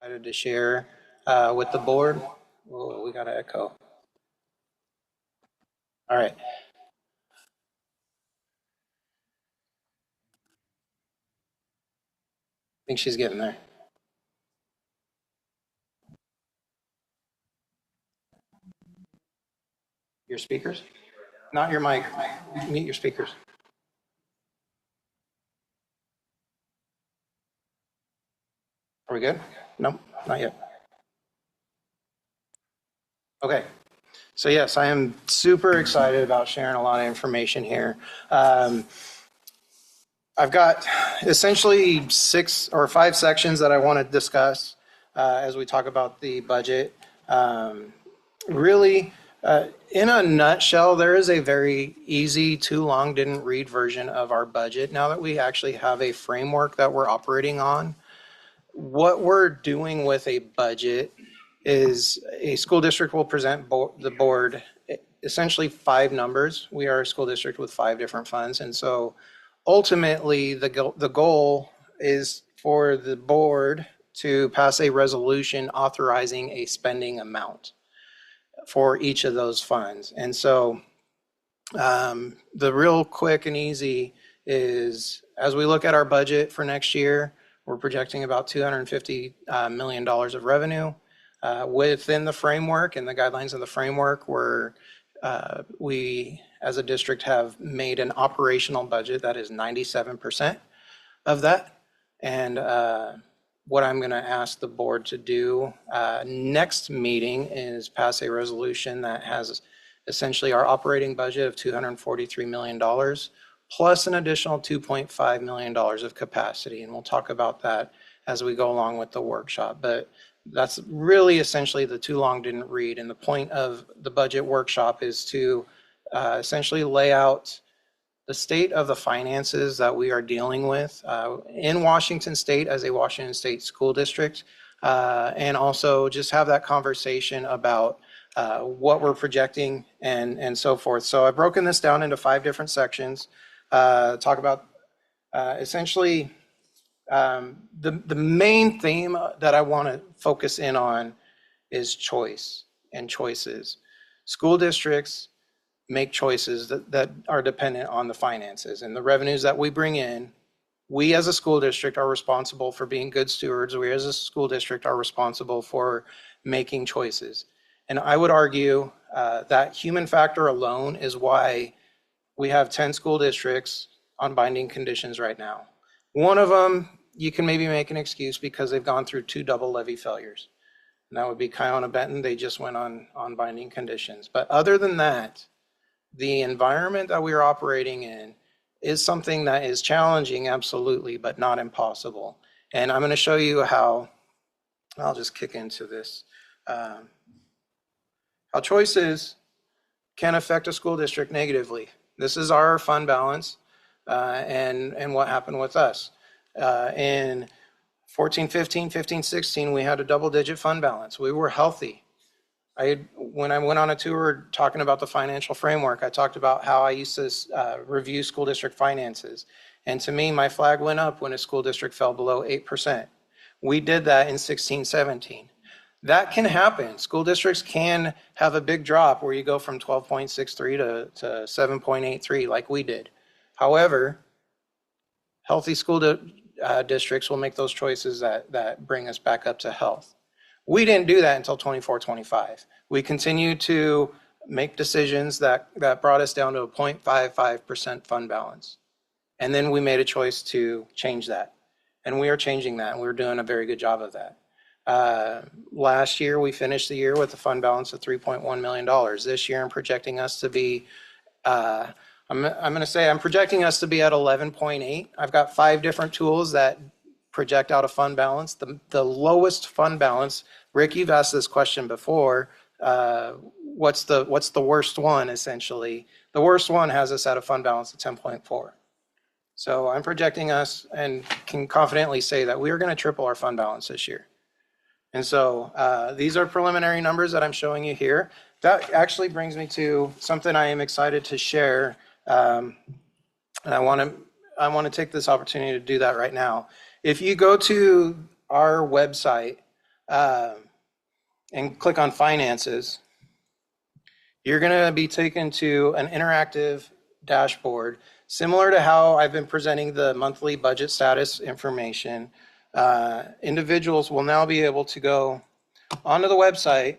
Excited to share with the board. Whoa, we got an echo. All right. I think she's getting there. Your speakers? Not your mic. Mute your speakers. Are we good? No, not yet. Okay. So yes, I am super excited about sharing a lot of information here. I've got essentially 6 or 5 sections that I want to discuss as we talk about the budget. Really, in a nutshell, there is a very easy, too long didn't read version of our budget. Now that we actually have a framework that we're operating on, what we're doing with a budget is a school district will present the board essentially 5 numbers. We are a school district with 5 different funds. And so ultimately, the goal is for the board to pass a resolution authorizing a spending amount for each of those funds. And so the real quick and easy is, as we look at our budget for next year, we're projecting about $250 million of revenue. Within the framework and the guidelines of the framework, we as a district have made an operational budget that is 97% of that. And what I'm going to ask the board to do next meeting is pass a resolution that has essentially our operating budget of $243 million plus an additional $2.5 million of capacity. And we'll talk about that as we go along with the workshop. But that's really essentially the too long didn't read. And the point of the budget workshop is to essentially lay out the state of the finances that we are dealing with in Washington State as a Washington State school district, and also just have that conversation about what we're projecting and so forth. So I've broken this down into 5 different sections. Talk about essentially the main theme that I want to focus in on is choice and choices. School districts make choices that are dependent on the finances and the revenues that we bring in. We as a school district are responsible for being good stewards. We as a school district are responsible for making choices. And I would argue that human factor alone is why we have 10 school districts on binding conditions right now. One of them, you can maybe make an excuse because they've gone through 2 double levy failures. And that would be Kiona Benton. They just went on binding conditions. But other than that, the environment that we are operating in is something that is challenging, absolutely, but not impossible. And I'm going to show you how, I'll just kick into this, how choices can affect a school district negatively. This is our fund balance and what happened with us. In 14, 15, 15, 16, we had a double-digit fund balance. We were healthy. When I went on a tour talking about the financial framework, I talked about how I used to review school district finances. And to me, my flag went up when a school district fell below 8%. We did that in 16, 17. That can happen. School districts can have a big drop where you go from 12.63 to 7.83 like we did. However, healthy school districts will make those choices that bring us back up to health. We didn't do that until 24, 25. We continued to make decisions that brought us down to a 0.55% fund balance. And then we made a choice to change that. And we are changing that, and we're doing a very good job of that. Last year, we finished the year with a fund balance of $3.1 million. This year, I'm projecting us to be, I'm going to say I'm projecting us to be at 11.8. I've got 5 different tools that project out a fund balance. The lowest fund balance, Rick, you've asked this question before, what's the worst one essentially? The worst one has us at a fund balance of 10.4. So I'm projecting us and can confidently say that we are going to triple our fund balance this year. And so these are preliminary numbers that I'm showing you here. That actually brings me to something I am excited to share. And I want to take this opportunity to do that right now. If you go to our website, and click on finances, you're going to be taken to an interactive dashboard, similar to how I've been presenting the monthly budget status information. Individuals will now be able to go onto the website.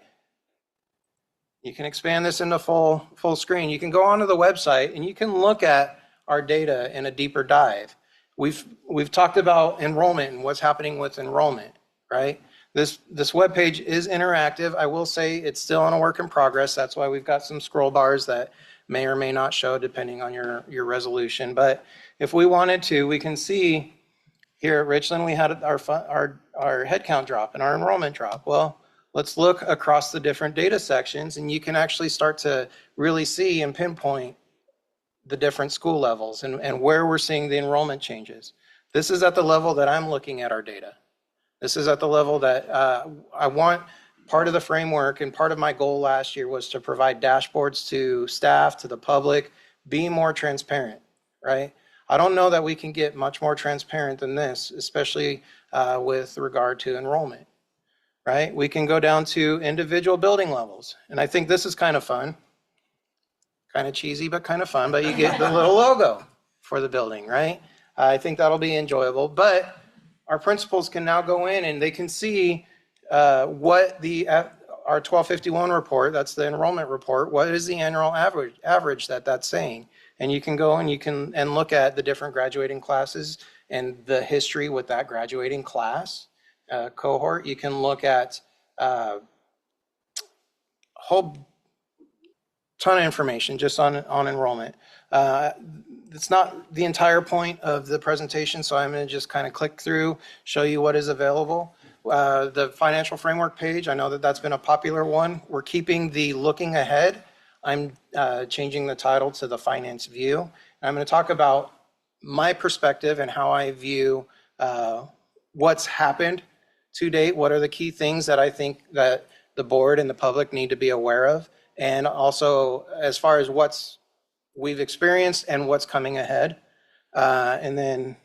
You can expand this into full screen. You can go onto the website and you can look at our data in a deeper dive. We've talked about enrollment and what's happening with enrollment, right? This webpage is interactive. I will say it's still in a work in progress. That's why we've got some scroll bars that may or may not show depending on your resolution. But if we wanted to, we can see here at Richland, we had our headcount drop and our enrollment drop. Well, let's look across the different data sections and you can actually start to really see and pinpoint the different school levels and where we're seeing the enrollment changes. This is at the level that I'm looking at our data. This is at the level that I want. Part of the framework and part of my goal last year was to provide dashboards to staff, to the public, be more transparent, right? I don't know that we can get much more transparent than this, especially with regard to enrollment, right? We can go down to individual building levels. And I think this is kind of fun, kind of cheesy, but kind of fun, but you get the little logo for the building, right? I think that'll be enjoyable, but our principals can now go in and they can see what our 1251 report, that's the enrollment report, what is the annual average that's saying. And you can go and you can look at the different graduating classes and the history with that graduating class cohort. You can look at a whole ton of information just on enrollment. It's not the entire point of the presentation, so I'm going to just kind of click through, show you what is available. The financial framework page, I know that that's been a popular one. We're keeping the looking ahead. I'm changing the title to the finance view. I'm going to talk about my perspective and how I view what's happened to date. What are the key things that I think that the board and the public need to be aware of? And also as far as what's we've experienced and what's coming ahead. And then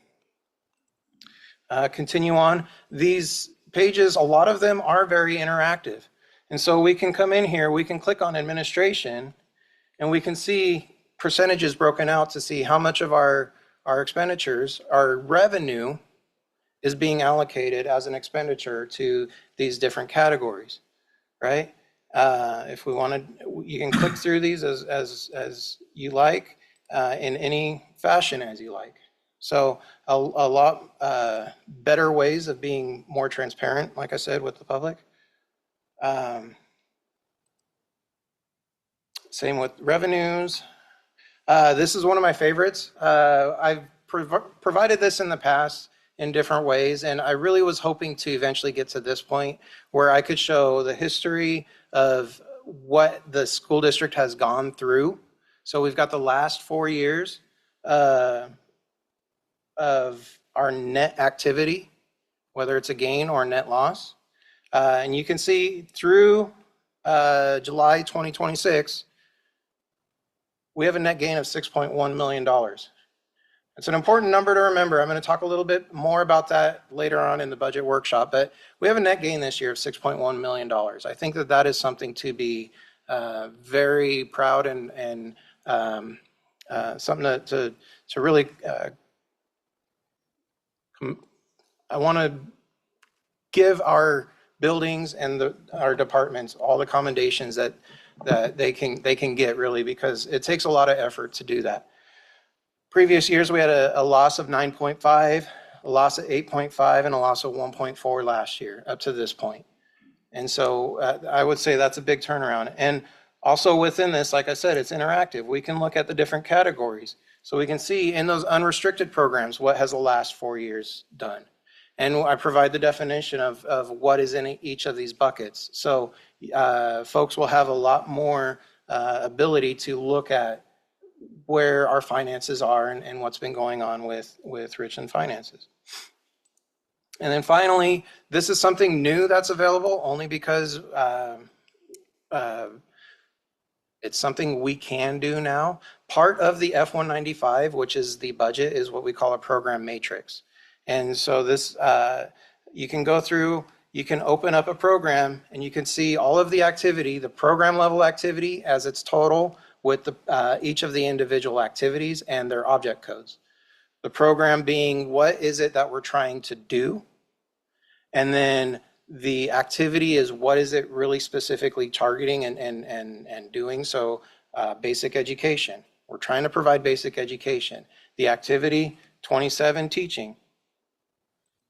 continue on. These pages, a lot of them are very interactive. And so we can come in here, we can click on administration, and we can see percentages broken out to see how much of our expenditures, our revenue is being allocated as an expenditure to these different categories, right? If we wanted, you can click through these as you like, in any fashion as you like. So a lot better ways of being more transparent, like I said, with the public. Same with revenues. This is one of my favorites. I've provided this in the past in different ways, and I really was hoping to eventually get to this point where I could show the history of what the school district has gone through. So we've got the last 4 years of our net activity, whether it's a gain or a net loss. And you can see through July 2026, we have a net gain of $6.1 million. It's an important number to remember. I'm going to talk a little bit more about that later on in the budget workshop, but we have a net gain this year of $6.1 million. I think that that is something to be very proud and something to really, I want to give our buildings and our departments all the commendations that they can get, really, because it takes a lot of effort to do that. Previous years, we had a loss of 9.5, a loss of 8.5, and a loss of 1.4 last year up to this point. And so I would say that's a big turnaround. And also within this, like I said, it's interactive. We can look at the different categories. So we can see in those unrestricted programs, what has the last 4 years done? And I provide the definition of what is in each of these buckets. So folks will have a lot more ability to look at where our finances are and what's been going on with Richland finances. And then finally, this is something new that's available only because it's something we can do now. Part of the F-195, which is the budget, is what we call a program matrix. And so this, you can go through you can open up a program and you can see all of the activity, the program level activity as its total with each of the individual activities and their object codes. The program being what is it that we're trying to do, and then the activity is what is it really specifically targeting and doing. So basic education, we're trying to provide basic education. The activity 27, teaching.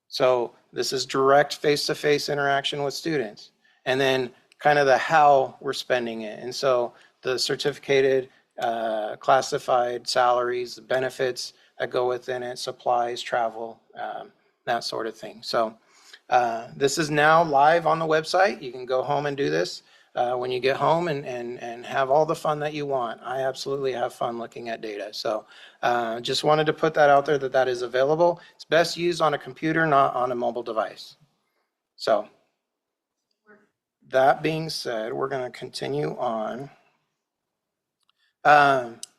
So this is direct face-to-face interaction with students. And then kind of the how we're spending it. And so the certificated, classified salaries, the benefits that go within it, supplies, travel, that sort of thing. So this is now live on the website. You can go home and do this when you get home and have all the fun that you want. I absolutely have fun looking at data. So just wanted to put that out there that is available. It's best used on a computer, not on a mobile device. So that being said, we're going to continue on.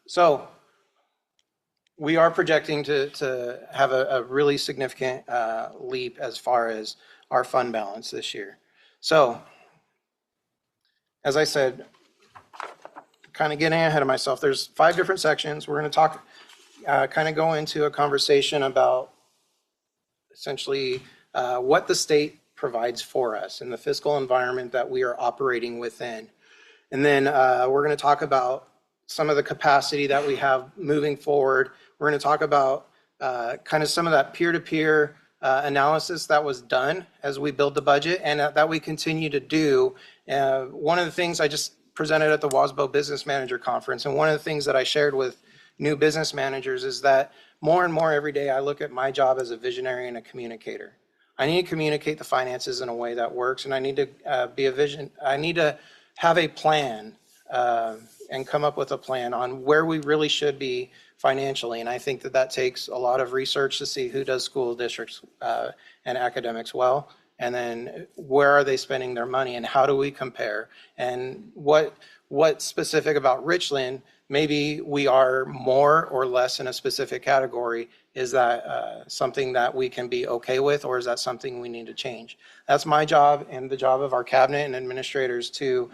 So we are projecting to have a really significant leap as far as our fund balance this year. So as I said, kind of getting ahead of myself, there's 5 different sections. We're going to talk, kind of go into a conversation about essentially what the state provides for us in the fiscal environment that we are operating within. And then we're going to talk about some of the capacity that we have moving forward. We're going to talk about kind of some of that peer-to-peer analysis that was done as we build the budget and that we continue to do. One of the things I just presented at the WASBO Business Manager Conference, and one of the things that I shared with new business managers is that more and more every day I look at my job as a visionary and a communicator. I need to communicate the finances in a way that works, and I need to be a vision. I need to have a plan and come up with a plan on where we really should be financially. And I think that takes a lot of research to see who does school districts and academics well, and then where are they spending their money and how do we compare, and what's specific about Richland. Maybe we are more or less in a specific category. Is that something that we can be okay with, or is that something we need to change? That's my job and the job of our cabinet and administrators to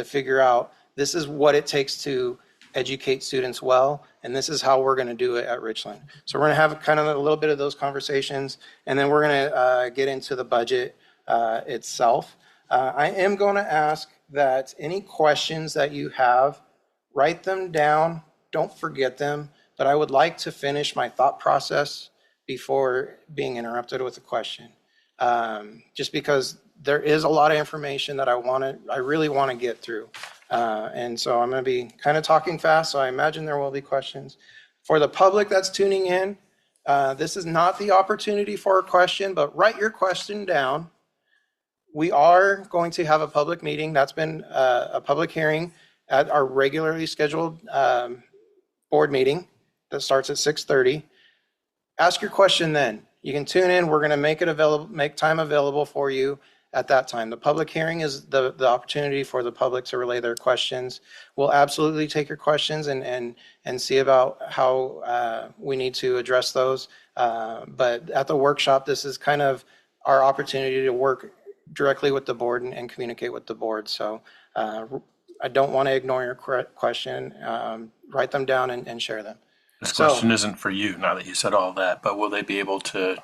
figure out this is what it takes to educate students well, and this is how we're going to do it at Richland. So we're going to have kind of a little bit of those conversations, and then we're going to get into the budget itself. I am going to ask that any questions that you have, write them down, don't forget them, but I would like to finish my thought process before being interrupted with a question. Just because there is a lot of information that I really want to get through. And so I'm going to be kind of talking fast, so I imagine there will be questions. For the public that's tuning in, this is not the opportunity for a question, but write your question down. We are going to have a public meeting. That's been a public hearing at our regularly scheduled board meeting that starts at 6:30. Ask your question then. You can tune in. We're going to make time available for you at that time. The public hearing is the opportunity for the public to relay their questions. We'll absolutely take your questions and see about how we need to address those. But at the workshop, this is kind of our opportunity to work directly with the board and communicate with the board. So I don't want to ignore your question. Write them down and share them. This question isn't for you, now that you said all that, but will they be able to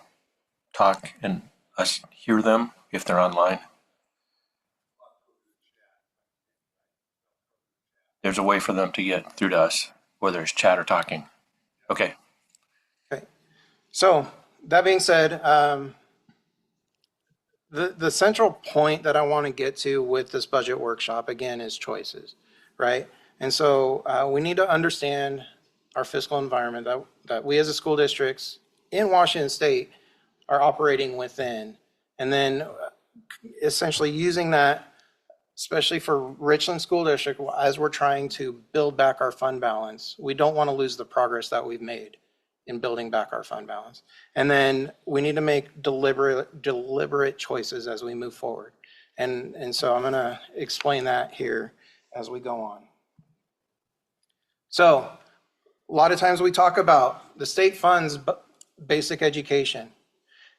talk and us hear them if they're online? There's a way for them to get through to us, whether it's chat or talking. Okay. Okay. So that being said, the central point that I want to get to with this budget workshop, again, is choices, right? And so we need to understand our fiscal environment that we as a school districts in Washington State are operating within. And then essentially using that, especially for Richland School District, as we're trying to build back our fund balance, we don't want to lose the progress that we've made in building back our fund balance. And then we need to make deliberate choices as we move forward. And so I'm going to explain that here as we go on. So a lot of times we talk about the state funds basic education.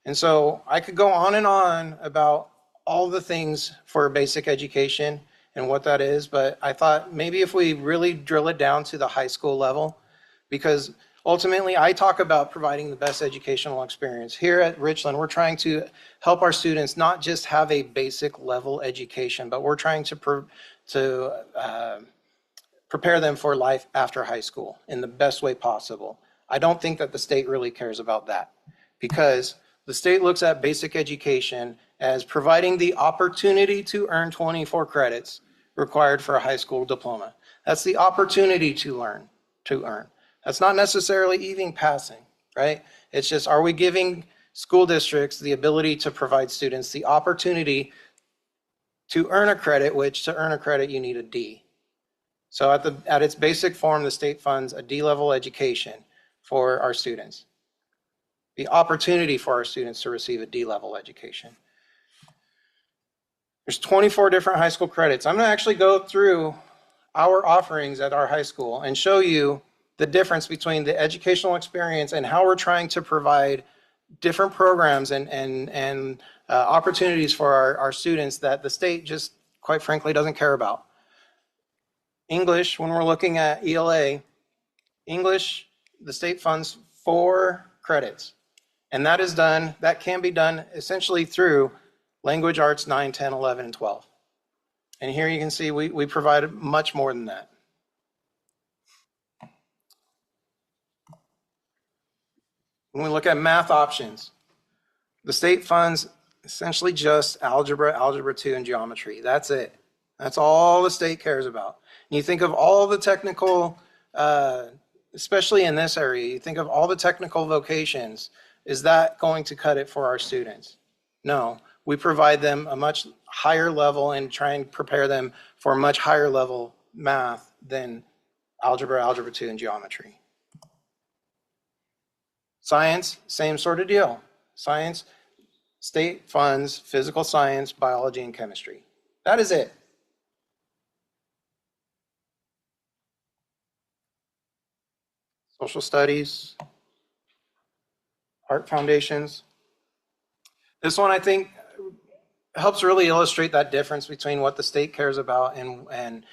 And so I could go on and on about all the things for basic education and what that is, but I thought maybe if we really drill it down to the high school level, because ultimately I talk about providing the best educational experience. Here at Richland, we're trying to help our students not just have a basic level education, but we're trying to prepare them for life after high school in the best way possible. I don't think that the state really cares about that, because the state looks at basic education as providing the opportunity to earn 24 credits required for a high school diploma. That's the opportunity to earn. That's not necessarily even passing, right? It's just, are we giving school districts the ability to provide students the opportunity to earn a credit, which to earn a credit, you need a D. So at its basic form, the state funds a D-level education for our students. The opportunity for our students to receive a D-level education. There's 24 different high school credits. I'm going to actually go through our offerings at our high school and show you the difference between the educational experience and how we're trying to provide different programs and opportunities for our students that the state just, quite frankly, doesn't care about. English, when we're looking at ELA, English, the state funds 4 credits. And that can be done essentially through language arts 9, 10, 11, and 12. And here you can see we provide much more than that. When we look at math options, the state funds essentially just algebra, algebra 2, and geometry. That's it. That's all the state cares about. And you think of all the technical, especially in this area, you think of all the technical vocations. Is that going to cut it for our students? No. We provide them a much higher level and try and prepare them for much higher level math than algebra, algebra 2, and geometry. Science, same sort of deal. Science, state funds physical science, biology, and chemistry. That is it. Social studies, art foundations. This one, I think, helps really illustrate that difference between what the state cares about and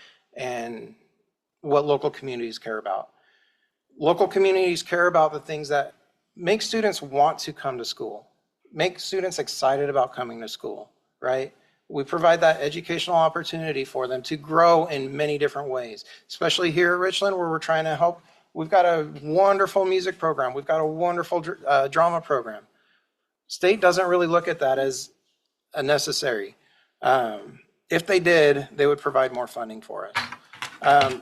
what local communities care about. Local communities care about the things that make students want to come to school, make students excited about coming to school, right? We provide that educational opportunity for them to grow in many different ways, especially here at Richland, where we're trying to help. We've got a wonderful music program. We've got a wonderful drama program. State doesn't really look at that as a necessary. If they did, they would provide more funding for us.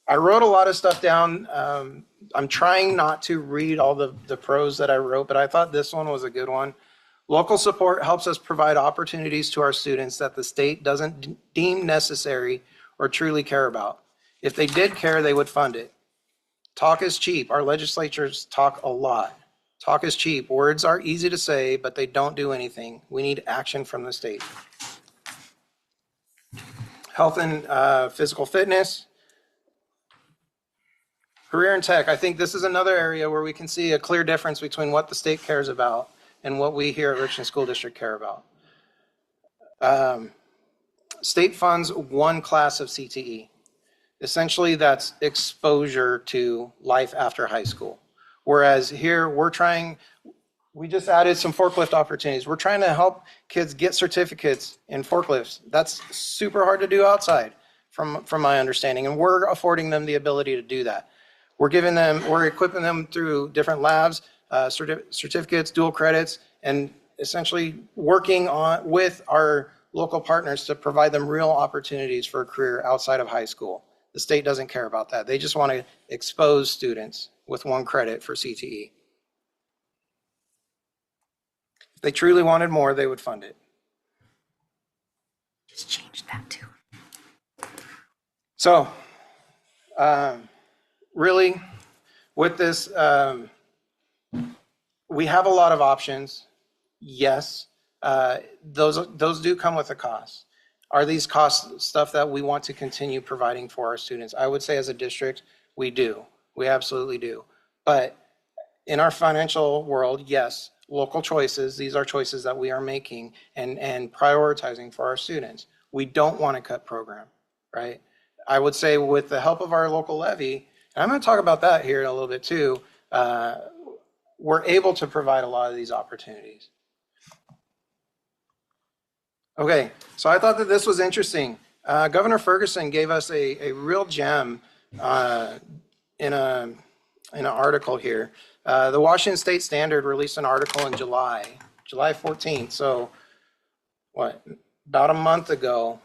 I wrote a lot of stuff down. I'm trying not to read all the prose that I wrote, but I thought this one was a good one. Local support helps us provide opportunities to our students that the state doesn't deem necessary or truly care about. If they did care, they would fund it. Talk is cheap. Our legislatures talk a lot. Talk is cheap. Words are easy to say, but they don't do anything. We need action from the state. Health and physical fitness. Career and tech. I think this is another area where we can see a clear difference between what the state cares about and what we here at Richland School District care about. State funds 1 class of CTE. Essentially, that's exposure to life after high school. Whereas here, we just added some forklift opportunities. We're trying to help kids get certificates in forklifts. That's super hard to do outside, from my understanding, and we're affording them the ability to do that. We're equipping them through different labs, certificates, dual credits, and essentially working with our local partners to provide them real opportunities for a career outside of high school. The state doesn't care about that. They just want to expose students with 1 credit for CTE. If they truly wanted more, they would fund it. Just change that too. So, really, with this, we have a lot of options. Yes, those do come with a cost. Are these costs stuff that we want to continue providing for our students? I would say as a district, we do. We absolutely do. But in our financial world, yes, local choices. These are choices that we are making and prioritizing for our students. We don't want to cut program, right? I would say with the help of our local levy, and I'm going to talk about that here in a little bit too, we're able to provide a lot of these opportunities. Okay, so I thought that this was interesting. Governor Ferguson gave us a real gem in an article here. The Washington State Standard released an article in July 14th, so what, about a month ago,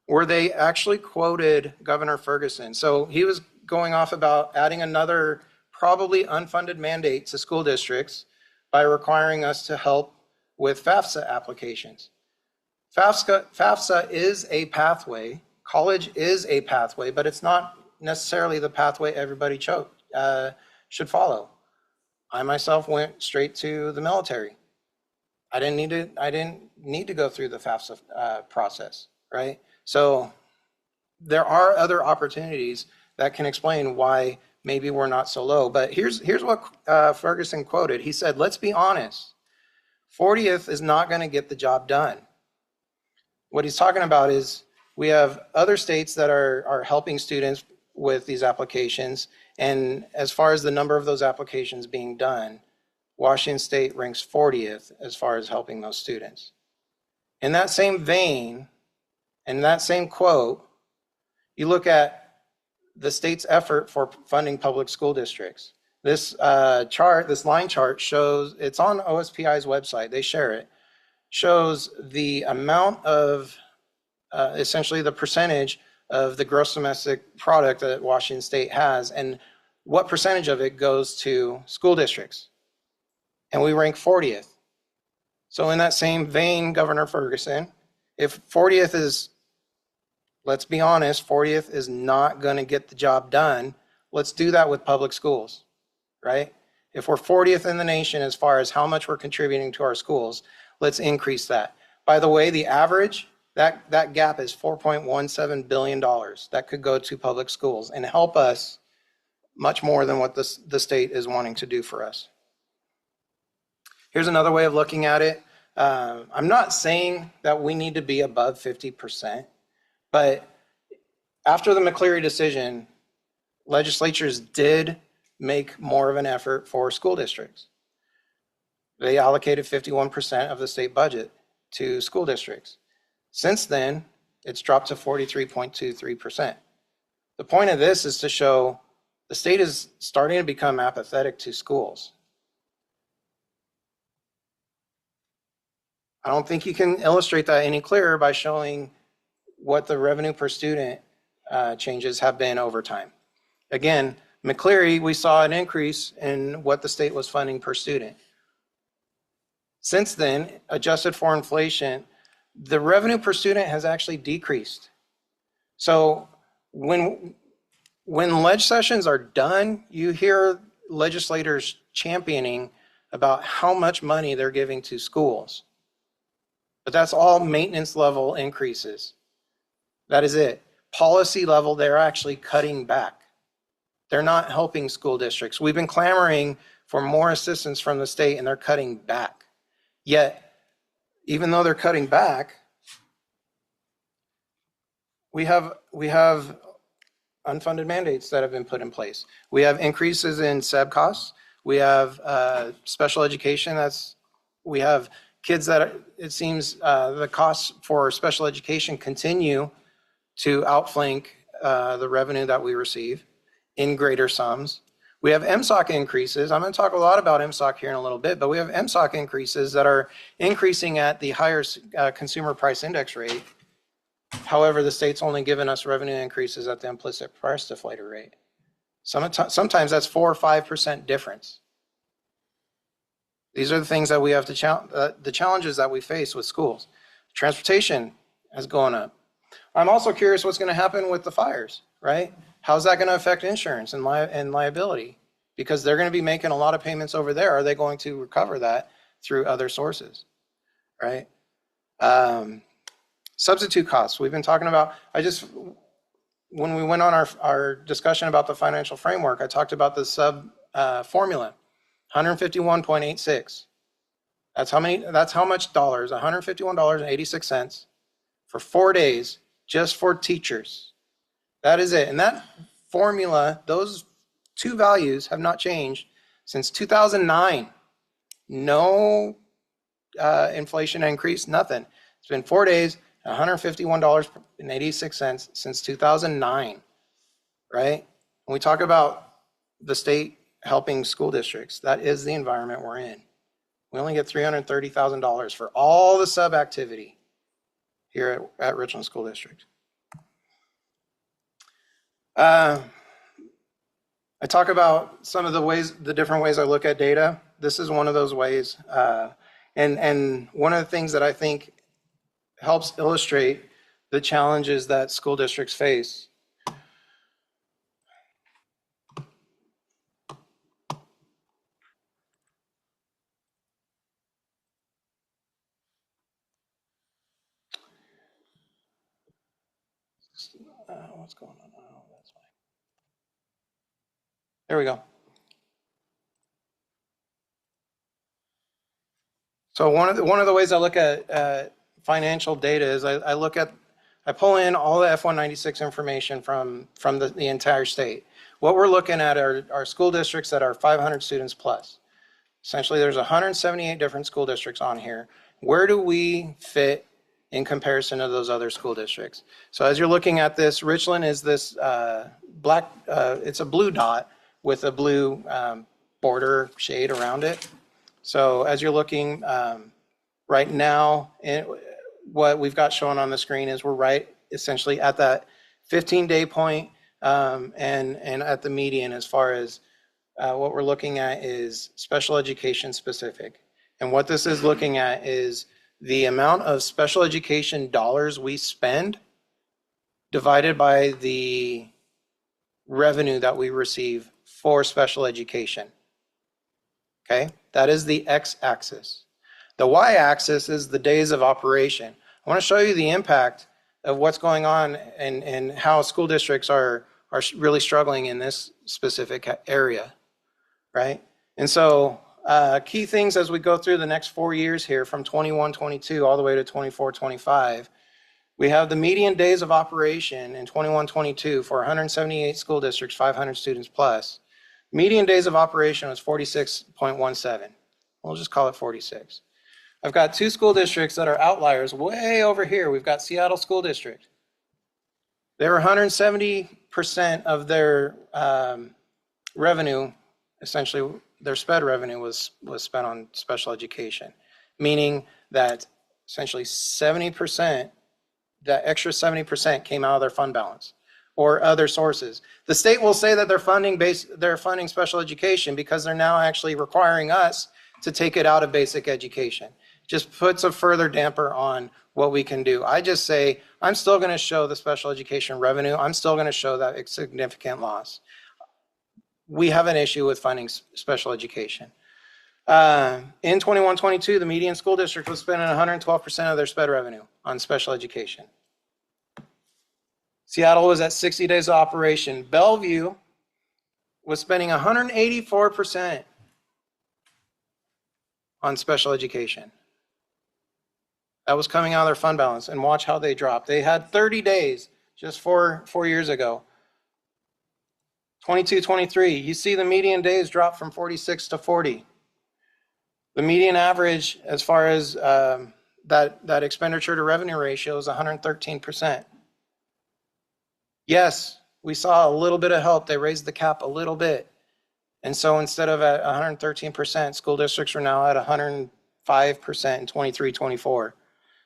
where they actually quoted Governor Ferguson. So he was going off about adding another probably unfunded mandate to school districts by requiring us to help with FAFSA applications. FAFSA is a pathway. College is a pathway, but it's not necessarily the pathway everybody should follow. I myself went straight to the military. I didn't need to go through the FAFSA process, right? So there are other opportunities that can explain why maybe we're not so low. But here's what Ferguson quoted. He said, let's be honest, 40th is not going to get the job done. What he's talking about is we have other states that are helping students with these applications. And as far as the number of those applications being done, Washington State ranks 40th as far as helping those students. In that same vein, in that same quote, you look at the state's effort for funding public school districts. This chart, this line chart shows, it's on OSPI's website, they share it, shows the amount of, essentially the percentage of the gross domestic product that Washington State has and what percentage of it goes to school districts. And we rank 40th. So in that same vein, Governor Ferguson, if 40th is, let's be honest, 40th is not going to get the job done, let's do that with public schools, right? If we're 40th in the nation as far as how much we're contributing to our schools, let's increase that. By the way, the average, that gap is $4.17 billion that could go to public schools and help us much more than what the state is wanting to do for us. Here's another way of looking at it. I'm not saying that we need to be above 50%, but after the McCleary decision, legislatures did make more of an effort for school districts. They allocated 51% of the state budget to school districts. Since then, it's dropped to 43.23%. The point of this is to show the state is starting to become apathetic to schools. I don't think you can illustrate that any clearer by showing what the revenue per student changes have been over time. Again, McCleary, we saw an increase in what the state was funding per student. Since then, adjusted for inflation, the revenue per student has actually decreased. So when ledge sessions are done, you hear legislators championing about how much money they're giving to schools. But that's all maintenance level increases. That is it. Policy level, they're actually cutting back. They're not helping school districts. We've been clamoring for more assistance from the state and they're cutting back. Yet, even though they're cutting back, we have unfunded mandates that have been put in place. We have increases in SEB costs. We have special education. We have kids that it seems the costs for special education continue to outflank the revenue that we receive in greater sums. We have MSOC increases. I'm going to talk a lot about MSOC here in a little bit, but we have MSOC increases that are increasing at the higher consumer price index rate. However, the state's only given us revenue increases at the implicit price deflator rate. Sometimes that's 4 or 5% difference. These are the things that we have to the challenges that we face with schools. Transportation has gone up. I'm also curious what's going to happen with the fires, right? How's that going to affect insurance and liability? Because they're going to be making a lot of payments over there. Are they going to recover that through other sources, right? Substitute costs. We've been talking about, when we went on our discussion about the financial framework, I talked about the sub formula, 151.86. That's how much dollars, $151.86 for 4 days just for teachers. That is it. And that formula, those two values have not changed since 2009. No inflation increase, nothing. It's been 4 days, $151.86 since 2009, right? When we talk about the state helping school districts, that is the environment we're in. We only get $330,000 for all the sub activity here at Richland School District. I talk about some of the different ways I look at data. This is one of those ways. And one of the things that I think helps illustrate the challenges that school districts face. What's going on? Oh, that's fine. There we go. So one of the ways I look at financial data is I pull in all the F196 information from the entire state. What we're looking at are school districts that are 500 students plus. Essentially, there's 178 different school districts on here. Where do we fit in comparison to those other school districts? So as you're looking at this, Richland is this it's a blue dot with a blue border shade around it. So as you're looking right now, what we've got shown on the screen is we're right essentially at that 15-day point and at the median as far as what we're looking at is special education specific. And what this is looking at is the amount of special education dollars we spend divided by the revenue that we receive for special education. Okay, that is the x-axis. The y-axis is the days of operation. I want to show you the impact of what's going on and how school districts are really struggling in this specific area, right? And so key things as we go through the next 4 years here from 21-22 all the way to 24-25, we have the median days of operation in 21-22 for 178 school districts, 500 students plus. Median days of operation was 46.17. We'll just call it 46. I've got two school districts that are outliers way over here. We've got Seattle School District. They were 170% of their revenue, essentially their SPED revenue was spent on special education, meaning that essentially 70%, that extra 70% came out of their fund balance or other sources. The state will say that they're funding special education because they're now actually requiring us to take it out of basic education. Just puts a further damper on what we can do. I just say, I'm still gonna show the special education revenue. I'm still gonna show that significant loss. We have an issue with funding special education. In 21-22, the median school district was spending 112% of their SPED revenue on special education. Seattle was at 60 days of operation. Bellevue was spending 184% on special education. That was coming out of their fund balance, and watch how they dropped. They had 30 days just 4 years ago. 22-23, you see the median days drop from 46 to 40. The median average as far as that expenditure to revenue ratio is 113%. Yes, we saw a little bit of help. They raised the cap a little bit. And so instead of at 113%, school districts are now at 105% in 23-24.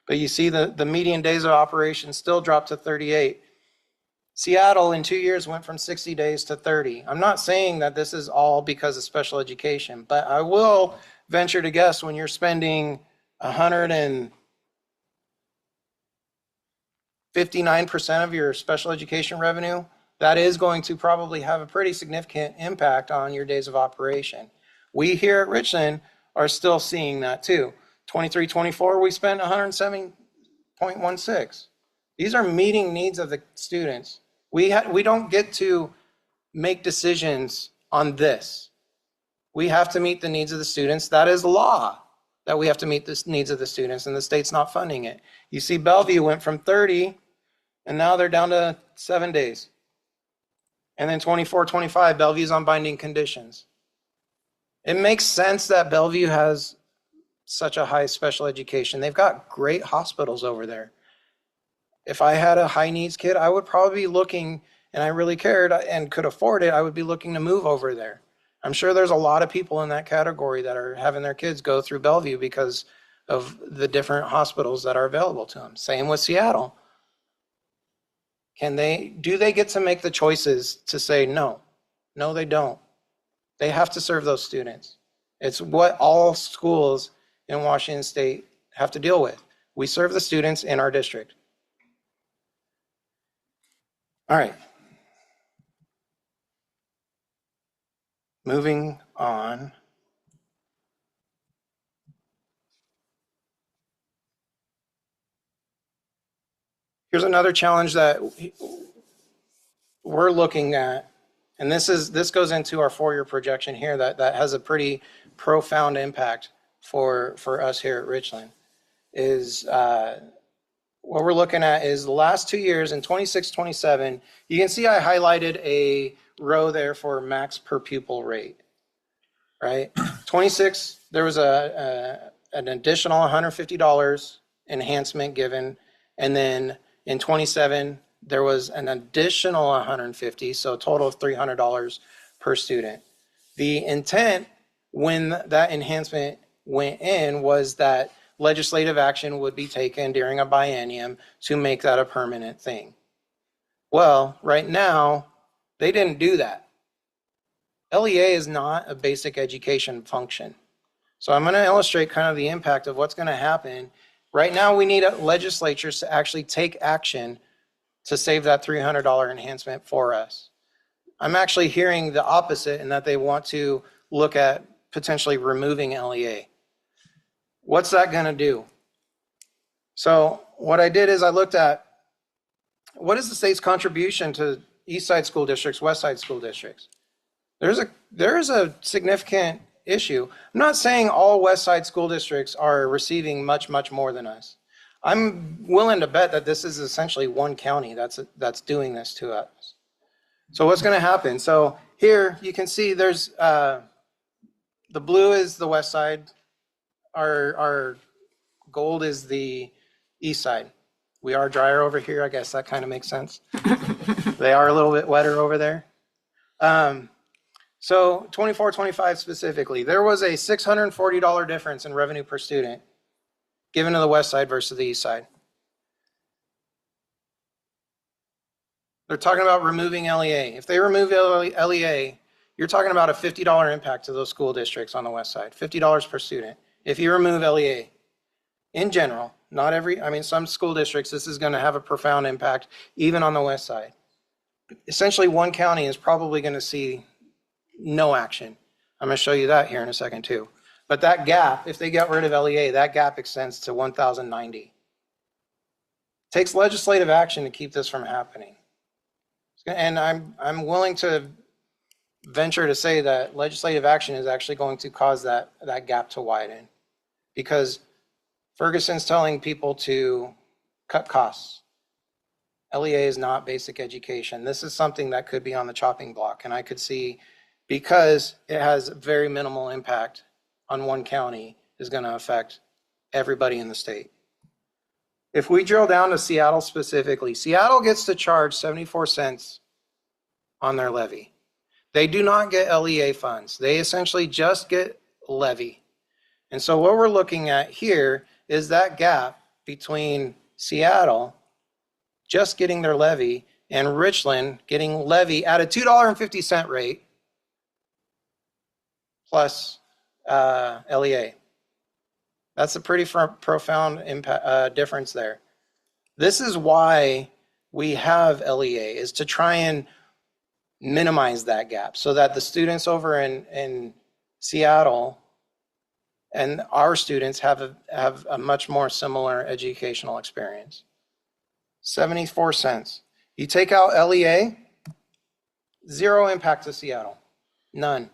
But you see the median days of operation still dropped to 38. Seattle in 2 years went from 60 days to 30. I'm not saying that this is all because of special education, but I will venture to guess when you're spending 159% of your special education revenue, that is going to probably have a pretty significant impact on your days of operation. We here at Richland are still seeing that too. 23-24, we spent 107.16. These are meeting needs of the students. We don't get to make decisions on this. We have to meet the needs of the students. That is law. that we have to meet the needs of the students, and the state's not funding it. You see Bellevue went from 30, and now they're down to 7 days. And then 24, 25, Bellevue's on binding conditions. It makes sense that Bellevue has such a high special education. They've got great hospitals over there. If I had a high needs kid, I would probably be looking, and I really cared and could afford it, I would be looking to move over there. I'm sure there's a lot of people in that category that are having their kids go through Bellevue because of the different hospitals that are available to them. Same with Seattle. Do they get to make the choices to say no? No, they don't. They have to serve those students. It's what all schools in Washington State have to deal with. We serve the students in our district. All right. Moving on. Here's another challenge that we're looking at, and this goes into our 4-year projection here that has a pretty profound impact for us here at Richland. Is what we're looking at is the last 2 years in 26, 27. You can see I highlighted a row there for max per pupil rate, right? 26, there was an additional $150 enhancement given, and then in 27, there was an additional $150, so a total of $300 per student. The intent when that enhancement went in was that legislative action would be taken during a biennium to make that a permanent thing. Well, right now, they didn't do that. LEA is not a basic education function. So I'm going to illustrate kind of the impact of what's going to happen. Right now, we need legislatures to actually take action to save that $300 enhancement for us. I'm actually hearing the opposite in that they want to look at potentially removing LEA. What's that going to do? So what I did is I looked at what is the state's contribution to East Side school districts, West Side school districts. There is a significant issue. I'm not saying all West Side school districts are receiving much, much more than us. I'm willing to bet that this is essentially one county that's doing this to us. So what's going to happen? So here you can see there's the blue is the West Side. Our gold is the East Side. We are drier over here. I guess that kind of makes sense. They are a little bit wetter over there. So 24, 25 specifically, there was a $640 difference in revenue per student given to the West Side versus the East Side. They're talking about removing LEA. If they remove LEA, you're talking about a $50 impact to those school districts on the West Side, $50 per student. If you remove LEA, in general, not every, I mean, some school districts, this is going to have a profound impact, even on the West Side. Essentially, one county is probably going to see no action. I'm going to show you that here in a second, too. But that gap, if they get rid of LEA, that gap extends to 1,090. Takes legislative action to keep this from happening. And I'm willing to venture to say that legislative action is actually going to cause that gap to widen, because Ferguson's telling people to cut costs. LEA is not basic education. This is something that could be on the chopping block, and I could see, because it has very minimal impact on one county, is going to affect everybody in the state. If we drill down to Seattle specifically, Seattle gets to charge 74 cents on their levy. They do not get LEA funds. They essentially just get levy. And so what we're looking at here is that gap between Seattle just getting their levy and Richland getting levy at a $2.50 rate plus LEA. That's a pretty profound impact, difference there. This is why we have LEA, is to try and minimize that gap so that the students over in Seattle and our students have a much more similar educational experience. 74 cents. You take out LEA, zero impact to Seattle. None.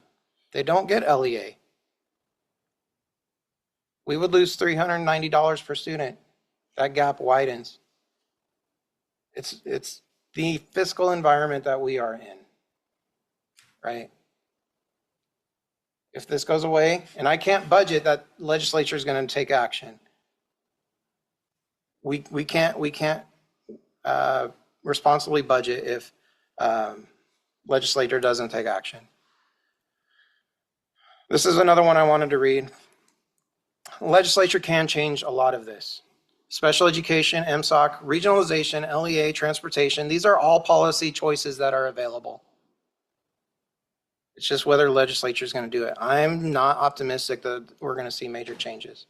They don't get LEA. We would lose $390 per student. That gap widens. It's the fiscal environment that we are in, right? If this goes away, and I can't budget that legislature is going to take action. We can't responsibly budget if legislature doesn't take action. This is another one I wanted to read. The legislature can change a lot of this. Special education, MSOC, regionalization, LEA, transportation, these are all policy choices that are available. It's just whether the legislature is going to do it. I'm not optimistic that we're going to see major changes.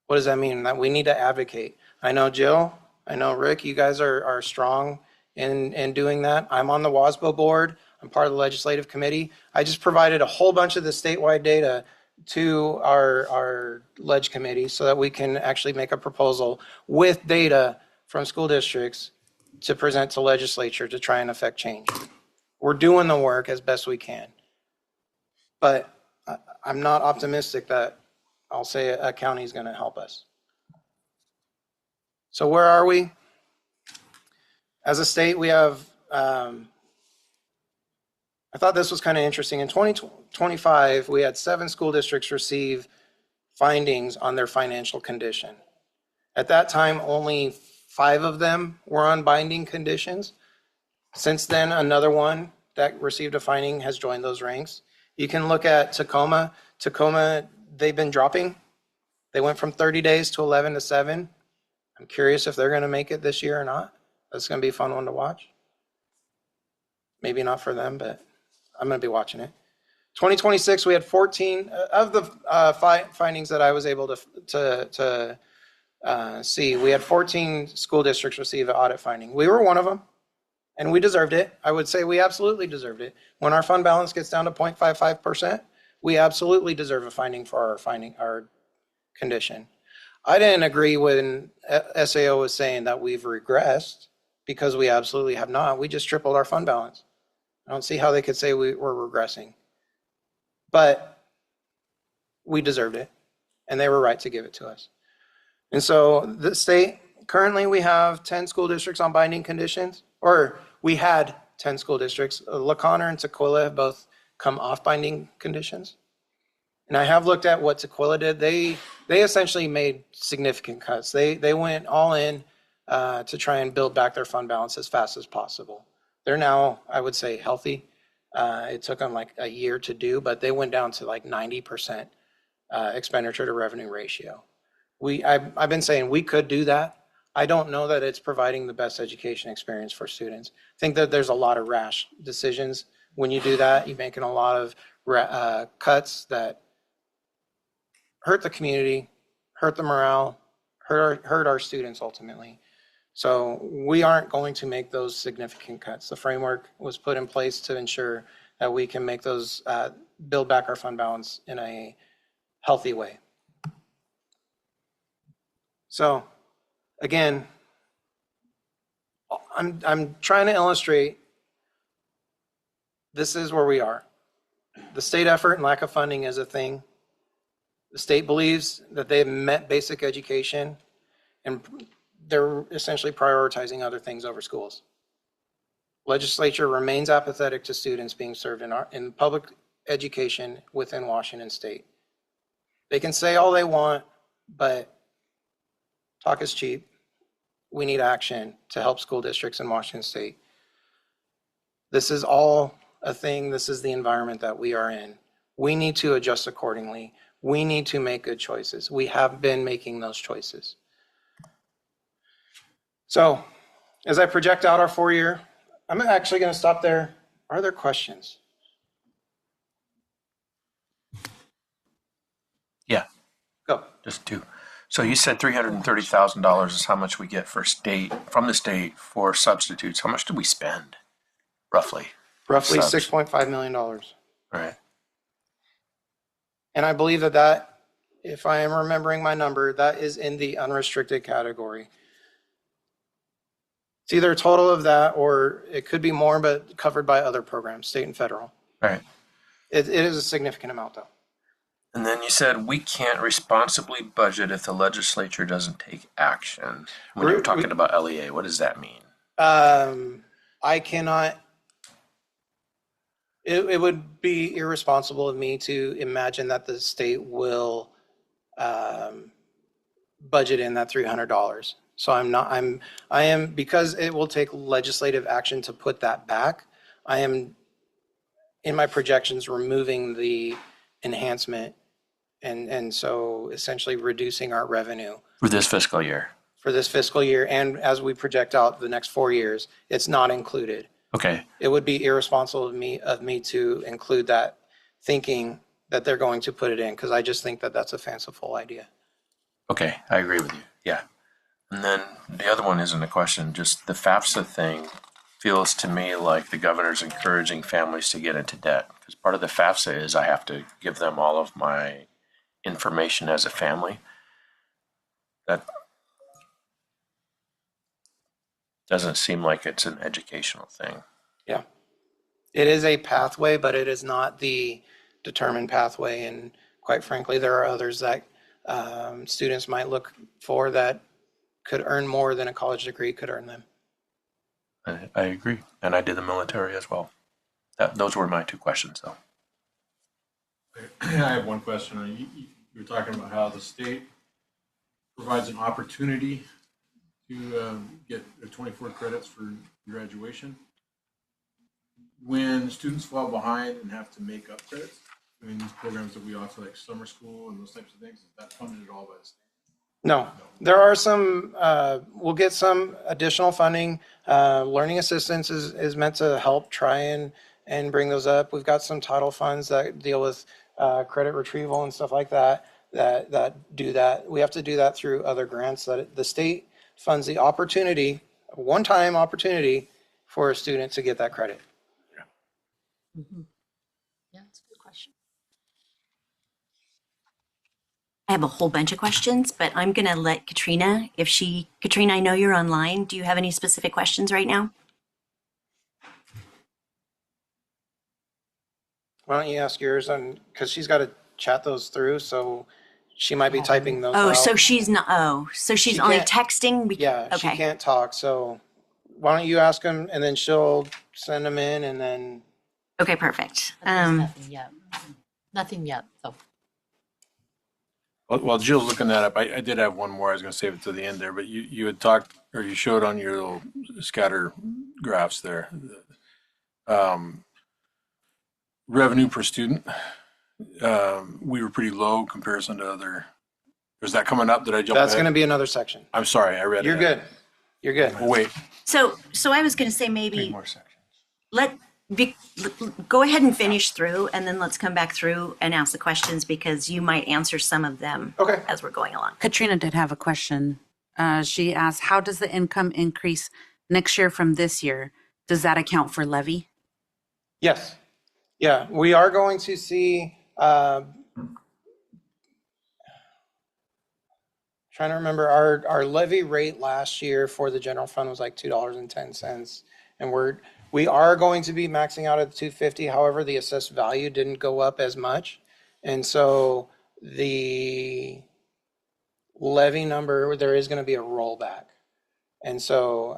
What does that mean? That we need to advocate. I know Jill, I know Rick, you guys are strong in doing that. I'm on the WASBO board. I'm part of the legislative committee. I just provided a whole bunch of the statewide data to our ledge committee so that we can actually make a proposal with data from school districts to present to legislature to try and affect change. We're doing the work as best we can. But I'm not optimistic that I'll say a county is going to help us. So where are we? As a state, we have, I thought this was kind of interesting. In 2025, we had 7 school districts receive findings on their financial condition. At that time, only 5 of them were on binding conditions. Since then, another one that received a finding has joined those ranks. You can look at Tacoma. Tacoma, they've been dropping. They went from 30 days to 11 to 7. I'm curious if they're going to make it this year or not. That's going to be a fun one to watch. Maybe not for them, but I'm going to be watching it. 2026, we had 14 of the findings that I was able to see. We had 14 school districts receive an audit finding. We were one of them, and we deserved it. I would say we absolutely deserved it. When our fund balance gets down to 0.55%, we absolutely deserve a finding for our condition. I didn't agree when SAO was saying that we've regressed, because we absolutely have not. We just tripled our fund balance. I don't see how they could say we're regressing. But we deserved it, and they were right to give it to us. And so the state, currently we have 10 school districts on binding conditions, or we had 10 school districts. LaConner and Tukwila have both come off binding conditions. And I have looked at what Tukwila did. They essentially made significant cuts. They went all in to try and build back their fund balance as fast as possible. They're now, I would say, healthy. It took them like a year to do, but they went down to like 90% expenditure to revenue ratio. I've been saying we could do that. I don't know that it's providing the best education experience for students. I think that there's a lot of rash decisions when you do that. You're making a lot of cuts that hurt the community, hurt the morale, hurt our students ultimately. So we aren't going to make those significant cuts. The framework was put in place to ensure that we can make those, build back our fund balance in a healthy way. So again, I'm trying to illustrate this is where we are. The state effort and lack of funding is a thing. The state believes that they've met basic education, and they're essentially prioritizing other things over schools. Legislature remains apathetic to students being served in public education within Washington state. They can say all they want, but talk is cheap. We need action to help school districts in Washington state. This is all a thing. This is the environment that we are in. We need to adjust accordingly. We need to make good choices. We have been making those choices. So as I project out our 4-year, I'm actually going to stop there. Are there questions? Yeah. Go. Just 2. So you said $330,000 is how much we get from the state for substitutes. How much do we spend, roughly? Roughly $6.5 million. Right. And I believe that, if I am remembering my number, that is in the unrestricted category. It's either a total of that, or it could be more, but covered by other programs, state and federal. Right. It is a significant amount, though. And then you said we can't responsibly budget if the legislature doesn't take action. When you're talking about LEA, what does that mean? I cannot, it would be irresponsible of me to imagine that the state will budget in that $300. So I am, because it will take legislative action to put that back, I am, in my projections, removing the enhancement and so essentially reducing our revenue For this fiscal year. for this fiscal year. And as we project out the next 4 years, it's not included. Okay. It would be irresponsible of me to include that, thinking that they're going to put it in, because I just think that that's a fanciful idea. Okay, I agree with you. Yeah. And then the other one isn't a question, just the FAFSA thing feels to me like the governor's encouraging families to get into debt. Because part of the FAFSA is I have to give them all of my information as a family. That doesn't seem like it's an educational thing. Yeah. It is a pathway, but it is not the determined pathway. And quite frankly, there are others that students might look for that could earn more than a college degree could earn them. I agree. And I did the military as well. Those were my two questions, though. I have one question. You were talking about how the state provides an opportunity to get 24 credits for graduation. When students fall behind and have to make up credits, I mean, these programs that we offer, like summer school and those types of things, is that funded at all by the state? No, there are some, we'll get some additional funding. Learning assistance is meant to help try and bring those up. We've got some title funds that deal with credit retrieval and stuff like that do that. We have to do that through other grants that the state funds the opportunity, a one-time opportunity for a student to get that credit. Mm-hmm. Yeah, that's a good question. I have a whole bunch of questions, but I'm going to let Katrina, Katrina, I know you're online. Do you have any specific questions right now? Why don't you ask yours, because she's got to chat those through, so she might be typing those Oh, out. so she's not, so she's She only can't- texting? Yeah, she Okay. can't talk, so why don't you ask them, and then she'll send them in, and then, Okay, perfect. There's nothing yet. Nothing yet, so. While Jill's looking that up, I did have one more. I was going to save it to the end there, but you had talked, or you showed on your little scatter graphs there, revenue per student. We were pretty low comparison to other. Is that coming up? Did I jump that's ahead? going to be another section. I'm sorry, I read it. You're good. You're good. Oh, wait, So I was going to say Three maybe more sections. go ahead and finish through, and then let's come back through and ask the questions, because you might answer some of them Okay. as we're going along. Katrina did have a question. She asked, how does the income increase next year from this year? Does that account for levy? Yes. Yeah, we are going to see, trying to remember, our levy rate last year for the general fund was like $2.10. And we are going to be maxing out at 250. However, the assessed value didn't go up as much. And so the levy number, there is going to be a rollback. And so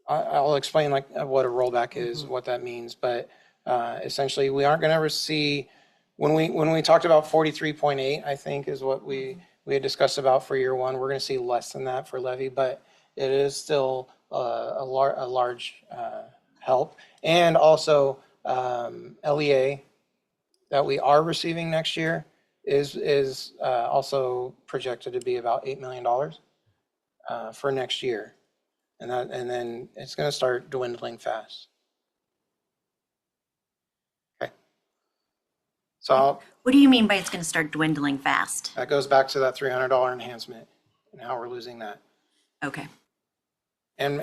I'll explain like what a rollback is, what that means. But essentially, we aren't going to see, when we talked about 43.8, I think is what we had discussed about for year one. We're going to see less than that for levy, but it is still a large help. And also LEA that we are receiving next year is also projected to be about $8 million for next year. And then it's going to start dwindling fast. Okay. So What do you mean by it's going to start dwindling fast? that goes back to that $300 enhancement and how we're losing that. Okay. And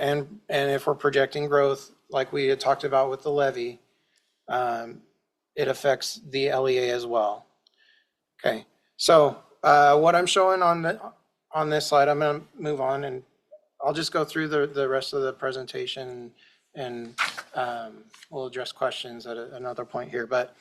if we're projecting growth, like we had talked about with the levy, it affects the LEA as well. Okay. So what I'm showing on this slide, I'm going to move on, and I'll just go through the rest of the presentation, and we'll address questions at another point here. But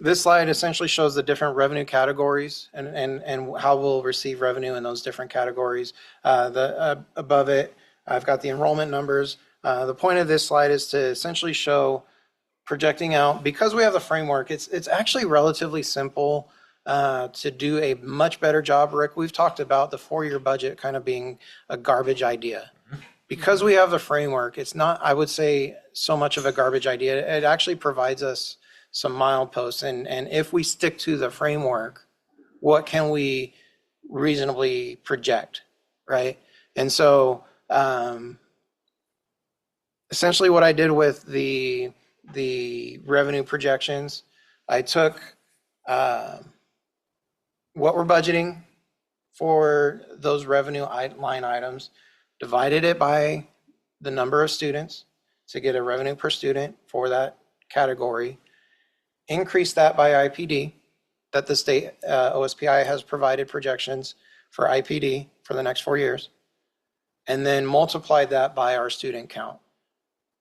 This slide essentially shows the different revenue categories and how we'll receive revenue in those different categories. Above it, I've got the enrollment numbers. The point of this slide is to essentially show projecting out, because we have the framework, it's actually relatively simple to do a much better job. Rick, we've talked about the 4-year budget kind of being a garbage idea. Because we have the framework, it's not, I would say, so much of a garbage idea. It actually provides us some mileposts. And if we stick to the framework, what can we reasonably project, right? And so essentially what I did with the revenue projections, I took what we're budgeting for those revenue line items, divided it by the number of students to get a revenue per student for that category, increase that by IPD, that the state OSPI has provided projections for IPD for the next 4 years, and then multiplied that by our student count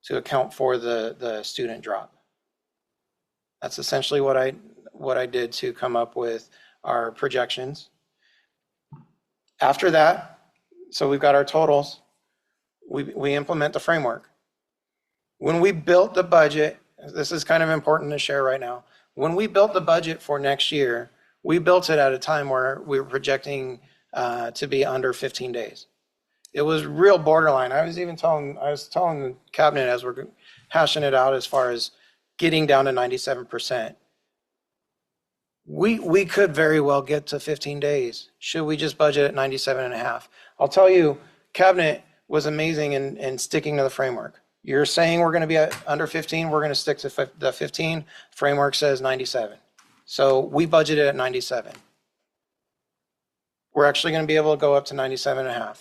to account for the student drop. That's essentially what I did to come up with our projections. After that, so we've got our totals, we implement the framework. When we built the budget, this is kind of important to share right now. When we built the budget for next year, we built it at a time where we were projecting to be under 15 days. It was real borderline. I was telling the cabinet as we're hashing it out as far as getting down to 97%. We could very well get to 15 days. Should we just budget at 97.5? I'll tell you, cabinet was amazing in sticking to the framework. You're saying we're going to be at under 15, we're going to stick to the 15. Framework says 97. So we budgeted at 97. We're actually going to be able to go up to 97.5.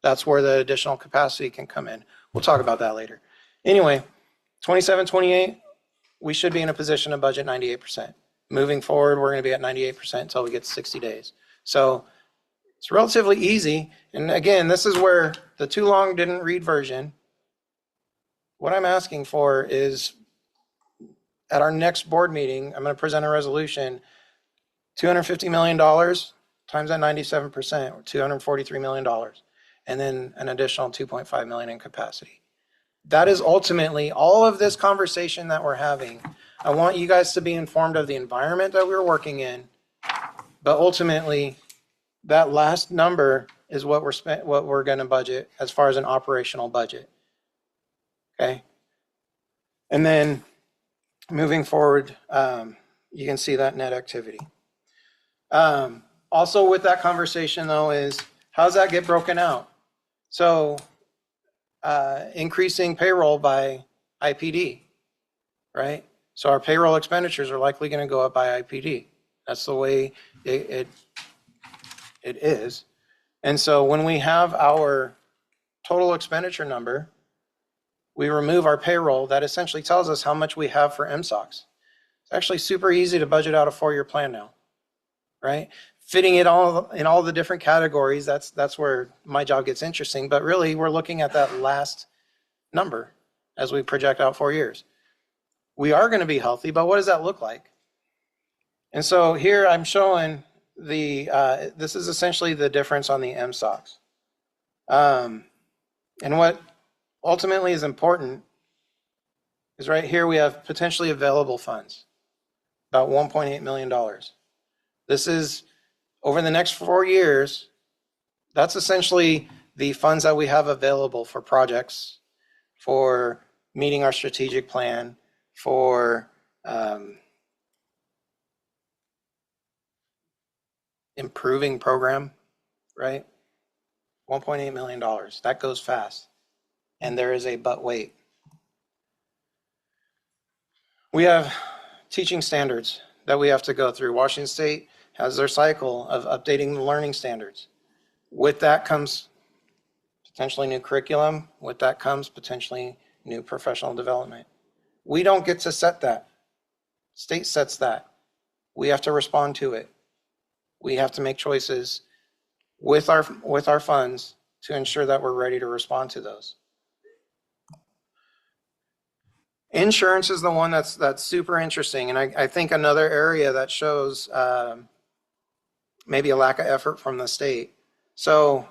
That's where the additional capacity can come in. We'll talk about that later. Anyway, 27, 28, we should be in a position to budget 98%. Moving forward, we're going to be at 98% until we get to 60 days. So it's relatively easy. And again, this is where the too long didn't read version. What I'm asking for is at our next board meeting, I'm going to present a resolution, $250 million times that 97%, or $243 million, and then an additional 2.5 million in capacity. That is ultimately all of this conversation that we're having. I want you guys to be informed of the environment that we're working in, but ultimately that last number is what we're going to budget as far as an operational budget. Okay. And then moving forward, you can see that net activity. Also with that conversation though is how does that get broken out? So increasing payroll by IPD, right? So our payroll expenditures are likely going to go up by IPD. That's the way it is. And so when we have our total expenditure number, we remove our payroll, that essentially tells us how much we have for MSOCs. It's actually super easy to budget out a 4-year plan now, right? Fitting it all in all the different categories, that's where my job gets interesting. But really, we're looking at that last number as we project out 4 years. We are going to be healthy, but what does that look like? And so here I'm showing this is essentially the difference on the MSOCs. And what ultimately is important is right here we have potentially available funds, about $1.8 million. This is over the next 4 years, that's essentially the funds that we have available for projects, for meeting our strategic plan, for improving program, right? $1.8 million. That goes fast. And there is a but wait. We have teaching standards that we have to go through. Washington State has their cycle of updating the learning standards. With that comes potentially new curriculum. With that comes potentially new professional development. We don't get to set that. State sets that. We have to respond to it. We have to make choices with our funds to ensure that we're ready to respond to those. Insurance is the one that's super interesting, and I think another area that shows maybe a lack of effort from the state. So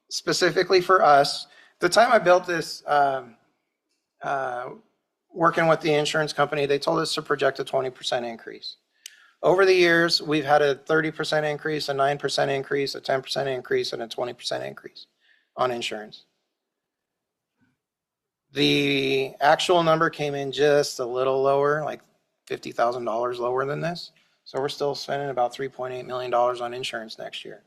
specifically for us, the time I built this, working with the insurance company, they told us to project a 20% increase. Over the years, we've had a 30% increase, a 9% increase, a 10% increase, and a 20% increase on insurance. The actual number came in just a little lower, like $50,000 lower than this. So we're still spending about $3.8 million on insurance next year.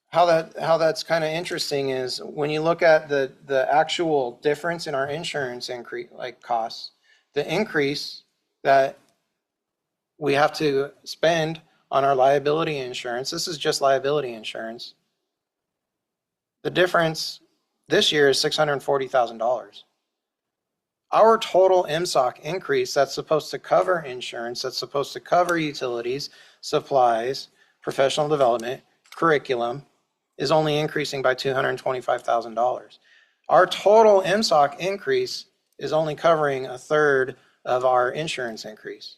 How that's kind of interesting is when you look at the actual difference in our insurance increase, like costs, the increase that we have to spend on our liability insurance, this is just liability insurance. The difference this year is $640,000. Our total MSOC increase that's supposed to cover insurance, that's supposed to cover utilities, supplies, professional development, curriculum, is only increasing by $225,000. Our total MSOC increase is only covering a third of our insurance increase.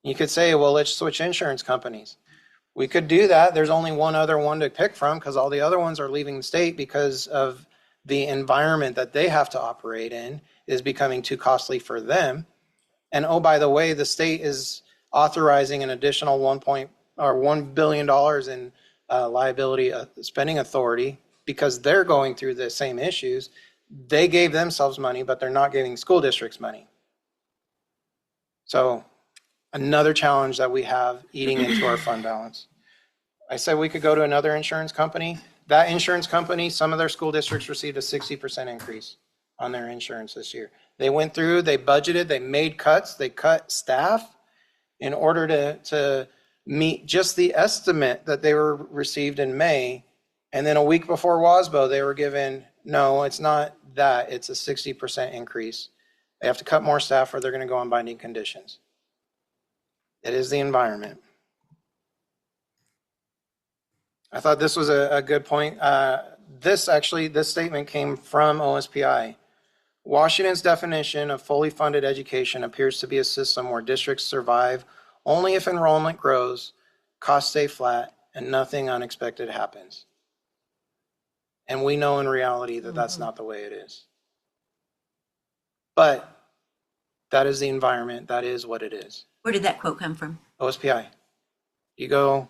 You could say, well, let's switch insurance companies. We could do that. There's only one other one to pick from because all the other ones are leaving the state because of the environment that they have to operate in is becoming too costly for them. And oh, by the way, the state is authorizing an additional $1 billion in liability spending authority because they're going through the same issues. They gave themselves money, but they're not giving school districts money. So another challenge that we have eating into our fund balance. I said we could go to another insurance company. That insurance company, some of their school districts received a 60% increase on their insurance this year. They went through, they budgeted, they made cuts, they cut staff in order to meet just the estimate that they were received in May. And then a week before WASBO, they were given, no, it's not that, it's a 60% increase. They have to cut more staff or they're going to go on binding conditions. It is the environment. I thought this was a good point. This statement came from OSPI. Washington's definition of fully funded education appears to be a system where districts survive only if enrollment grows, costs stay flat, and nothing unexpected happens. And we know in reality that that's not the way it is. But that is the environment. That is what it is. Where did that quote come from? OSPI. You go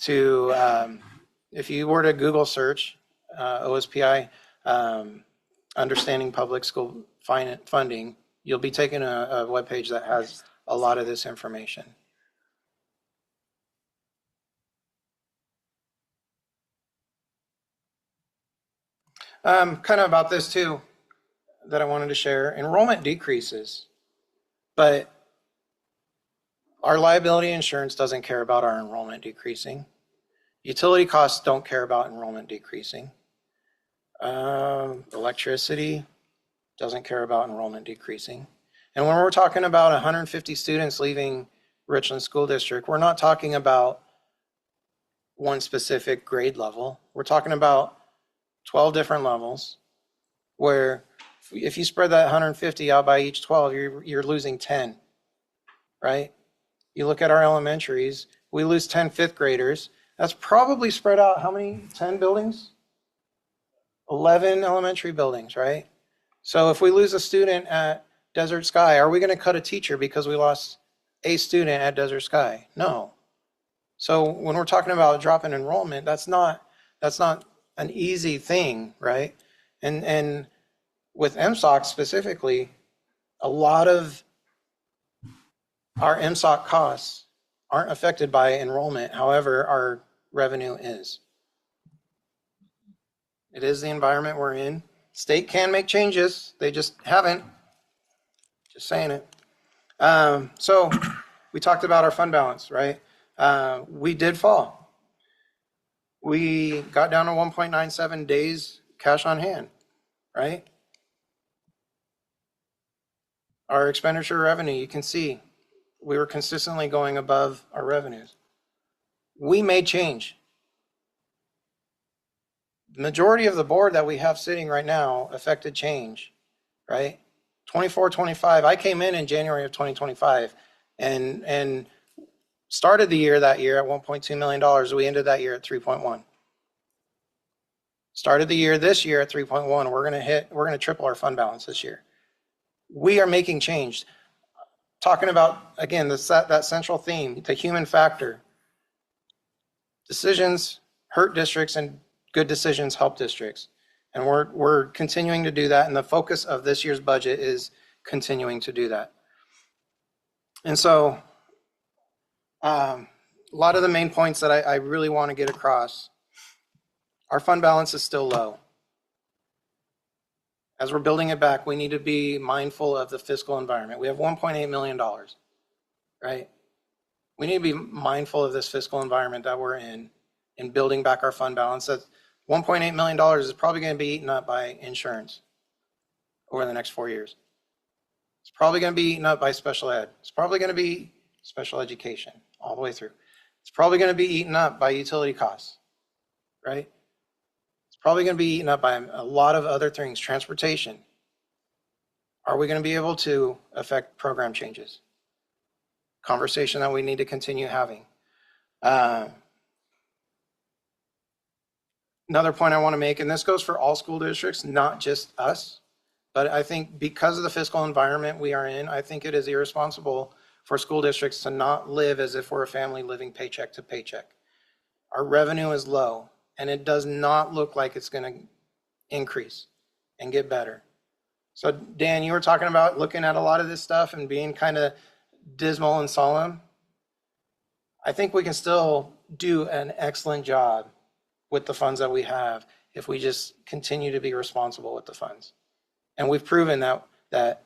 to, if you were to Google search OSPI, understanding public school funding, you'll be taken a webpage that has a lot of this information. Kind of about this too, that I wanted to share. Enrollment decreases, but our liability insurance doesn't care about our enrollment decreasing. Utility costs don't care about enrollment decreasing. Electricity doesn't care about enrollment decreasing. And when we're talking about 150 students leaving Richland School District, we're not talking about one specific grade level. We're talking about 12 different levels where if you spread that 150 out by each 12, you're losing 10, right? You look at our elementaries, we lose 10 fifth graders. That's probably spread out how many? 10 buildings? 11 elementary buildings, right? So if we lose a student at Desert Sky, are we going to cut a teacher because we lost a student at Desert Sky? No. So when we're talking about a drop in enrollment, that's not an easy thing, right? And with MSOC specifically, a lot of our MSOC costs aren't affected by enrollment. However, our revenue is. It is the environment we're in. State can make changes. They just haven't. Just saying it. So we talked about our fund balance, right? We did fall. We got down to 1.97 days cash on hand, right? Our expenditure revenue, you can see, we were consistently going above our revenues. We made change. The majority of the board that we have sitting right now affected change, right? 24, 25, I came in January of 2025 and started the year that year at $1.2 million. We ended that year at 3.1. Started the year this year at 3.1. We're going to triple our fund balance this year. We are making change. Talking about, again, that central theme, the human factor. Decisions hurt districts and good decisions help districts. And we're continuing to do that. And the focus of this year's budget is continuing to do that. And so a lot of the main points that I really want to get across, our fund balance is still low. As we're building it back, we need to be mindful of the fiscal environment. We have $1.8 million, right? We need to be mindful of this fiscal environment that we're in building back our fund balance. That $1.8 million is probably going to be eaten up by insurance over the next 4 years. It's probably going to be eaten up by special ed. It's probably going to be special education all the way through. It's probably going to be eaten up by utility costs, right? It's probably going to be eaten up by a lot of other things, transportation. Are we going to be able to affect program changes? Conversation that we need to continue having. Another point I want to make, and this goes for all school districts, not just us, but I think because of the fiscal environment we are in, I think it is irresponsible for school districts to not live as if we're a family living paycheck to paycheck. Our revenue is low, and it does not look like it's going to increase and get better. So Dan, you were talking about looking at a lot of this stuff and being kind of dismal and solemn. I think we can still do an excellent job with the funds that we have if we just continue to be responsible with the funds. And we've proven that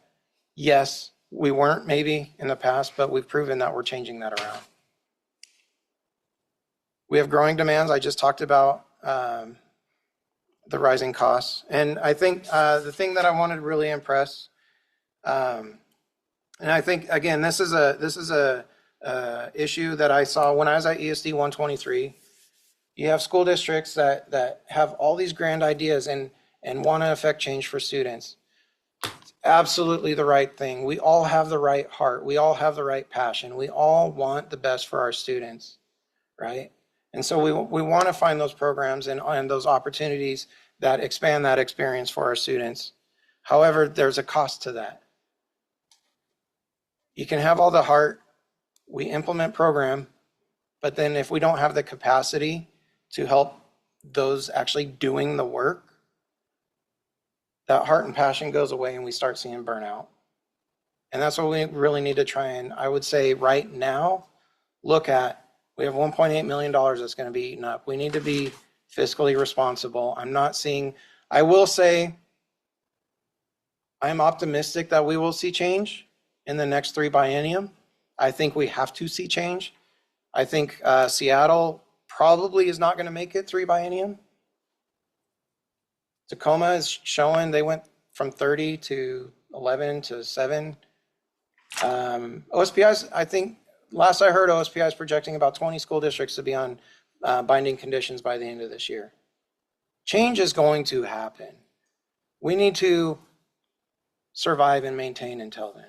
yes, we weren't maybe in the past, but we've proven that we're changing that around. We have growing demands. I just talked about the rising costs. And I think the thing that I wanted to really impress, and I think, again, this is a issue that I saw when I was at ESD 123. You have school districts that have all these grand ideas and want to affect change for students. It's absolutely the right thing. We all have the right heart. We all have the right passion. We all want the best for our students, right? And so we want to find those programs and those opportunities that expand that experience for our students. However, there's a cost to that. You can have all the heart, we implement program, but then if we don't have the capacity to help those actually doing the work, that heart and passion goes away and we start seeing burnout. And that's what we really need to try and, I would say right now, look at. We have $1.8 million that's going to be eaten up. We need to be fiscally responsible. I will say, I'm optimistic that we will see change in the next 3 biennium. I think we have to see change. I think Seattle probably is not going to make it 3 biennium. Tacoma is showing they went from 30 to 11 to 7. OSPI's, I think, last I heard, OSPI is projecting about 20 school districts to be on binding conditions by the end of this year. Change is going to happen. We need to survive and maintain until then.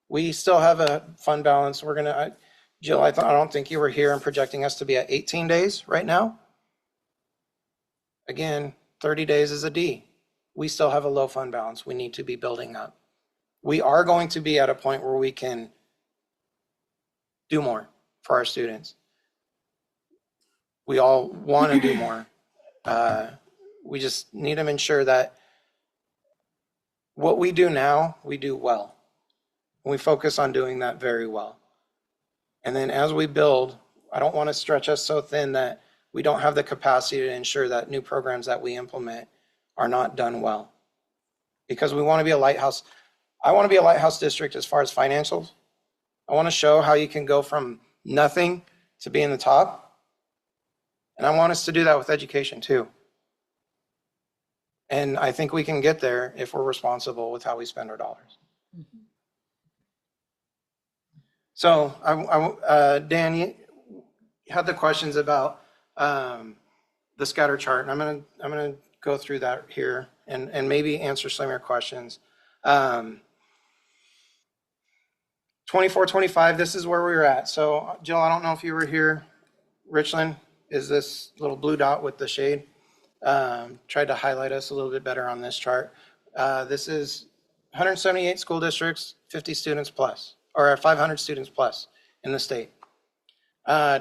We still have a fund balance. We're going to, Jill, I don't think you were here and projecting us to be at 18 days right now. Again, 30 days is a D. We still have a low fund balance. We need to be building up. We are going to be at a point where we can do more for our students. We all want to do more. We just need to ensure that what we do now, we do well. We focus on doing that very well. And then as we build, I don't want to stretch us so thin that we don't have the capacity to ensure that new programs that we implement are not done well. Because we want to be a lighthouse. I want to be a lighthouse district as far as financials. I want to show how you can go from nothing to being the top. And I want us to do that with education too. And I think we can get there if we're responsible with how we spend our dollars. Mm-hmm. So, Dan, you had the questions about the scatter chart, and I'm gonna go through that here and maybe answer some of your questions. 24, 25, this is where we were at. So Jill, I don't know if you were here. Richland is this little blue dot with the shade. Tried to highlight us a little bit better on this chart. This is 178 school districts, 50 students plus, or 500 students plus in the state.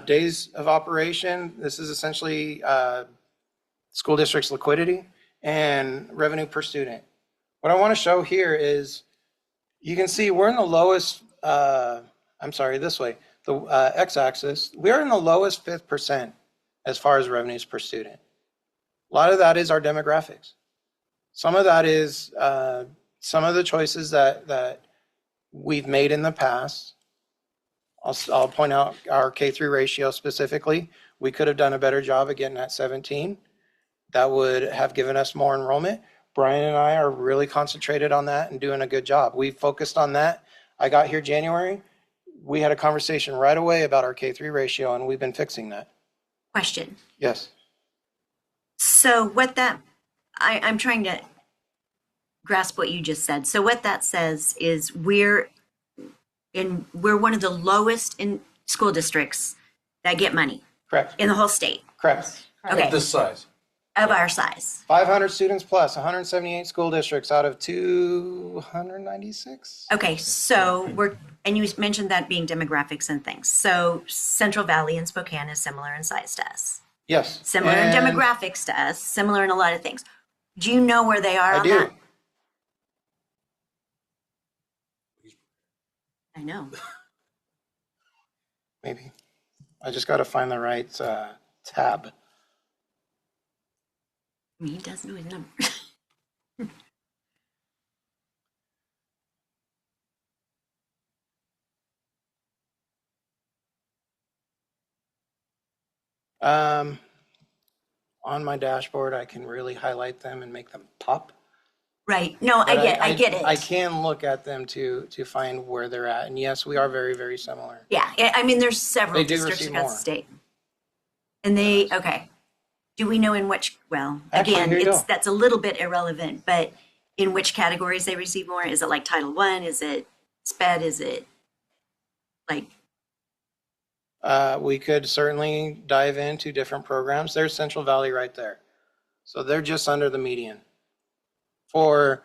Days of operation, this is essentially school district's liquidity and revenue per student. What I want to show here is you can see we're in the lowest, this way, the x-axis, we're in the lowest 5th percent as far as revenues per student. A lot of that is our demographics. Some of that is some of the choices that we've made in the past. I'll point out our K-3 ratio specifically. We could have done a better job of getting at 17. That would have given us more enrollment. Brian and I are really concentrated on that and doing a good job. We focused on that. I got here January. We had a conversation right away about our K-3 ratio, and we've been fixing that. Question. Yes. So what that, I'm trying to grasp what you just said. So what that says is we're one of the lowest in school districts that get money Correct. in the whole state Correct. Okay. Of this size. of our size. 500 students plus, 178 school districts out of 296. Okay, so and you mentioned that being demographics and things. So Central Valley and Spokane is similar in size to us. Yes. Similar in demographics to us, similar in a lot of things. Do you know where they are I on do. that? I know. Maybe. I just got to find the right tab. I mean, he does know his number. On my dashboard, I can really highlight them and make them pop. Right. No, I But get it. I can look at them to find where they're at. And yes, we are very, very similar. Yeah, I mean, there's several They do districts receive across the more. state. And okay. Do we know in which, well, Actually, again, here you go. that's a little bit irrelevant, but in which categories they receive more? Is it like Title I? Is it SPED? Is it like, We could certainly dive into different programs. There's Central Valley right there. So they're just under the median. For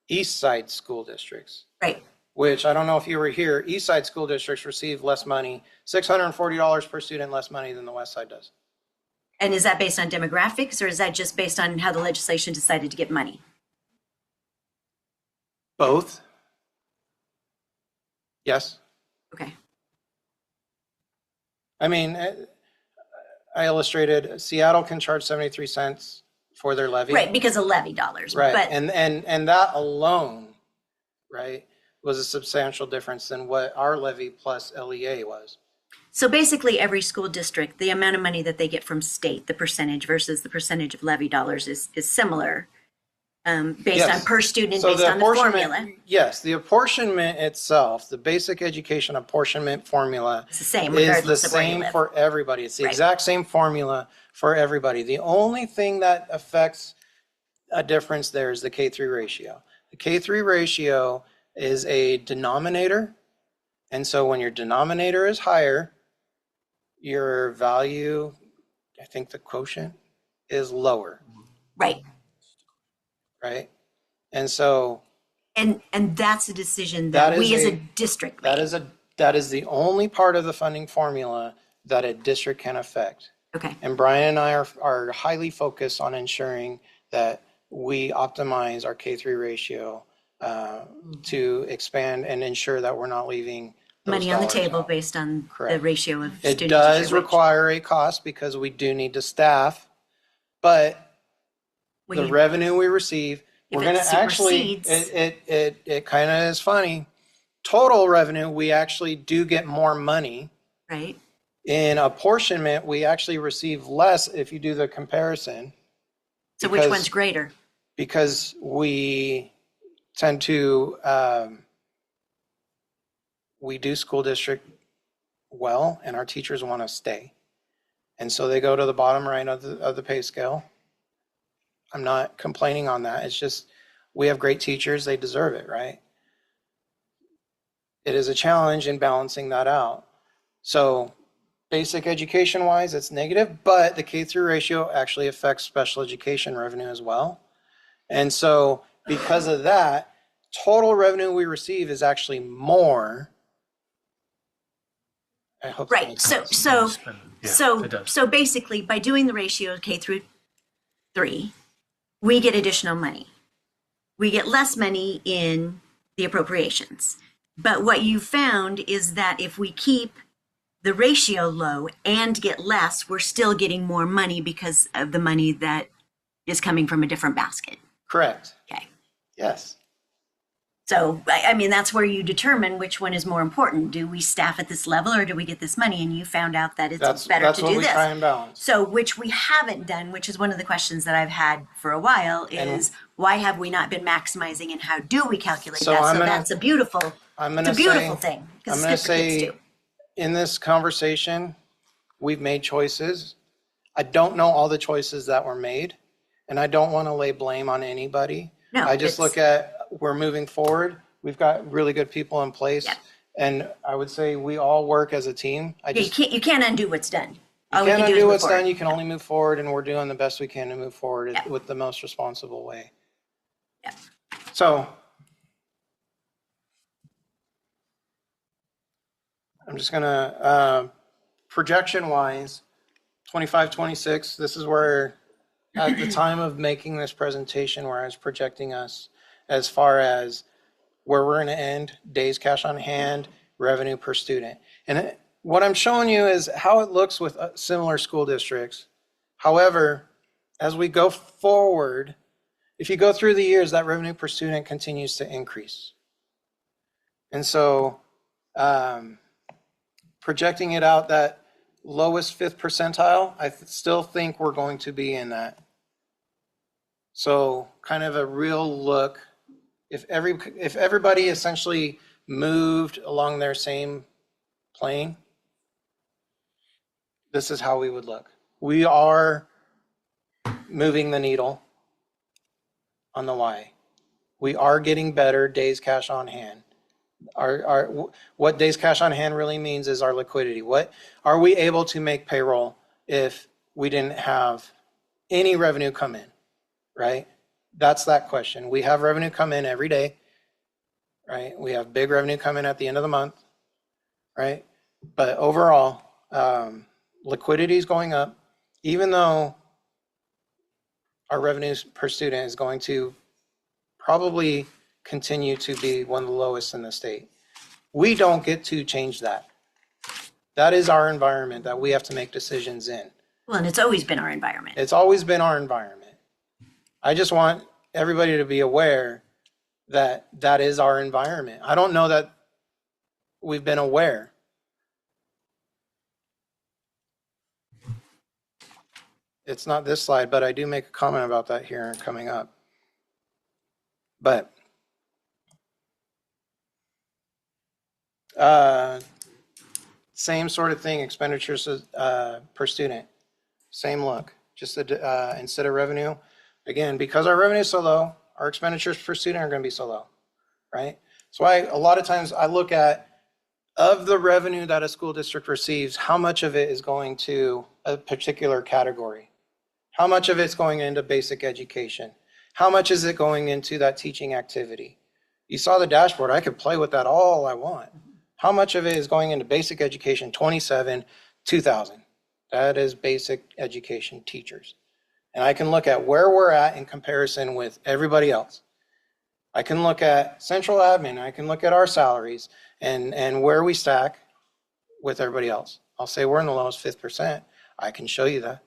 East Side school districts, right? which I don't know if you were here, East Side school districts receive less money, $640 per student less money than the West Side does. And is that based on demographics or is that just based on how the legislation decided to give money? Both. Yes. Okay. I mean, I illustrated Seattle can charge 73 cents for their levy. Right, because of levy dollars. Right. But And that alone, right, was a substantial difference than what our levy plus LEA was. so basically every school district, the amount of money that they get from state, the percentage versus the percentage of levy dollars is similar based Yes. on per student, So based on the formula. yes, the apportionment itself, the basic education apportionment formula It's the same is the regardless of where you same live. for everybody. It's the Right. exact same formula for everybody. The only thing that affects a difference there is the K-3 ratio. The K-3 ratio is a denominator. And so when your denominator is higher, your value, I think the quotient is lower, Right. right? And so And that's a decision That that is we as a- a district make. that is the only part of the funding formula that a district can affect. Okay. And Brian and I are highly focused on ensuring that we optimize our K-3 ratio to expand and ensure that we're not leaving those Money on the dollars the out. based on the Correct. ratio of It students. does to which- require a cost because we do need to staff, but when the you- revenue we receive, If we're it going to actually, supersedes- it kind of is funny. Total revenue, we actually do get more money. Right. In apportionment, we actually receive less if you do the comparison. So which because- one's greater? Because we tend to, we do school district well and our teachers want to stay. And so they go to the bottom right of the pay scale. I'm not complaining on that. It's just, we have great teachers. They deserve it, right? it is a challenge in balancing that out. So basic education wise, it's negative, but the K through ratio actually affects special education revenue as well. And so because of that, total revenue we receive is actually more. I hope that Right. makes So sense. so basically, by doing the ratio K through 3, we get additional money. We get less money in the appropriations. But what you found is that if we keep the ratio low and get less, we're still getting more money because of the money that is coming from a different basket. Correct. Okay. Yes. So, I mean, that's where you determine which one is more important. Do we staff at this level or do we get this money? And you found out that it's better That's to what do we this. try and balance. So, which we haven't done, which is one of the questions that I've had for a while, is why have we not been maximizing and how do we calculate So that? I'm So gonna- that's a beautiful, I'm it's a gonna beautiful say- thing because I'm it's going to good for kids say too. in this conversation, we've made choices. I don't know all the choices that were made, and I don't want to lay blame on anybody. No, I just look at we're moving forward. We've got really good people in place, Yep. and I would say we all work as a team. Yeah, you can't undo what's done. All you we can't can do is undo move what's forward. done. You can only move forward, and we're doing the best we can to move forward Yep. with the most responsible way. Yep. So I'm just gonna projection wise, 25, 26. This is where at the time of making this presentation, where I was projecting us as far as where we're going to end, days cash on hand, revenue per student. And what I'm showing you is how it looks with similar school districts. However, as we go forward, if you go through the years, that revenue per student continues to increase. And so projecting it out, that lowest 5th percentile, I still think we're going to be in that. So kind of a real look. If everybody essentially moved along their same plane, this is how we would look. We are moving the needle on the Y. We are getting better days cash on hand. What days cash on hand really means is our liquidity. What are we able to make payroll if we didn't have any revenue come in, right? That's that question. We have revenue come in every day, right? We have big revenue come in at the end of the month, right? But overall, liquidity is going up, even though our revenues per student is going to probably continue to be one of the lowest in the state. We don't get to change that. That is our environment that we have to make decisions in. Well, and it's always been our environment. It's always been our environment. I just want everybody to be aware that that is our environment. I don't know that we've been aware. It's not this slide, but I do make a comment about that here coming up. But same sort of thing, expenditures per student. Same look, just instead of revenue. Again, because our revenue is so low, our expenditures per student are going to be so low, right? So a lot of times I look at, of the revenue that a school district receives, how much of it is going to a particular category? How much of it's going into basic education? How much is it going into that teaching activity? You saw the dashboard. I could play with that all I want. How much of it is going into basic education? 27, 2,000. That is basic education teachers. And I can look at where we're at in comparison with everybody else. I can look at central admin. I can look at our salaries and where we stack with everybody else. I'll say we're in the lowest 5th percent. I can show you that.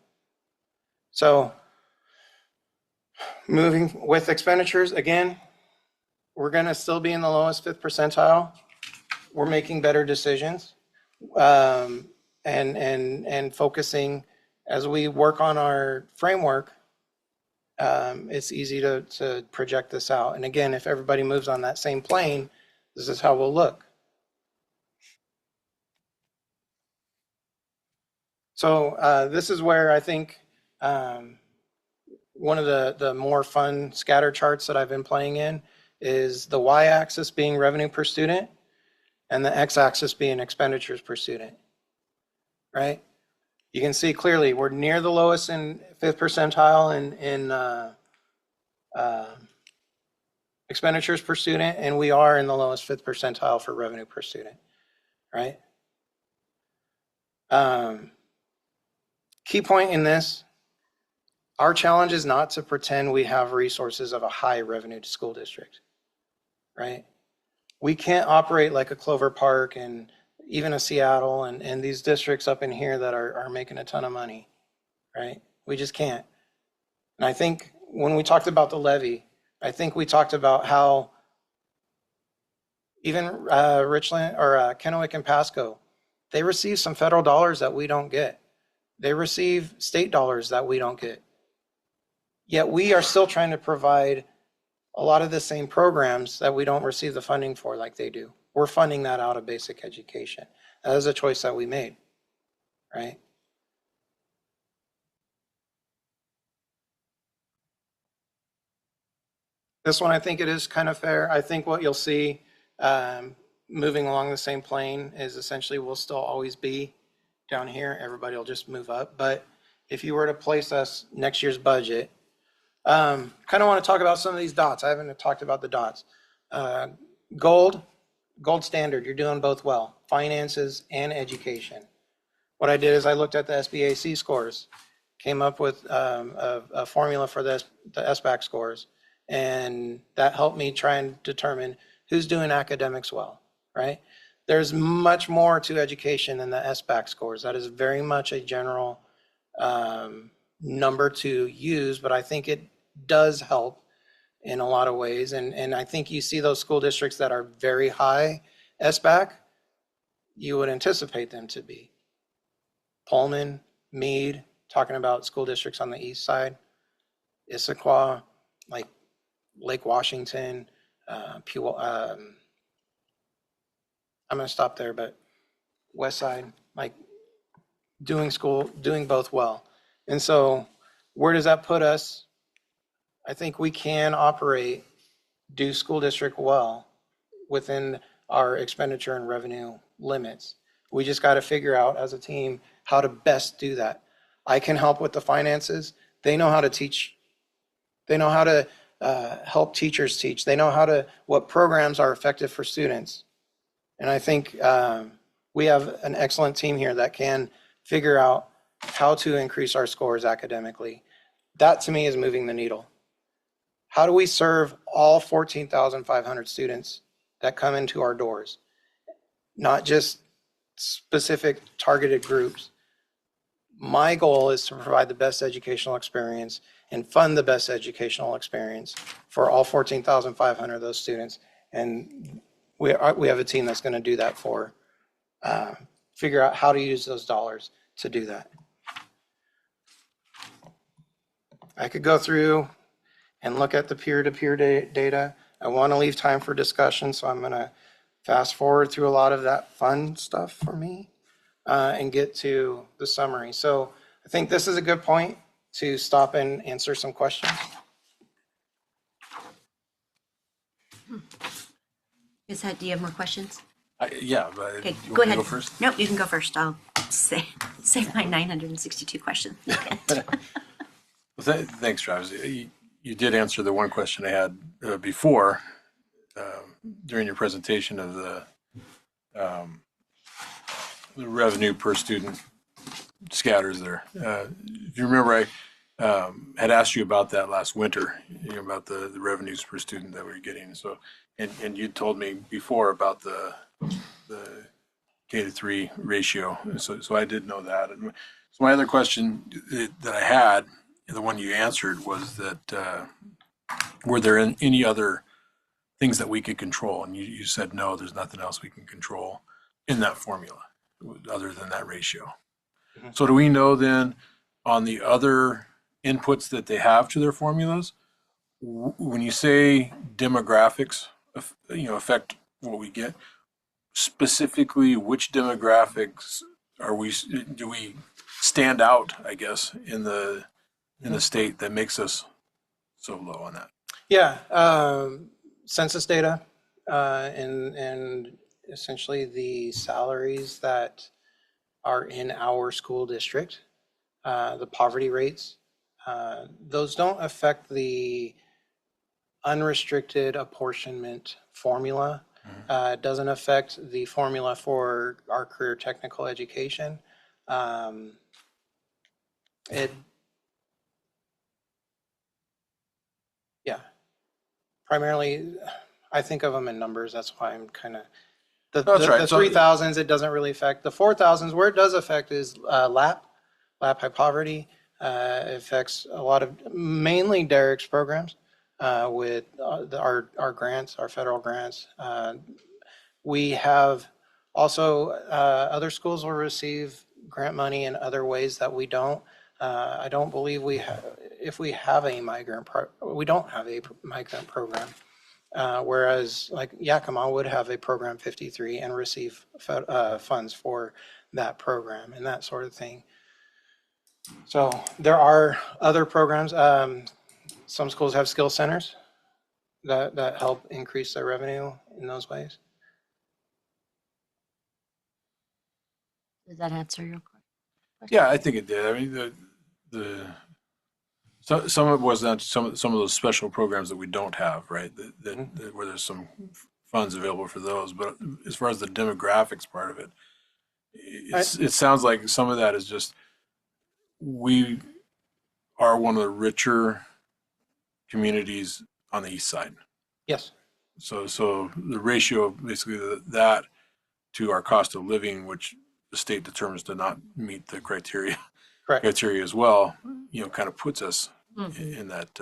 So moving with expenditures, again, we're going to still be in the lowest 5th percentile. We're making better decisions and focusing as we work on our framework. It's easy to project this out. And again, if everybody moves on that same plane, this is how we'll look. So this is where I think one of the more fun scatter charts that I've been playing in is the y-axis being revenue per student. and the x-axis being expenditures per student, right? You can see clearly we're near the lowest in 5th percentile in expenditures per student, and we are in the lowest 5th percentile for revenue per student, right? Key point in this, our challenge is not to pretend we have resources of a high revenue school district, right? We can't operate like a Clover Park and even a Seattle and these districts up in here that are making a ton of money, right? We just can't. And I think when we talked about the levy, I think we talked about how even Richland or Kennewick and Pasco, they receive some federal dollars that we don't get. They receive state dollars that we don't get. Yet we are still trying to provide a lot of the same programs that we don't receive the funding for like they do. We're funding that out of basic education. That is a choice that we made, right? This one, I think it is kind of fair. I think what you'll see moving along the same plane is essentially we'll still always be down here. Everybody will just move up. But if you were to place us next year's budget, kind of want to talk about some of these dots. I haven't talked about the dots. Gold standard, you're doing both well. Finances and education. What I did is I looked at the SBAC scores, came up with a formula for the SBAC scores, and that helped me try and determine who's doing academics well, right? There's much more to education than the SBAC scores. That is very much a general number to use, but I think it does help in a lot of ways. And I think you see those school districts that are very high SBAC, you would anticipate them to be. Pullman, Meade, talking about school districts on the east side, Issaquah, like Lake Washington, I'm going to stop there, but west side, like doing both well. And so where does that put us? I think we can do school district well within our expenditure and revenue limits. We just got to figure out as a team how to best do that. I can help with the finances. They know how to teach. They know how to help teachers teach. They know what programs are effective for students. And I think we have an excellent team here that can figure out how to increase our scores academically. That to me is moving the needle. How do we serve all 14,500 students that come into our doors? Not just specific targeted groups. My goal is to provide the best educational experience and fund the best educational experience for all 14,500 of those students. And we have a team that's going to do that figure out how to use those dollars to do that. I could go through and look at the peer-to-peer data. I want to leave time for discussion, so I'm going to fast forward through a lot of that fun stuff for me and get to the summary. So I think this is a good point to stop and answer some questions. Do you have more questions? Yeah, but Okay, you go want me to ahead. go first? Nope, you can go first. I'll save my 962 questions. Thanks, Travis. You did answer the one question I had before during your presentation of the revenue per student scatters there. If you remember, I had asked you about that last winter, about the revenues per student that we were getting. So, and you told me before about the K-3 ratio. So I did know that. And so my other question that I had, the one you answered, was that were there any other things that we could control? And you said no, there's nothing else we can control in that formula other than that ratio. Mm-hmm. So do we know then on the other inputs that they have to their formulas, when you say demographics, affect what we get, specifically which demographics do we stand out, I guess, in the state that makes us so low on that? Yeah, census data and essentially the salaries that are in our school district, the poverty rates. Those don't affect the unrestricted apportionment formula. It doesn't affect the formula for our career technical education. It, yeah, primarily, I think of them in numbers. That's why I'm kind of, That's right. the So- 3,000s, it doesn't really affect. The 4,000s, where it does affect is LAP high poverty. It affects a lot of, mainly Derek's programs with our grants, our federal grants. We have also, other schools will receive grant money in other ways that we don't. I don't believe we have, if we have a migrant, we don't have a migrant program. Whereas like Yakima would have a program 53 and receive funds for that program and that sort of thing. So there are other programs. Some schools have skill centers that help increase their revenue in those ways. Does that answer your question? Yeah, I think it did. I mean, some of it was down to some of those special programs that we don't have, right? That where there's some funds available for those. But as far as the demographics part of it, it sounds like some of that is just we are one of the richer communities on the east side. Yes, So the ratio of basically that to our cost of living, which the state determines to not meet the correct. criteria as well, kind of puts us Mhm. in that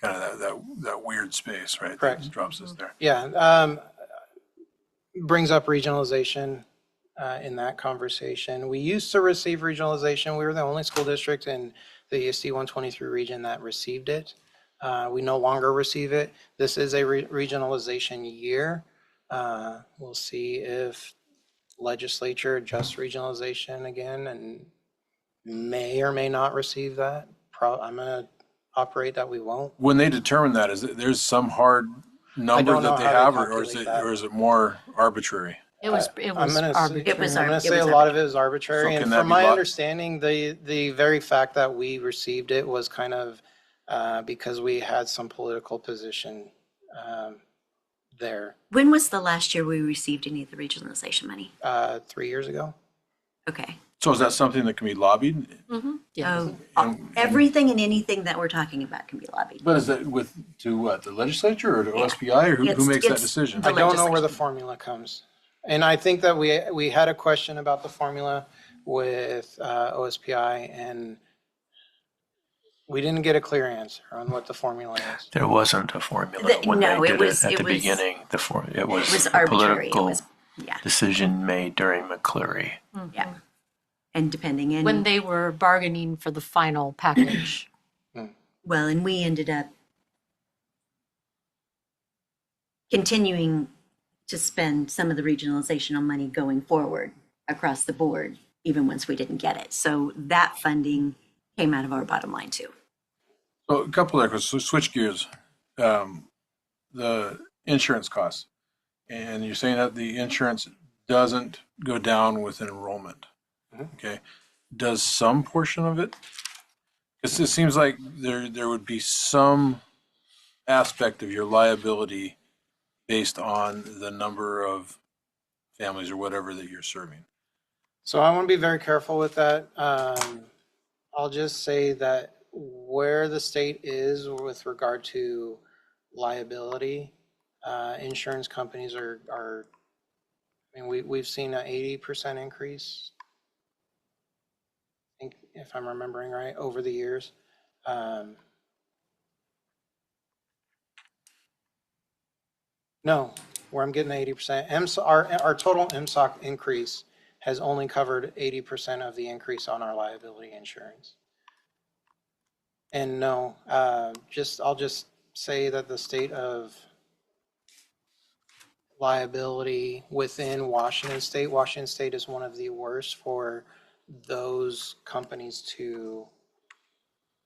kind of that weird space, right? Correct. That drops us there. Yeah, brings up regionalization in that conversation. We used to receive regionalization. We were the only school district in the ESD 123 region that received it. We no longer receive it. This is a regionalization year. We'll see if legislature adjusts regionalization again and may or may not receive that. I'm going to operate that we won't. When they determine that, there's some hard number don't know that they how they have, or is calculate it that. or is it more arbitrary? It was I'm gonna say- arbitrary. It was I'm gonna it say a was lot of it is arbitrary, So can and that from be my bought? understanding, the very fact that we received it was kind of because we had some political position there When was the last year we received any of the regionalization money? 3 years ago. Okay. So is that something that can be lobbied? Yes. Everything and anything that we're talking about can be lobbied. But is that to what, the legislature or to OSPI, or who It's- makes that it's decision? the I don't know where the legislation. formula comes, and I think that we had a question about the formula with OSPI, and we didn't get a clear answer on what the formula is. There wasn't a formula when No, they it did was- it at it the was- beginning. It It was was a arbitrary. It political was, yeah, decision made during McCleary. yeah. And depending in, When they were bargaining for the final package. well, and we ended up continuing to spend some of the regionalizational money going forward across the board, even once we didn't get it. So that funding came out of our bottom line too. So a couple there, so switch gears. The insurance costs, and you're saying that the insurance doesn't go down with enrollment. Okay, does some portion of it? Because it seems like there would be some aspect of your liability based on the number of families or whatever that you're serving. So I want to be very careful with that. I'll just say that where the state is with regard to liability, insurance companies are, I mean, we've seen an 80% increase, I think, if I'm remembering right, over the years. No, where I'm getting 80%. Our total MSOC increase has only covered 80% of the increase on our liability insurance. And no, I'll just say that the state of liability within Washington State is one of the worst for those companies to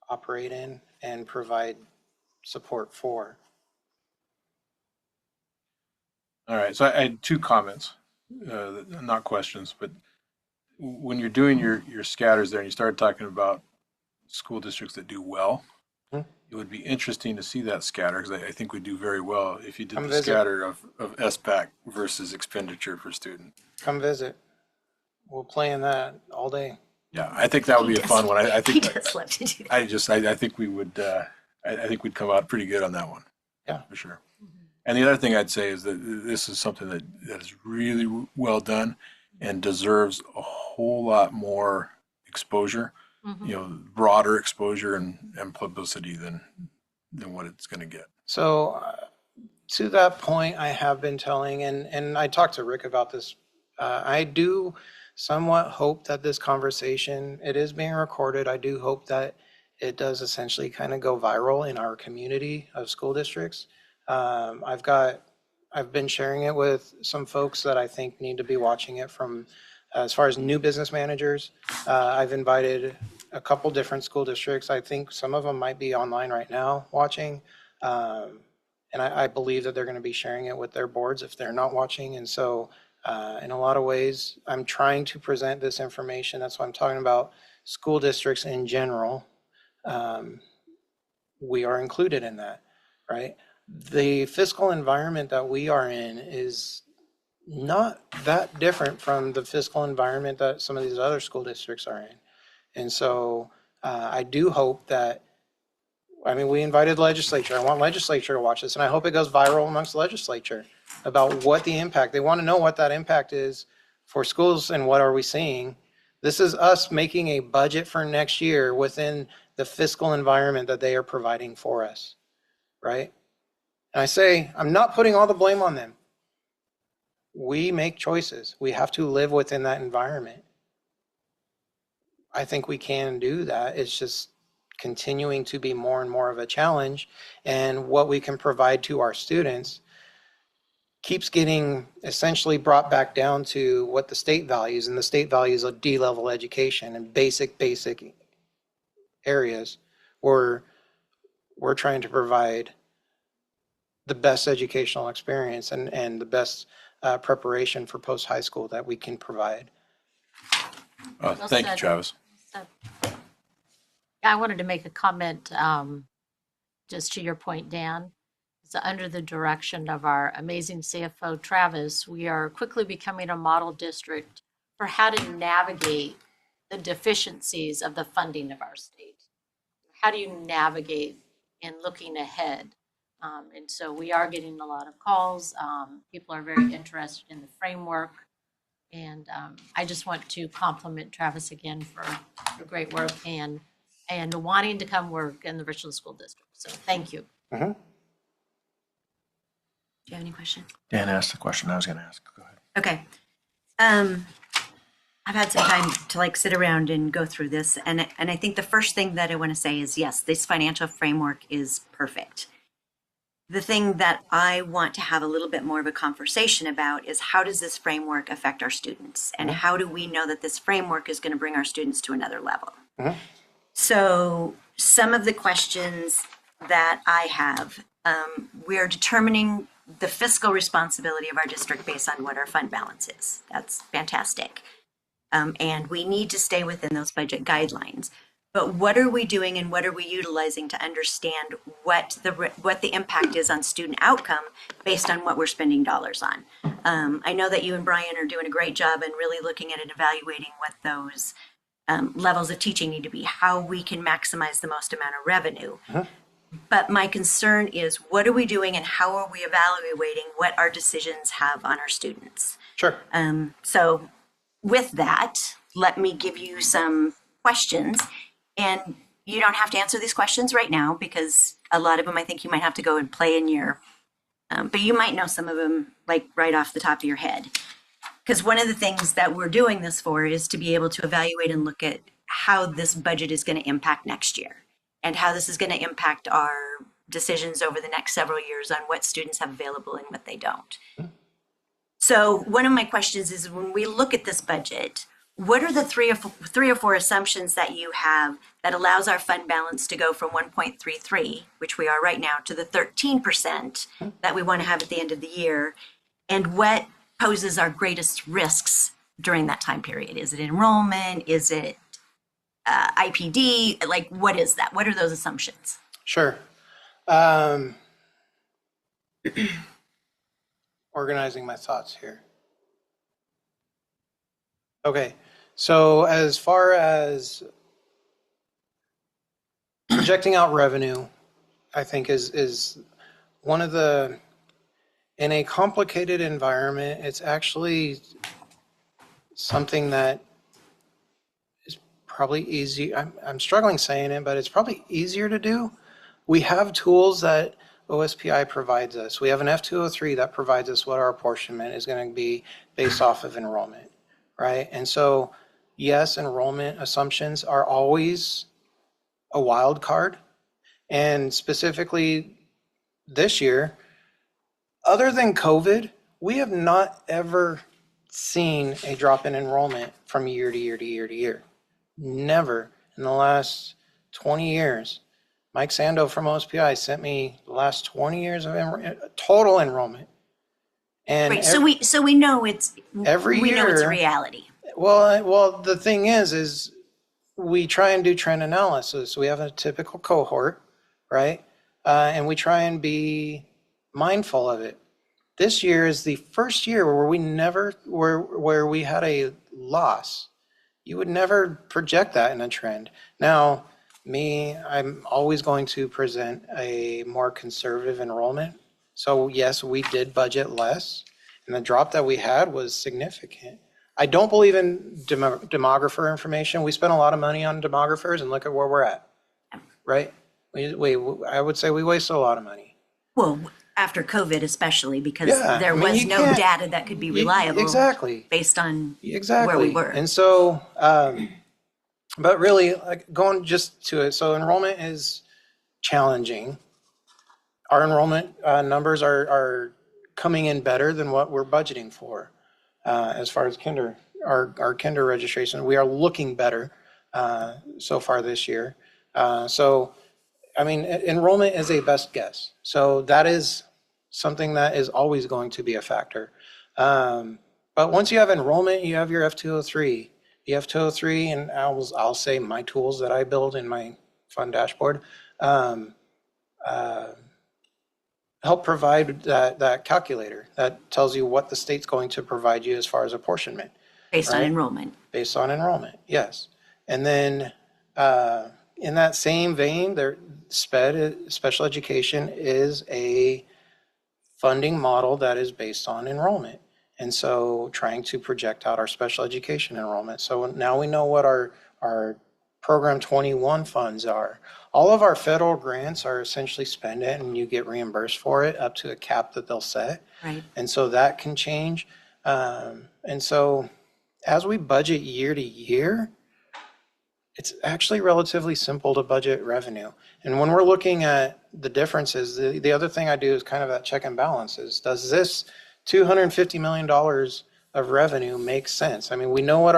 operate in and provide support for. All right, so I had two comments, not questions, but when you're doing your scatters there and you started talking about school districts that do well, Hmm. it would be interesting to see that scatter because I think we do very well if you did Come the visit. scatter of SBAC versus expenditure per student. Come visit. We'll play in that all day. Yeah, I think that would He be a does. fun one. I He think does love to do that. I think we would I think we'd come out pretty good on that one. Yeah. For sure. And the other thing I'd say is that this is something that is really well done and deserves a whole lot more exposure, broader exposure and publicity than what it's going to get. So to that point, I have been telling, and I talked to Rick about this. I do somewhat hope that this conversation, it is being recorded. I do hope that it does essentially kind of go viral in our community of school districts. I've been sharing it with some folks that I think need to be watching it from, as far as new business managers. I've invited a couple different school districts. I think some of them might be online right now watching. And I believe that they're going to be sharing it with their boards if they're not watching. And so in a lot of ways, I'm trying to present this information. That's why I'm talking about school districts in general. We are included in that, right? The fiscal environment that we are in is not that different from the fiscal environment that some of these other school districts are in. And so I do hope that, I mean, we invited legislature. I want legislature to watch this, and I hope it goes viral amongst the legislature about what the impact, they want to know what that impact is for schools and what are we seeing. This is us making a budget for next year within the fiscal environment that they are providing for us, right? And I say, I'm not putting all the blame on them. We make choices. We have to live within that environment. I think we can do that. It's just continuing to be more and more of a challenge. And what we can provide to our students keeps getting essentially brought back down to what the state values, and the state values of D-level education and basic areas where we're trying to provide the best educational experience and the best preparation for post-high school that we can provide. Thank you, Travis. So, I wanted to make a comment, just to your point, Dan. So under the direction of our amazing CFO, Travis, we are quickly becoming a model district for how to navigate the deficiencies of the funding of our state. How do you navigate in looking ahead? And so we are getting a lot of calls. People are very interested in the framework. And I just want to compliment Travis again for great work and wanting to come work in the Richland School District. So thank you. Mm-hmm. Do you have any questions? Dan asked the question I was going to ask. Go ahead. Okay. I've had some time to sit around and go through this, and I think the first thing that I want to say is yes, this financial framework is perfect. The thing that I want to have a little bit more of a conversation about is how does this framework affect our students, and how do we know that this framework is going to bring our students to another level? Mm-hmm. So some of the questions that I have, we are determining the fiscal responsibility of our district based on what our fund balance is. That's fantastic. And we need to stay within those budget guidelines. But what are we doing and what are we utilizing to understand what the impact is on student outcome based on what we're spending dollars on? I know that you and Brian are doing a great job in really looking at and evaluating what those levels of teaching need to be, how we can maximize the most amount of revenue. Uh-huh. But my concern is what are we doing and how are we evaluating what our decisions have on our students? Sure. So with that, let me give you some questions. And you don't have to answer these questions right now because a lot of them I think you might have to go and play in your, but you might know some of them right off the top of your head. Because one of the things that we're doing this for is to be able to evaluate and look at how this budget is going to impact next year and how this is going to impact our decisions over the next several years on what students have available and what they don't. So one of my questions is when we look at this budget, what are the three or four assumptions that you have that allows our fund balance to go from 1.33, which we are right now, to the 13% that we want to have at the end of the year? And what poses our greatest risks during that time period? Is it enrollment? Is it IPD? Like, what is that? What are those assumptions? Sure. Organizing my thoughts here. Okay, so as far as projecting out revenue, I think is one of the, in a complicated environment, it's actually something that is probably easy. I'm struggling saying it, but it's probably easier to do. We have tools that OSPI provides us. We have an F203 that provides us what our apportionment is going to be based off of enrollment, right? And so, yes, enrollment assumptions are always a wild card. And specifically this year, other than COVID, we have not ever seen a drop in enrollment from year to year to year to year. Never in the last 20 years. Mike Sando from OSPI sent me the last 20 years of total enrollment. And Right. So we know it's every we know it's year- reality. well, the thing is we try and do trend analysis. We have a typical cohort, right? And we try and be mindful of it. This year is the first year where where we had a loss. You would never project that in a trend. Now, I'm always going to present a more conservative enrollment. So yes, we did budget less, and the drop that we had was significant. I don't believe in demographer information. We spend a lot of money on demographers, and look at where we're at, right? I would say we wasted a lot of money. Well, after COVID, especially because Yeah, there I mean, was you no can't- data that could be reliable. Exactly. Based on Exactly. where we were. And so, but really, like going just to it, so enrollment is challenging. Our enrollment numbers are coming in better than what we're budgeting for as far as our kinder registration. We are looking better so far this year. So, I mean, enrollment is a best guess. So that is something that is always going to be a factor. But once you have enrollment, you have your F203. The F203, and I'll say my tools that I build in my fund dashboard, help provide that calculator that tells you what the state's going to provide you as far as apportionment. based on Right. enrollment. Based on enrollment, yes. And then in that same vein, special education is a funding model that is based on enrollment. And so trying to project out our special education enrollment. So now we know what our Program 21 funds are. All of our federal grants are essentially spend it and you get reimbursed for it up to a cap that they'll set. Right. And so that can change. And so as we budget year to year, it's actually relatively simple to budget revenue. And when we're looking at the differences, the other thing I do is kind of that check and balances. Does this $250 million of revenue make sense? I mean, we know what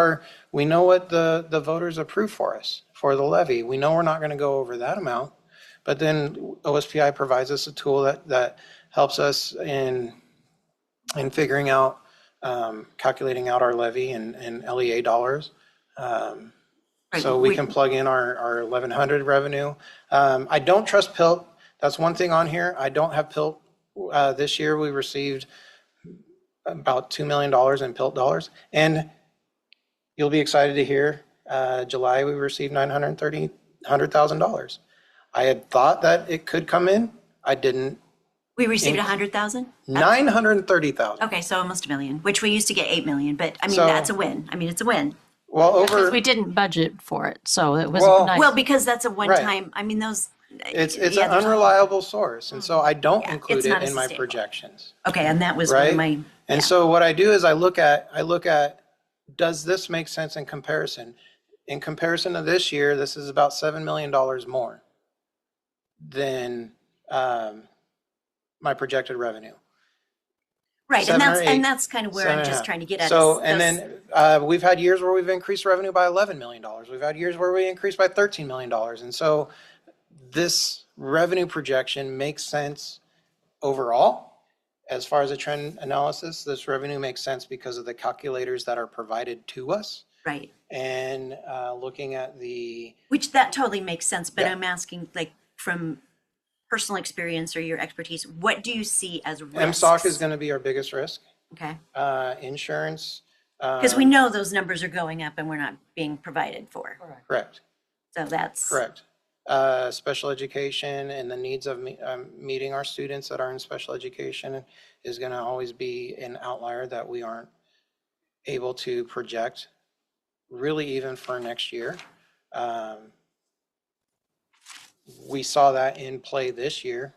the voters approved for us for the levy. We know we're not going to go over that amount, but then OSPI provides us a tool that helps us in figuring out, calculating out our levy and LEA dollars. Right, So we can plug in our 1100 revenue. I don't trust PILT. That's one thing on here. I don't have PILT. This year we received about $2 million in PILT dollars. And you'll be excited to hear, July we received $100,000. I had thought that it could come in. I didn't. We received 100,000? 930,000. Okay, so almost a million, which we used to get 8 million, but I mean, So- that's a win. I mean, it's a win. Well, Because over, we didn't budget for it, so it was Well- nice. Well, because that's a one-time, I mean, those. it's yeah, an there's- unreliable source. And so I don't Yeah, include it's it not in my sustainable. projections. Okay, and that was one Right? of my, And so what I do is I look at, does this make sense in comparison? In comparison to this year, this is about $7 million more than my projected revenue. right, 7 or 8, and that's kind of where I'm 7.5. just trying to get at. So, is and those- then we've had years where we've increased revenue by $11 million. We've had years where we increased by $13 million. And so this revenue projection makes sense overall as far as a trend analysis, this revenue makes sense because of the calculators that are provided to us. Right. And looking at the, Which that totally makes sense, but Yeah. I'm asking like from personal experience or your expertise, what do you see as risks? MSOC is going to be our biggest risk. Okay. Insurance. Because we know those numbers are going up and we're not being provided for. Correct. So that's. Correct. Special education and the needs of meeting our students that are in special education is going to always be an outlier that we aren't able to project, really even for next year. We saw that in play this year.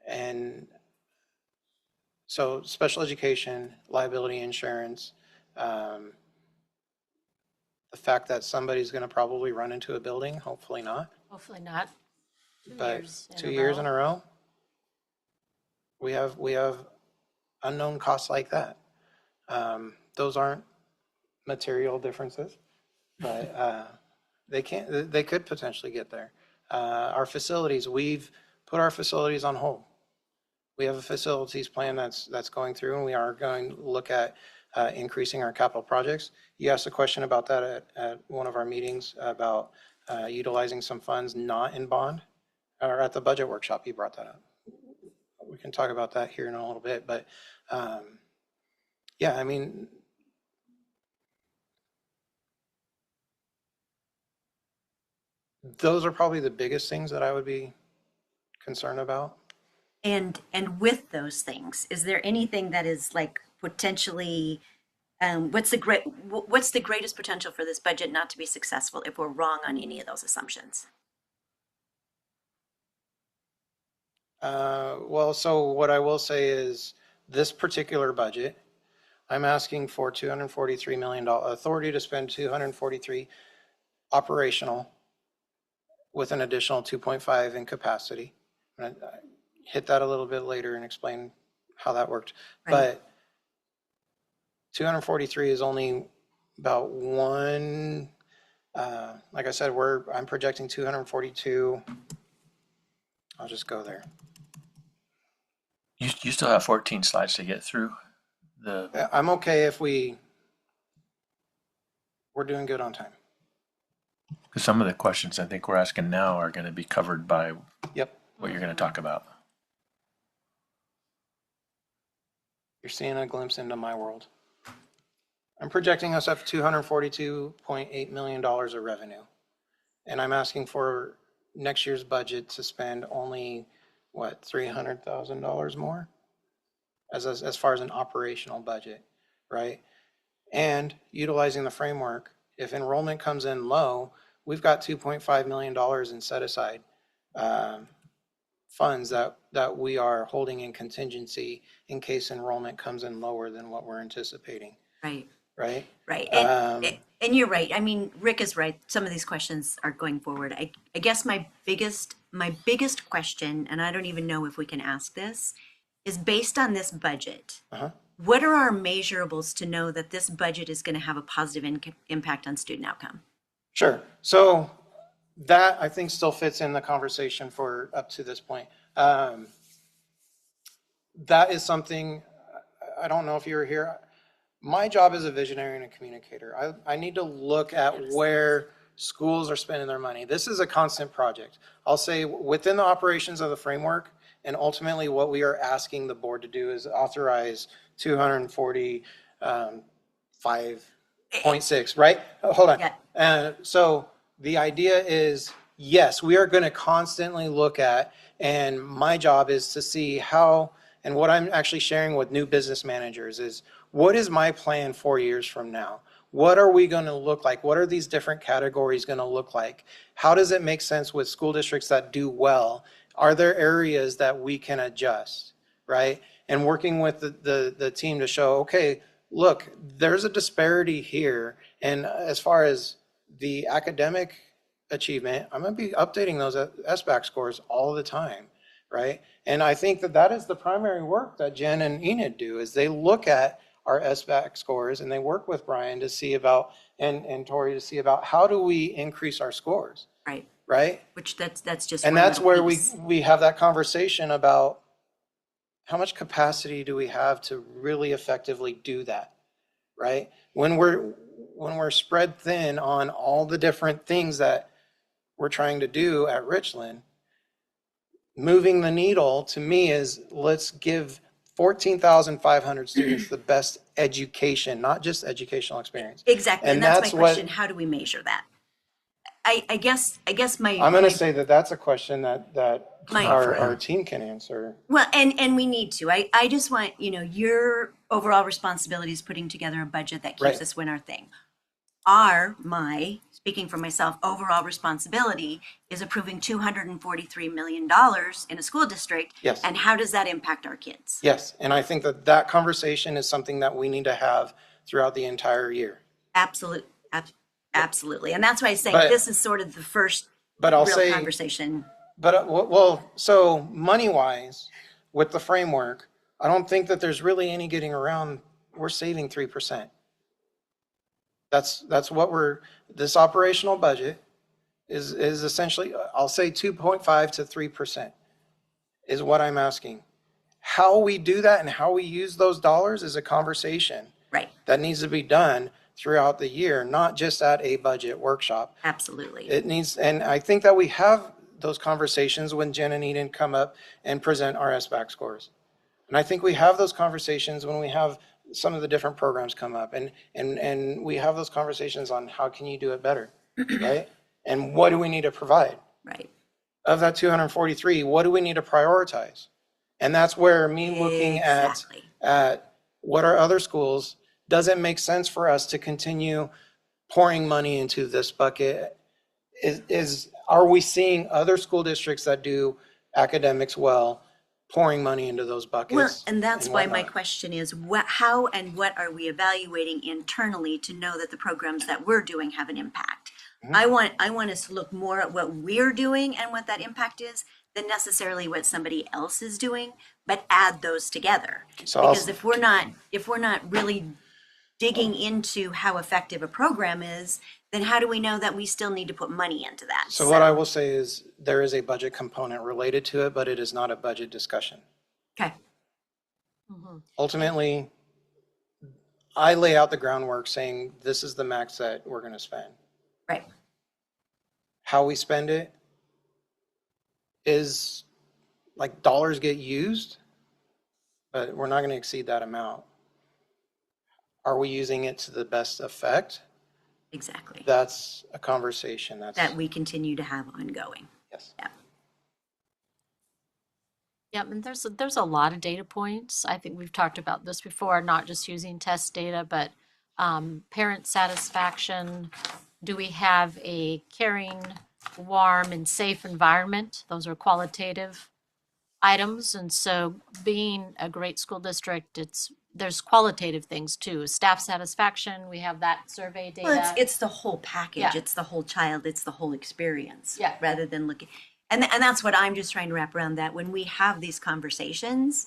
And so special education, liability insurance, the fact that somebody's going to probably run into a building, hopefully not. Hopefully not. But 2 years in a row, we have unknown costs like that. Those aren't material differences, but they could potentially get there. Our facilities, we've put our facilities on hold. We have a facilities plan that's going through, and we are going to look at increasing our capital projects. You asked a question about that at one of our meetings about utilizing some funds not in bond, or at the budget workshop, you brought that up. We can talk about that here in a little bit, but yeah, I mean, those are probably the biggest things that I would be concerned about. And with those things, is there anything that is like potentially, what's the greatest potential for this budget not to be successful if we're wrong on any of those assumptions? Well, so what I will say is this particular budget, I'm asking for $243 million authority to spend 243 operational with an additional 2.5 in capacity. And I hit that a little bit later and explain how that worked. Right. But 243 is only about one, like I said, I'm projecting 242. I'll just go there. You still have 14 slides to get through. I'm okay if we're doing good on time. Because some of the questions I think we're asking now are going to be covered by Yep. what you're going to talk about. You're seeing a glimpse into my world. I'm projecting us up to $242.8 million of revenue. And I'm asking for next year's budget to spend only, what, $300,000 more? As far as an operational budget, right? And utilizing the framework, if enrollment comes in low, we've got $2.5 million in set aside funds that we are holding in contingency in case enrollment comes in lower than what we're anticipating. Right. Right? Right. And you're right. I mean, Rick is right. Some of these questions are going forward. I guess my biggest question, and I don't even know if we can ask this, is based on this budget. What are our measurables to know that this budget is going to have a positive impact on student outcome? Sure. So that I think still fits in the conversation for up to this point. That is something, I don't know if you were here. My job as a visionary and a communicator, I need to look at where schools are spending their money. This is a constant project. I'll say within the operations of the framework, and ultimately what we are asking the board to do is authorize 245.6, right? Hold on. Yeah. So the idea is, yes, we are going to constantly look at, and my job is to see how, and what I'm actually sharing with new business managers is, what is my plan 4 years from now? What are we going to look like? What are these different categories going to look like? How does it make sense with school districts that do well? Are there areas that we can adjust, right? And working with the team to show, okay, look, there's a disparity here. And as far as the academic achievement, I'm going to be updating those SBAC scores all the time, right? And I think that is the primary work that Jen and Enid do, is they look at our SBAC scores and they work with Brian to see about, and Tori to see about how do we increase our scores. Right. Right? Which that's just. And that's where we have that conversation about how much capacity do we have to really effectively do that, right? When we're spread thin on all the different things that we're trying to do at Richland, moving the needle to me is let's give 14,500 students the best education, not just educational experience. Exactly. And that's my what question. How do we measure that? I guess my I'm going my- to say that that's a question that My- our team can answer. well, and we need to. I just want, your overall responsibility is putting together a budget that keeps Right. us win our thing. Speaking for myself, overall responsibility is approving $243 million in a school district. Yes. And how does that impact our kids? Yes, and I think that conversation is something that we need to have throughout the entire year. Absolutely. And that's why I say But- this is sort of the first But I'll real say, conversation. but well, so money-wise, with the framework, I don't think that there's really any getting around. We're saving 3%. That's what this operational budget is essentially, I'll say 2.5 to 3% is what I'm asking. How we do that and how we use those dollars is a conversation Right. that needs to be done throughout the year, not just at a budget workshop. Absolutely. It needs, and I think that we have those conversations when Jen and Eden come up and present our SBAC scores. And I think we have those conversations when we have some of the different programs come up and we have those conversations on how can you do it better, right? And what do we need to provide? Right. Of that 243, what do we need to prioritize? And that's where me looking Exactly. at what are other schools, does it make sense for us to continue pouring money into this bucket? Are we seeing other school districts that do academics well, pouring money into those buckets? Well, and that's why my whatnot? question is how and what are we evaluating internally to know that the programs that we're doing have an impact? Mm-hmm. I want us to look more at what we're doing and what that impact is than necessarily what somebody else is doing, but add those together. So Because if we're not really digging into how effective a program is, then how do we know that we still need to put money into that? So what I will say is there is a budget component related to it, but it is not a budget discussion. Okay. Ultimately, I lay out the groundwork saying this is the max that we're going to spend. Right. How we spend it is like dollars get used, but we're not going to exceed that amount. Are we using it to the best effect? Exactly. That's a conversation. That we continue to have ongoing. Yes. Yeah. Yeah, and there's a lot of data points. I think we've talked about this before, not just using test data, but parent satisfaction. Do we have a caring, warm, and safe environment? Those are qualitative items. And so being a great school district, there's qualitative things too. Staff satisfaction, we have that survey data. Well, it's the whole package. Yeah. It's the whole child. It's the whole experience. Yeah. Rather than looking, and that's what I'm just trying to wrap around that. When we have these conversations,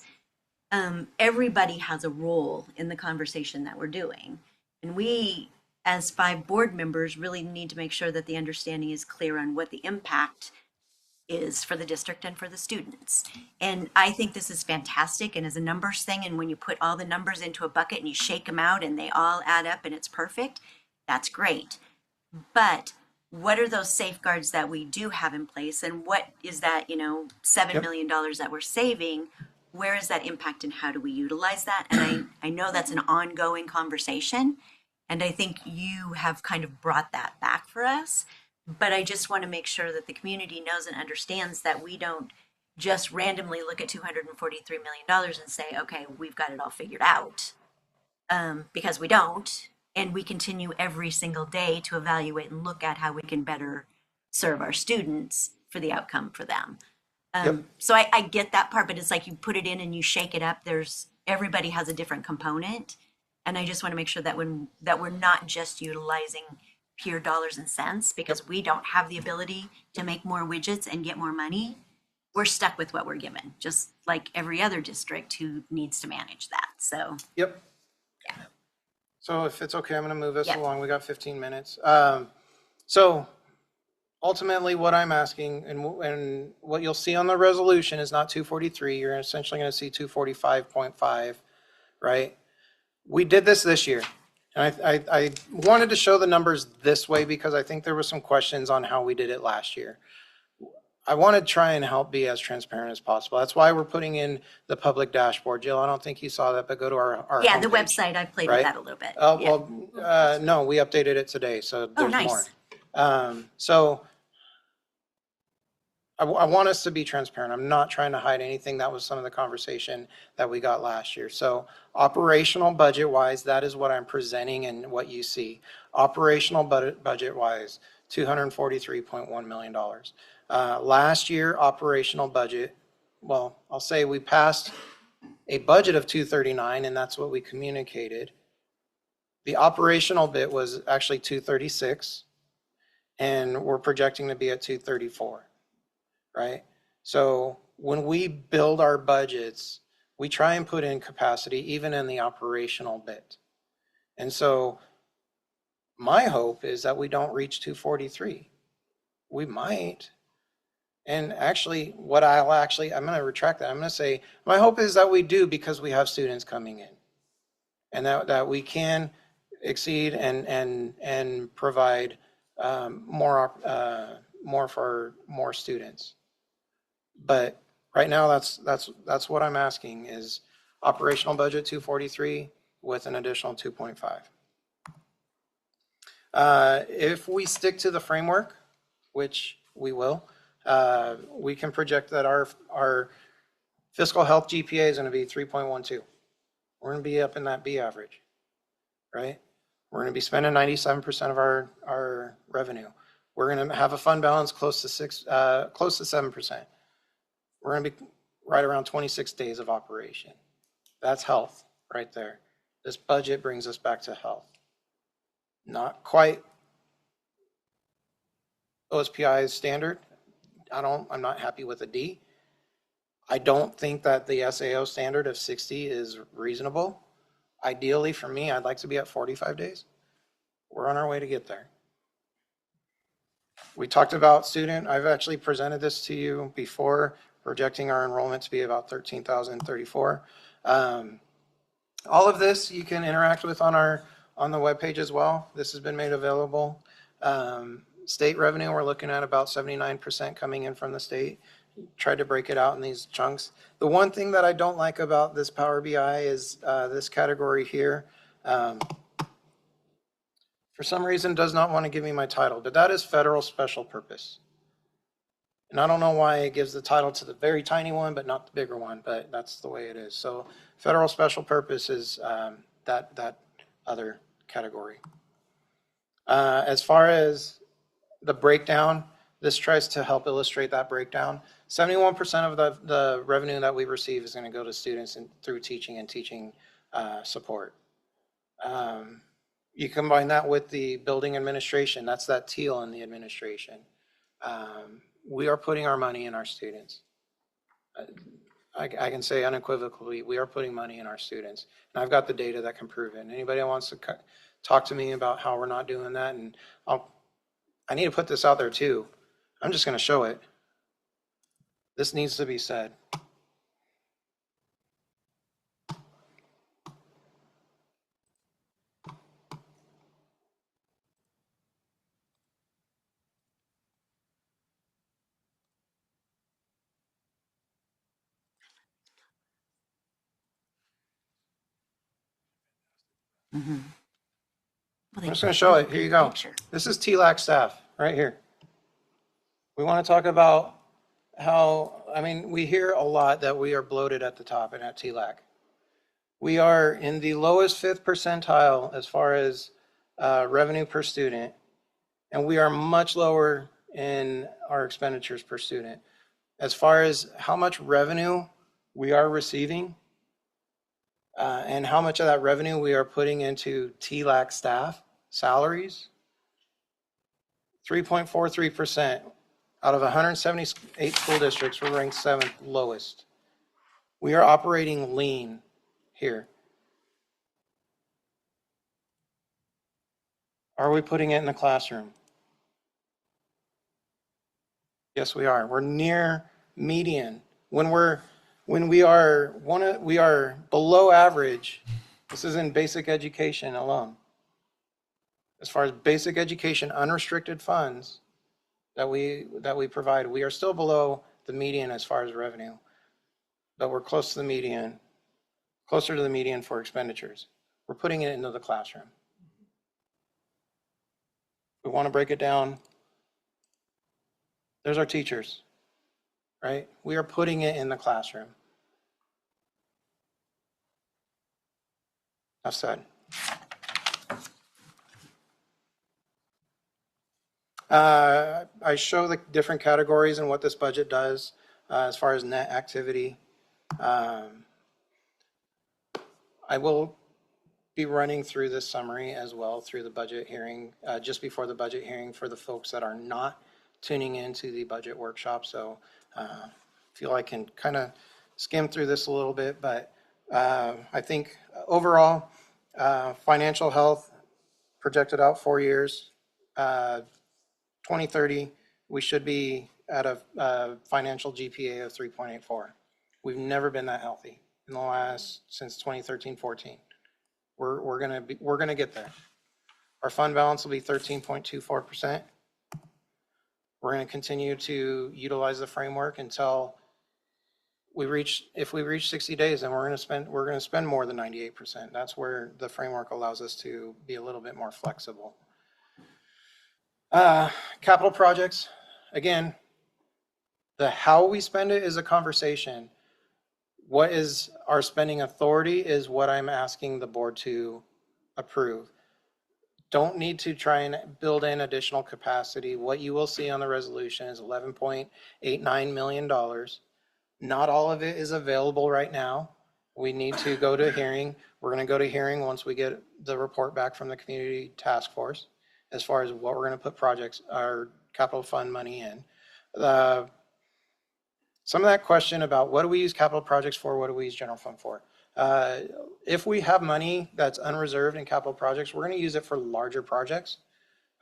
everybody has a role in the conversation that we're doing, and we, as 5 board members, really need to make sure that the understanding is clear on what the impact is for the district and for the students. And I think this is fantastic and as a numbers thing, and when you put all the numbers into a bucket and you shake them out and they all add up and it's perfect, that's great. But what are those safeguards that we do have in place, and what is that, $7 million that we're saving? Where is that impact and how do we utilize that? And I know that's an ongoing conversation, and I think you have kind of brought that back for us. But I just want to make sure that the community knows and understands that we don't just randomly look at $243 million and say, okay, we've got it all figured out. Because we don't. And we continue every single day to evaluate and look at how we can better serve our students for the outcome for them. So I get that part, but it's like you put it in and you shake it up. Everybody has a different component. And I just want to make sure that we're not just utilizing pure dollars and cents because we don't have the ability to make more widgets and get more money. We're stuck with what we're given, just like every other district who needs to manage that. So, Yep. yeah. So if it's okay, I'm going to move us Yeah. along. We got 15 minutes. So ultimately what I'm asking and what you'll see on the resolution is not 243. You're essentially going to see 245.5, right? We did this year. And I wanted to show the numbers this way because I think there were some questions on how we did it last year. I want to try and help be as transparent as possible. That's why we're putting in the public dashboard. Jill, I don't think you saw that, but go to our Yeah, the homepage, website, I played with right? that a little bit. Oh, Yeah. well, no, we updated it today, so Oh, there's more. nice. So I want us to be transparent. I'm not trying to hide anything. That was some of the conversation that we got last year. So operational budget wise, that is what I'm presenting and what you see. Operational budget wise, $243.1 million. Last year, operational budget, well, I'll say we passed a budget of 239 and that's what we communicated. The operational bit was actually 236 and we're projecting to be at 234. Right? So when we build our budgets, we try and put in capacity even in the operational bit. And so my hope is that we don't reach 243. We might. And actually, I'm going to retract that. I'm going to say, my hope is that we do because we have students coming in. And that we can exceed and provide more for more students. But right now, that's what I'm asking is operational budget 243 with an additional 2.5. If we stick to the framework, which we will, we can project that our fiscal health GPA is going to be 3.12. We're going to be up in that B average, right? We're going to be spending 97% of our revenue. We're going to have a fund balance close to 7%. We're going to be right around 26 days of operation. That's health right there. This budget brings us back to health. Not quite OSPI's standard. I'm not happy with a D. I don't think that the SAO standard of 60 is reasonable. Ideally for me, I'd like to be at 45 days. We're on our way to get there. We talked about I've actually presented this to you before, projecting our enrollment to be about 13,034. All of this you can interact with on the webpage as well. This has been made available. State revenue, we're looking at about 79% coming in from the state. Tried to break it out in these chunks. The one thing that I don't like about this Power BI is this category here. For some reason does not want to give me my title, but that is federal special purpose. And I don't know why it gives the title to the very tiny one, but not the bigger one, but that's the way it is. So federal special purpose is that other category. As far as the breakdown, this tries to help illustrate that breakdown. 71% of the revenue that we receive is going to go to students through teaching and teaching support. You combine that with the building administration, that's that teal in the administration. We are putting our money in our students. I can say unequivocally, we are putting money in our students. And I've got the data that can prove it. And anybody that wants to talk to me about how we're not doing that, and I need to put this out there too. I'm just going to show it. This needs to be said. Mm-hmm. I'm just going to show it. Here you go. This is TLAC staff right here. We want to talk about how, we hear a lot that we are bloated at the top and at TLAC. We are in the lowest 5th percentile as far as revenue per student, and we are much lower in our expenditures per student. As far as how much revenue we are receiving and how much of that revenue we are putting into TLAC staff salaries, 3.43%. Out of 178 school districts, we're ranked 7th lowest. We are operating lean here. Are we putting it in the classroom? Yes, we are. We're near median. When we are we are below average. This is in basic education alone. As far as basic education, unrestricted funds that we provide, we are still below the median as far as revenue, but we're close to the median, closer to the median for expenditures. We're putting it into the classroom. We want to break it down. There's our teachers, right? We are putting it in the classroom. Enough said. I show the different categories and what this budget does as far as net activity. I will be running through this summary as well through the budget hearing, just before the budget hearing for the folks that are not tuning into the budget workshop. So feel I can kind of skim through this a little bit, but I think overall financial health projected out 4 years, 2030, we should be at a financial GPA of 3.84. We've never been that healthy in the last, since 2013-14. We're gonna get there. Our fund balance will be 13.24%. We're gonna continue to utilize the framework until if we reach 60 days, then we're gonna spend more than 98%. That's where the framework allows us to be a little bit more flexible. Capital projects, again, the how we spend it is a conversation. What is our spending authority is what I'm asking the board to approve. Don't need to try and build in additional capacity. What you will see on the resolution is $11.89 million. Not all of it is available right now. We need to go to hearing. We're going to go to hearing once we get the report back from the community task force as far as what we're going to put projects, our capital fund money in. Some of that question about what do we use capital projects for, what do we use general fund for? If we have money that's unreserved in capital projects, we're going to use it for larger projects,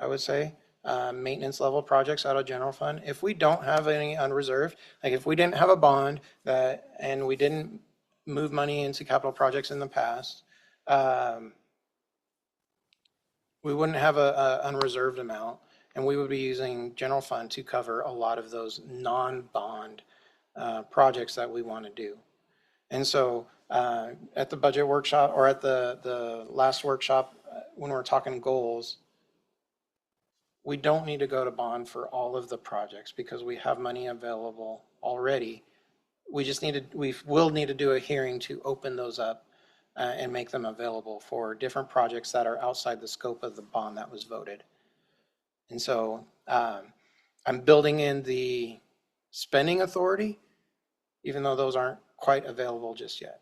I would say, maintenance level projects out of general fund. If we don't have any unreserved, like if we didn't have a bond and we didn't move money into capital projects in the past, we wouldn't have a unreserved amount, and we would be using general fund to cover a lot of those non-bond projects that we want to do. And so at the budget workshop, or at the last workshop, when we're talking goals, we don't need to go to bond for all of the projects because we have money available already. We will need to do a hearing to open those up and make them available for different projects that are outside the scope of the bond that was voted. And so I'm building in the spending authority, even though those aren't quite available just yet.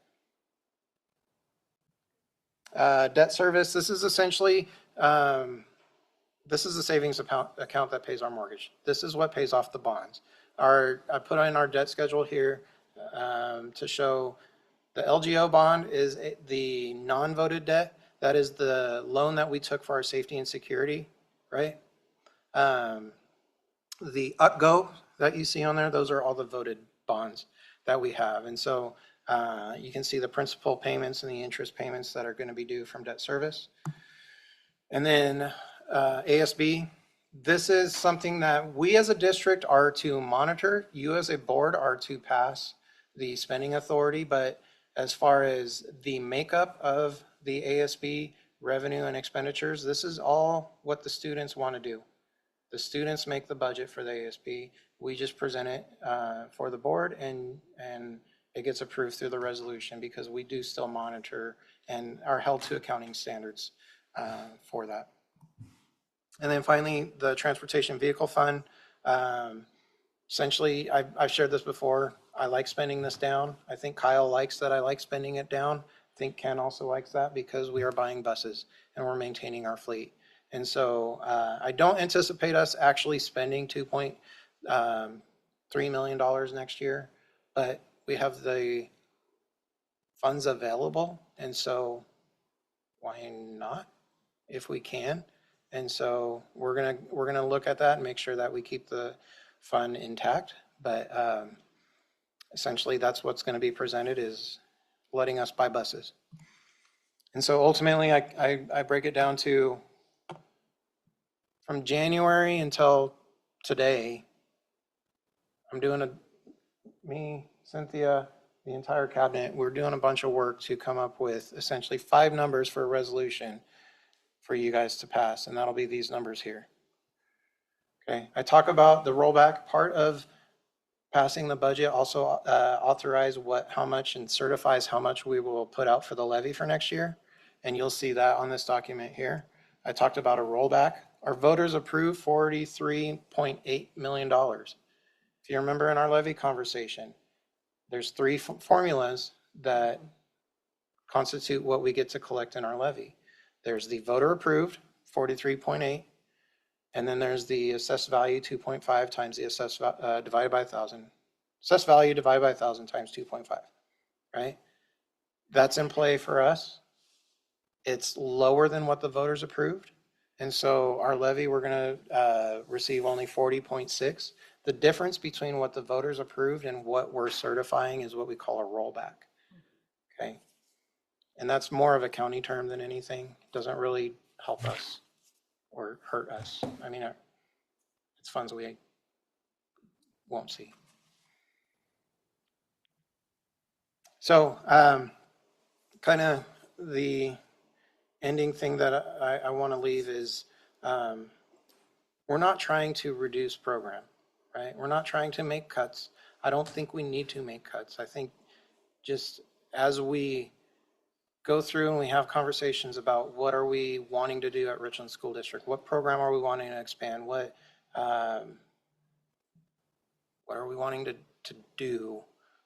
Debt service, this is essentially, this is the savings account that pays our mortgage. This is what pays off the bonds. I put in our debt schedule here to show the LGO bond is the non-voted debt. That is the loan that we took for our safety and security, right? The UPGO that you see on there, those are all the voted bonds that we have. And so you can see the principal payments and the interest payments that are going to be due from debt service. And then ASB, this is something that we as a district are to monitor. You as a board are to pass the spending authority, but as far as the makeup of the ASB revenue and expenditures, this is all what the students want to do. The students make the budget for the ASB. We just present it for the board, and it gets approved through the resolution because we do still monitor and are held to accounting standards for that. And then finally, the transportation vehicle fund. Essentially, I've shared this before. I like spending this down. I think Kyle likes that I like spending it down. I think Ken also likes that because we are buying buses and we're maintaining our fleet. And so I don't anticipate us actually spending $2.3 million next year, but we have the funds available. And so why not if we can? And so we're gonna look at that and make sure that we keep the fund intact, but essentially that's what's going to be presented is letting us buy buses. And so ultimately, I break it down to from January until today, I'm doing me, Cynthia, the entire cabinet, we're doing a bunch of work to come up with essentially 5 numbers for a resolution for you guys to pass, and that'll be these numbers here. Okay, I talk about the rollback part of passing the budget, also authorize how much and certifies how much we will put out for the levy for next year. And you'll see that on this document here. I talked about a rollback. Our voters approved $43.8 million. If you remember in our levy conversation, there's 3 formulas that constitute what we get to collect in our levy. There's the voter approved, 43.8, and then there's the assessed value, 2.5 times the assessed divided by 1,000. Assessed value divided by 1,000 times 2.5, right? That's in play for us. It's lower than what the voters approved. And so our levy, we're going to receive only 40.6. The difference between what the voters approved and what we're certifying is what we call a rollback. Okay. And that's more of a county term than anything. It doesn't really help us or hurt us. I mean, it's funds we won't see. So kind of the ending thing that I want to leave is we're not trying to reduce program, right? We're not trying to make cuts. I don't think we need to make cuts. I think just as we go through and we have conversations about what are we wanting to do at Richland School District, what program are we wanting to expand, what are we wanting to do,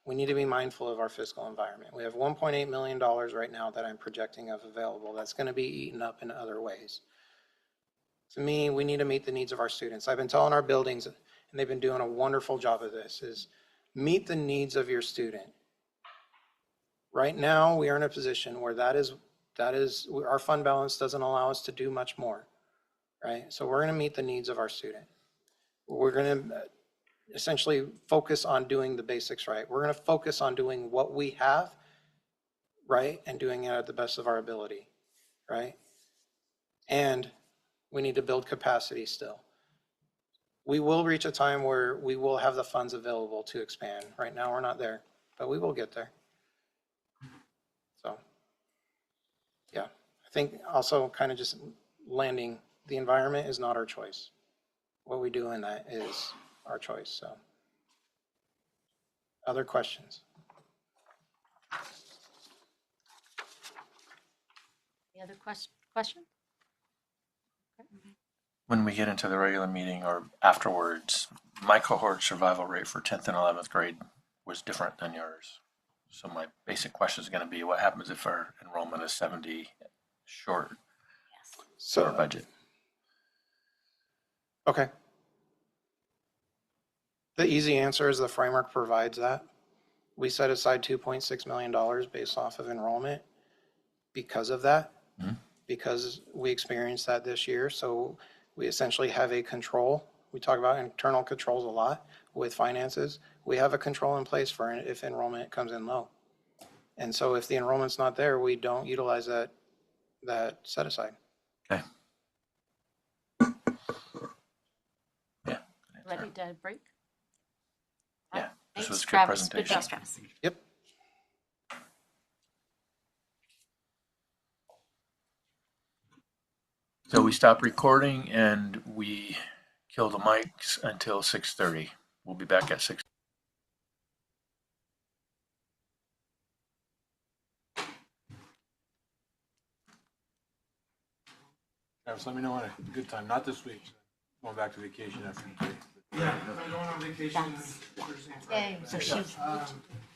we need to be mindful of our fiscal environment. We have $1.8 million right now that I'm projecting of available. That's going to be eaten up in other ways. To me, we need to meet the needs of our students. I've been telling our buildings, and they've been doing a wonderful job of this, is meet the needs of your student. Right now, we are in a position where that is our fund balance doesn't allow us to do much more, right? So we're going to meet the needs of our student. We're going to essentially focus on doing the basics right. We're going to focus on doing what we have right and doing it at the best of our ability, right? And we need to build capacity still. We will reach a time where we will have the funds available to expand. Right now, we're not there, but we will get there. So, yeah, I think also kind of just landing, the environment is not our choice. What we do in that is our choice. So, other questions? Any other questions? When we get into the regular meeting or afterwards, my cohort survival rate for 10th and 11th grade was different than yours. So my basic question is going to be, what happens if our enrollment is 70 short So our budget? Okay. The easy answer is the framework provides that. We set aside $2.6 million based off of enrollment because of that, because we experienced that this year. So we essentially have a control. We talk about internal controls a lot with finances. We have a control in place for if enrollment comes in low. And so if the enrollment's not there, we don't utilize that set aside. Okay. Yeah. Ready to break? Yeah. This Thanks, was a good Travis. Good presentation. job. Travis. Yep. So we stop recording and we kill the mics until 6:30. We'll be back at 6. Travis, let me know when a good time, not this week. Going back to vacation after the break. Yeah, I'm going on vacation Thursday and Friday. Okay, so she's,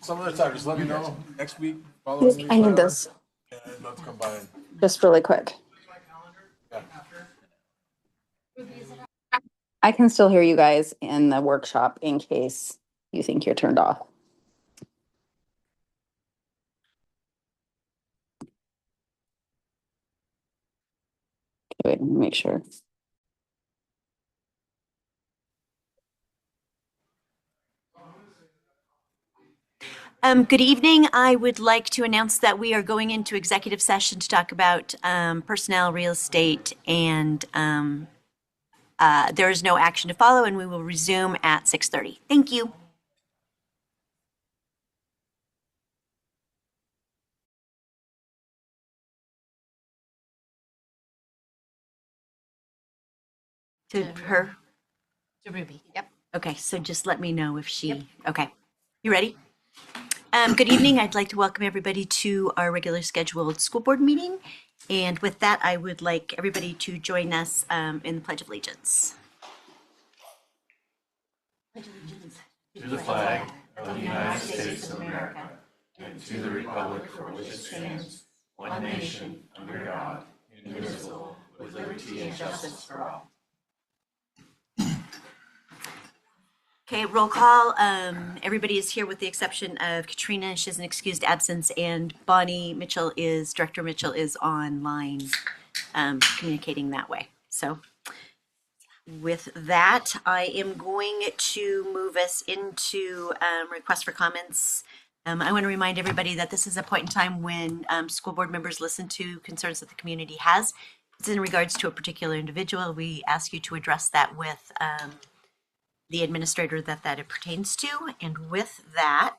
Some other time, just let me know next week, following week. I need whatever. this Yeah, I'd love to come by and, just really quick. yeah. I can still hear you guys in the workshop in case you think you're turned off. Okay, wait, let me make sure. Good evening. I would like to announce that we are going into executive session to talk about personnel, real estate, and there is no action to follow, and we will resume at 6:30. Thank you. To her? To Ruby. Yep. Okay, so just let me know if she, okay. You ready? Good evening. I'd like to welcome everybody to our regular scheduled school board meeting. And with that, I would like everybody to join us in the Pledge of Allegiance. To the flag of the United States of America and to the republic for which it stands, one nation, under God, indivisible, with liberty and justice for all. Okay, roll call. Everybody is here with the exception of Katrina. She has an excused absence, and Bonnie Mitchell is, Director Mitchell is online communicating that way. So with that, I am going to move us into requests for comments. I want to remind everybody that this is a point in time when school board members listen to concerns that the community has. It's in regards to a particular individual. We ask you to address that with the administrator that it pertains to. And with that,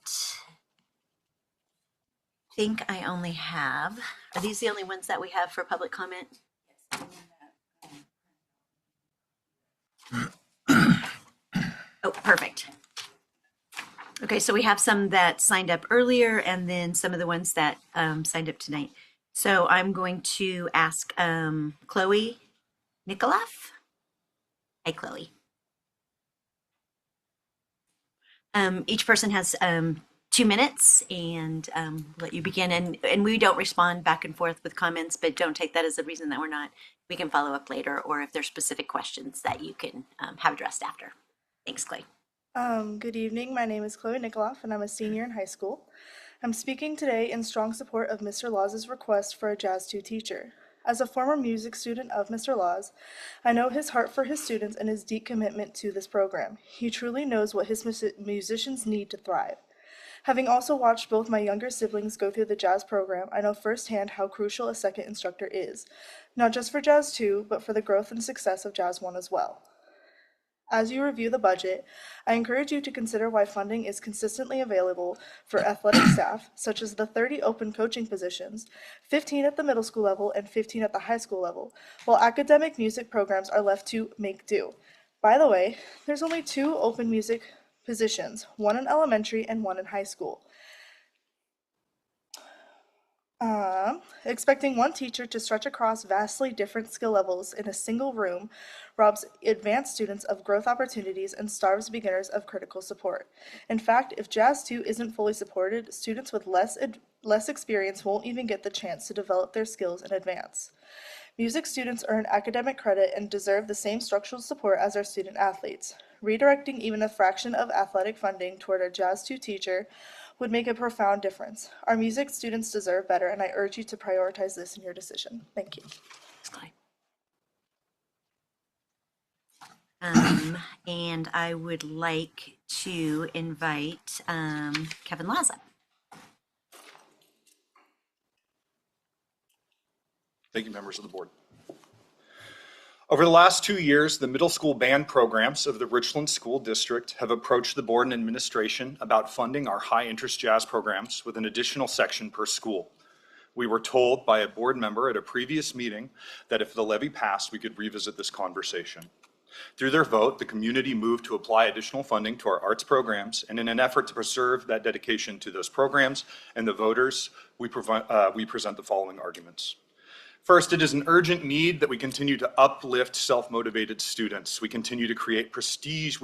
I think I only have, are these the only ones that we have for public comment? Oh, perfect. Okay, so we have some that signed up earlier and then some of the ones that signed up tonight. So I'm going to ask Chloe Nikoloff. Hi, Chloe. Each person has 2 minutes, and let you begin. And we don't respond back and forth with comments, but don't take that as a reason that we're not. We can follow up later, or if there's specific questions that you can have addressed after. Thanks, Clay. Good evening. My name is Chloe Nikoloff, and I'm a senior in high school. I'm speaking today in strong support of Mr. Law's request for a Jazz 2 teacher. As a former music student of Mr. Law's, I know his heart for his students and his deep commitment to this program. He truly knows what his musicians need to thrive. Having also watched both my younger siblings go through the jazz program, I know firsthand how crucial a second instructor is, not just for Jazz 2, but for the growth and success of Jazz 1 as well. As you review the budget, I encourage you to consider why funding is consistently available for athletic staff, such as the 30 open coaching positions, 15 at the middle school level and 15 at the high school level, while academic music programs are left to make do. By the way, there's only 2 open music positions, 1 in elementary and 1 in high school. Expecting one teacher to stretch across vastly different skill levels in a single room robs advanced students of growth opportunities and starves beginners of critical support. In fact, if Jazz 2 isn't fully supported, students with less experience won't even get the chance to develop their skills in advance. Music students earn academic credit and deserve the same structural support as our student athletes. Redirecting even a fraction of athletic funding toward a Jazz 2 teacher would make a profound difference. Our music students deserve better, and I urge you to prioritize this in your decision. Thank you. Thanks, Clay. And I would like to invite Kevin Laza. Thank you, members of the board. Over the last 2 years, the middle school band programs of the Richland School District have approached the board and administration about funding our high-interest jazz programs with an additional section per school. We were told by a board member at a previous meeting that if the levy passed, we could revisit this conversation. Through their vote, the community moved to apply additional funding to our arts programs, and in an effort to preserve that dedication to those programs and the voters, we present the following arguments. First, it is an urgent need that we continue to uplift self-motivated students. We should continue to create prestige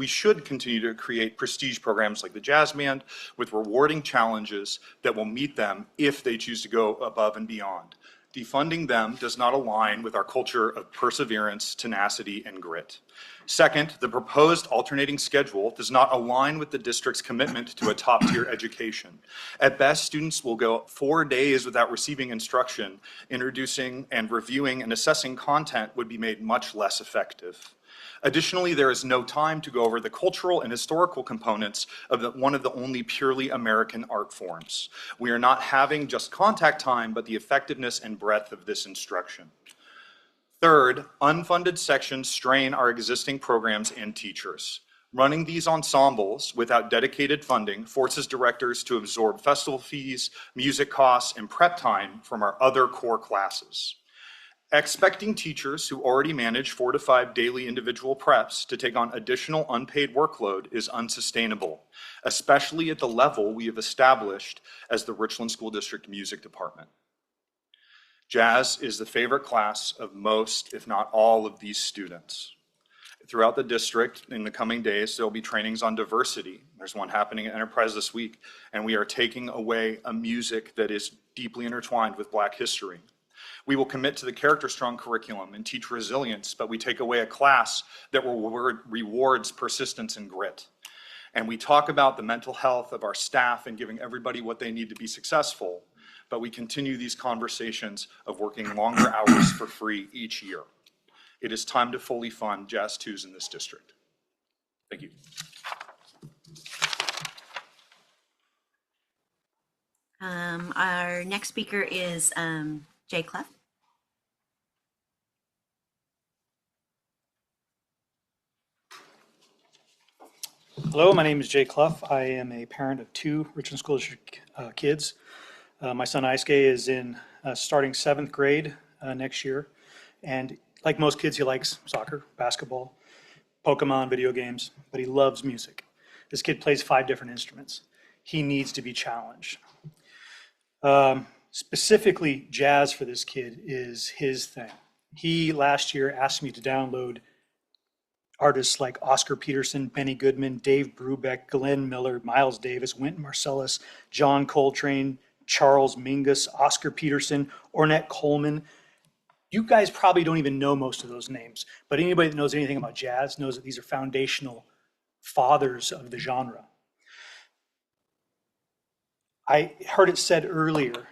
programs like the Jazz Band with rewarding challenges that will meet them if they choose to go above and beyond. Defunding them does not align with our culture of perseverance, tenacity, and grit. Second, the proposed alternating schedule does not align with the district's commitment to a top-tier education. At best, students will go 4 days without receiving instruction. Introducing and reviewing and assessing content would be made much less effective. Additionally, there is no time to go over the cultural and historical components of one of the only purely American art forms. We are not having just contact time, but the effectiveness and breadth of this instruction. Third, unfunded sections strain our existing programs and teachers. Running these ensembles without dedicated funding forces directors to absorb festival fees, music costs, and prep time from our other core classes. Expecting teachers who already manage 4 to 5 daily individual preps to take on additional unpaid workload is unsustainable, especially at the level we have established as the Richland School District Music Department. Jazz is the favorite class of most, if not all, of these students. Throughout the district, in the coming days, there will be trainings on diversity. There's one happening at Enterprise this week, and we are taking away a music that is deeply intertwined with Black history. We will commit to the character-strong curriculum and teach resilience, but we take away a class that rewards persistence and grit. And we talk about the mental health of our staff and giving everybody what they need to be successful, but we continue these conversations of working longer hours for free each year. It is time to fully fund Jazz 2s in this district. Thank you. Our next speaker is Jay Clough. Hello, my name is Jay Clough. I am a parent of 2 Richland School District kids. My son Isuke is in starting 7th grade next year. And like most kids, he likes soccer, basketball, Pokemon, video games, but he loves music. This kid plays 5 different instruments. He needs to be challenged. Specifically, jazz for this kid is his thing. He last year asked me to download artists like Oscar Peterson, Benny Goodman, Dave Brubeck, Glenn Miller, Miles Davis, Wynton Marsalis, John Coltrane, Charles Mingus, Oscar Peterson, Ornette Coleman. You guys probably don't even know most of those names, but anybody that knows anything about jazz knows that these are foundational fathers of the genre. I heard it said earlier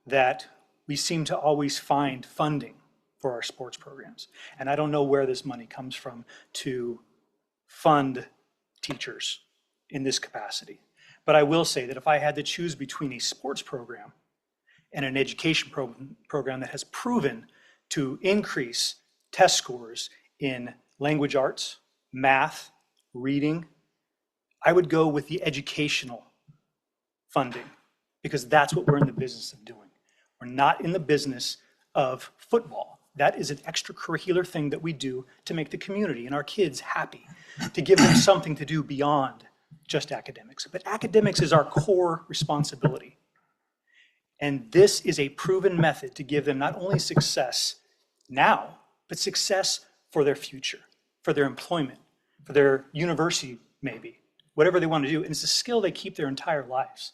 that we seem to always find funding for our sports programs. And I don't know where this money comes from to fund teachers in this capacity. But I will say that if I had to choose between a sports program and an education program that has proven to increase test scores in language arts, math, reading, I would go with the educational funding because that's what we're in the business of doing. We're not in the business of football. That is an extracurricular thing that we do to make the community and our kids happy, to give them something to do beyond just academics. But academics is our core responsibility. And this is a proven method to give them not only success now, but success for their future, for their employment, for their university maybe, whatever they want to do. And it's a skill they keep their entire lives.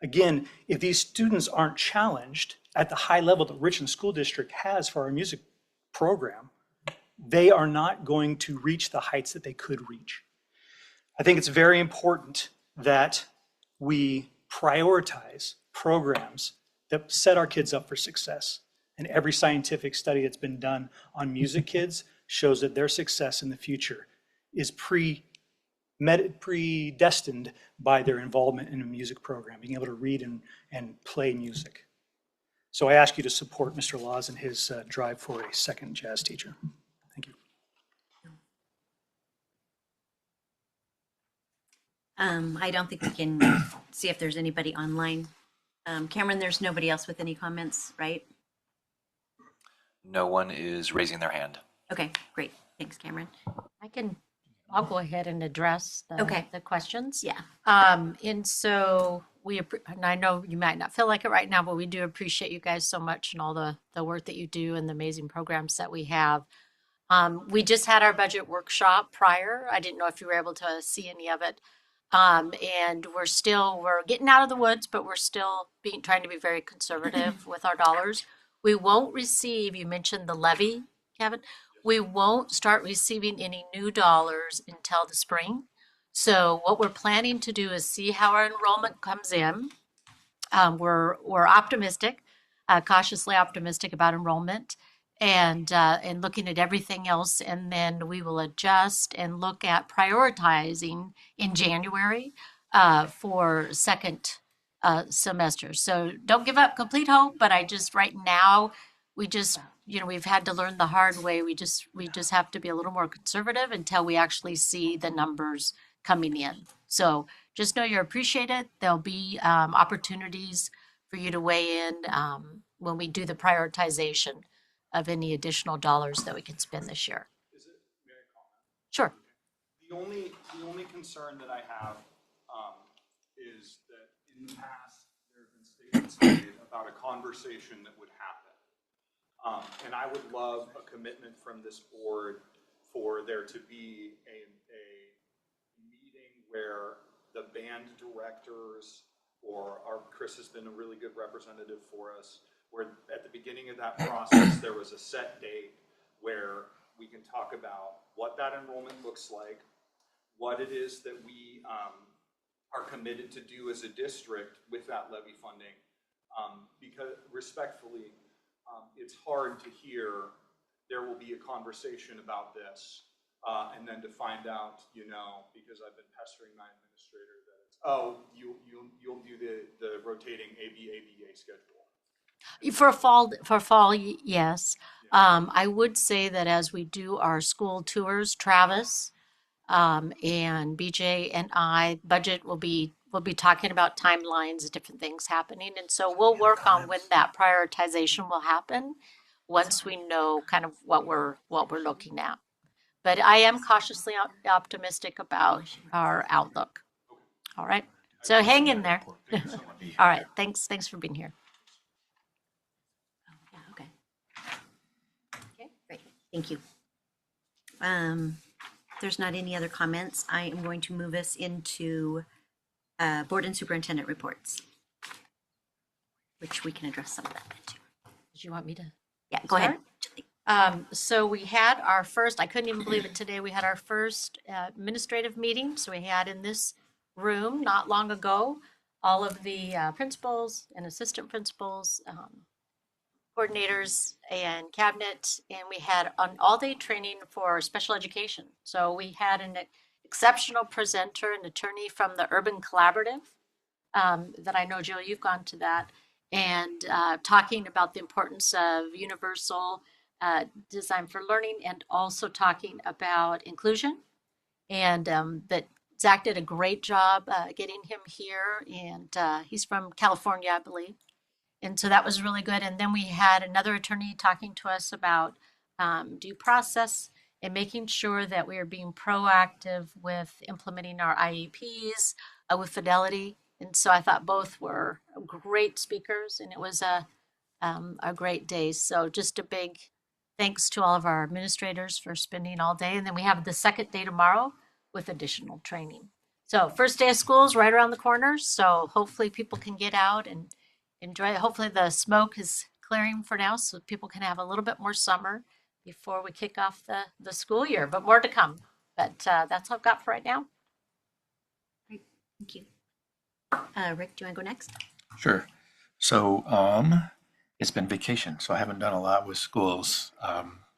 Again, if these students aren't challenged at the high level that Richland School District has for our music program, they are not going to reach the heights that they could reach. I think it's very important that we prioritize programs that set our kids up for success. And every scientific study that's been done on music kids shows that their success in the future is predestined by their involvement in a music program, being able to read and play music. So I ask you to support Mr. Laws in his drive for a second jazz teacher. Thank you. I don't think we can see if there's anybody online. Cameron, there's nobody else with any comments, right? No one is raising their hand. Okay, great. Thanks, Cameron. I'll go ahead and address the questions. Yeah. And so and I know you might not feel like it right now, but we do appreciate you guys so much and all the work that you do and the amazing programs that we have. We just had our budget workshop prior. I didn't know if you were able to see any of it. And we're getting out of the woods, but we're still trying to be very conservative with our dollars. We won't receive, you mentioned the levy, Kevin. We won't start receiving any new dollars until the spring. So what we're planning to do is see how our enrollment comes in. We're optimistic, cautiously optimistic about enrollment. and looking at everything else, and then we will adjust and look at prioritizing in January for second semester. So don't give up complete hope, but I just right now we just we've had to learn the hard way. We just have to be a little more conservative until we actually see the numbers coming in. So just know you're appreciated. There'll be opportunities for you to weigh in when we do the prioritization of any additional dollars that we can spend this year. May I comment? Sure. The only concern that I have is that in the past, there have been statements made about a conversation that would happen. And I would love a commitment from this board for there to be a meeting where the band directors or Chris has been a really good representative for us, where at the beginning of that process, there was a set date where we can talk about what that enrollment looks like, what it is that we are committed to do as a district with that levy funding. Because respectfully, it's hard to hear there will be a conversation about this and then to find out, because I've been pestering my administrator that it's, you'll do the rotating ABA schedule. For fall, yes. I would say that as we do our school tours, Travis and BJ and I, budget we'll be talking about timelines, different things happening, and so we'll work on when that prioritization will happen once we know kind of what we're looking at. But I am cautiously optimistic about our outlook. All right, so hang in there. All right, thanks for being here. Okay. Okay, great. Thank you. If there's not any other comments, I am going to move us into board and superintendent reports, which we can address some of that too. Did you want me to? Yeah, go ahead. So we had our first, I couldn't even believe it today, we had our first administrative meeting. So we had in this room not long ago, all of the principals and assistant principals, coordinators and cabinet, and we had an all-day training for special education. So we had an exceptional presenter, an attorney from the Urban Collaborative that I know, Jill, you've gone to that, and talking about the importance of universal design for learning, and also talking about inclusion. And that Zach did a great job getting him here, and he's from California, I believe. And so that was really good. And then we had another attorney talking to us about due process and making sure that we are being proactive with implementing our IEPs with fidelity. And so I thought both were great speakers, and it was a great day. So just a big thanks to all of our administrators for spending all day. And then we have the second day tomorrow with additional training. So first day of school is right around the corner. So hopefully people can get out and enjoy it. Hopefully the smoke is clearing for now so people can have a little bit more summer before we kick off the school year, but more to come. But that's all I've got for right now. Great, thank you. Rick, do you want to go next? Sure. So it's been vacation, so I haven't done a lot with schools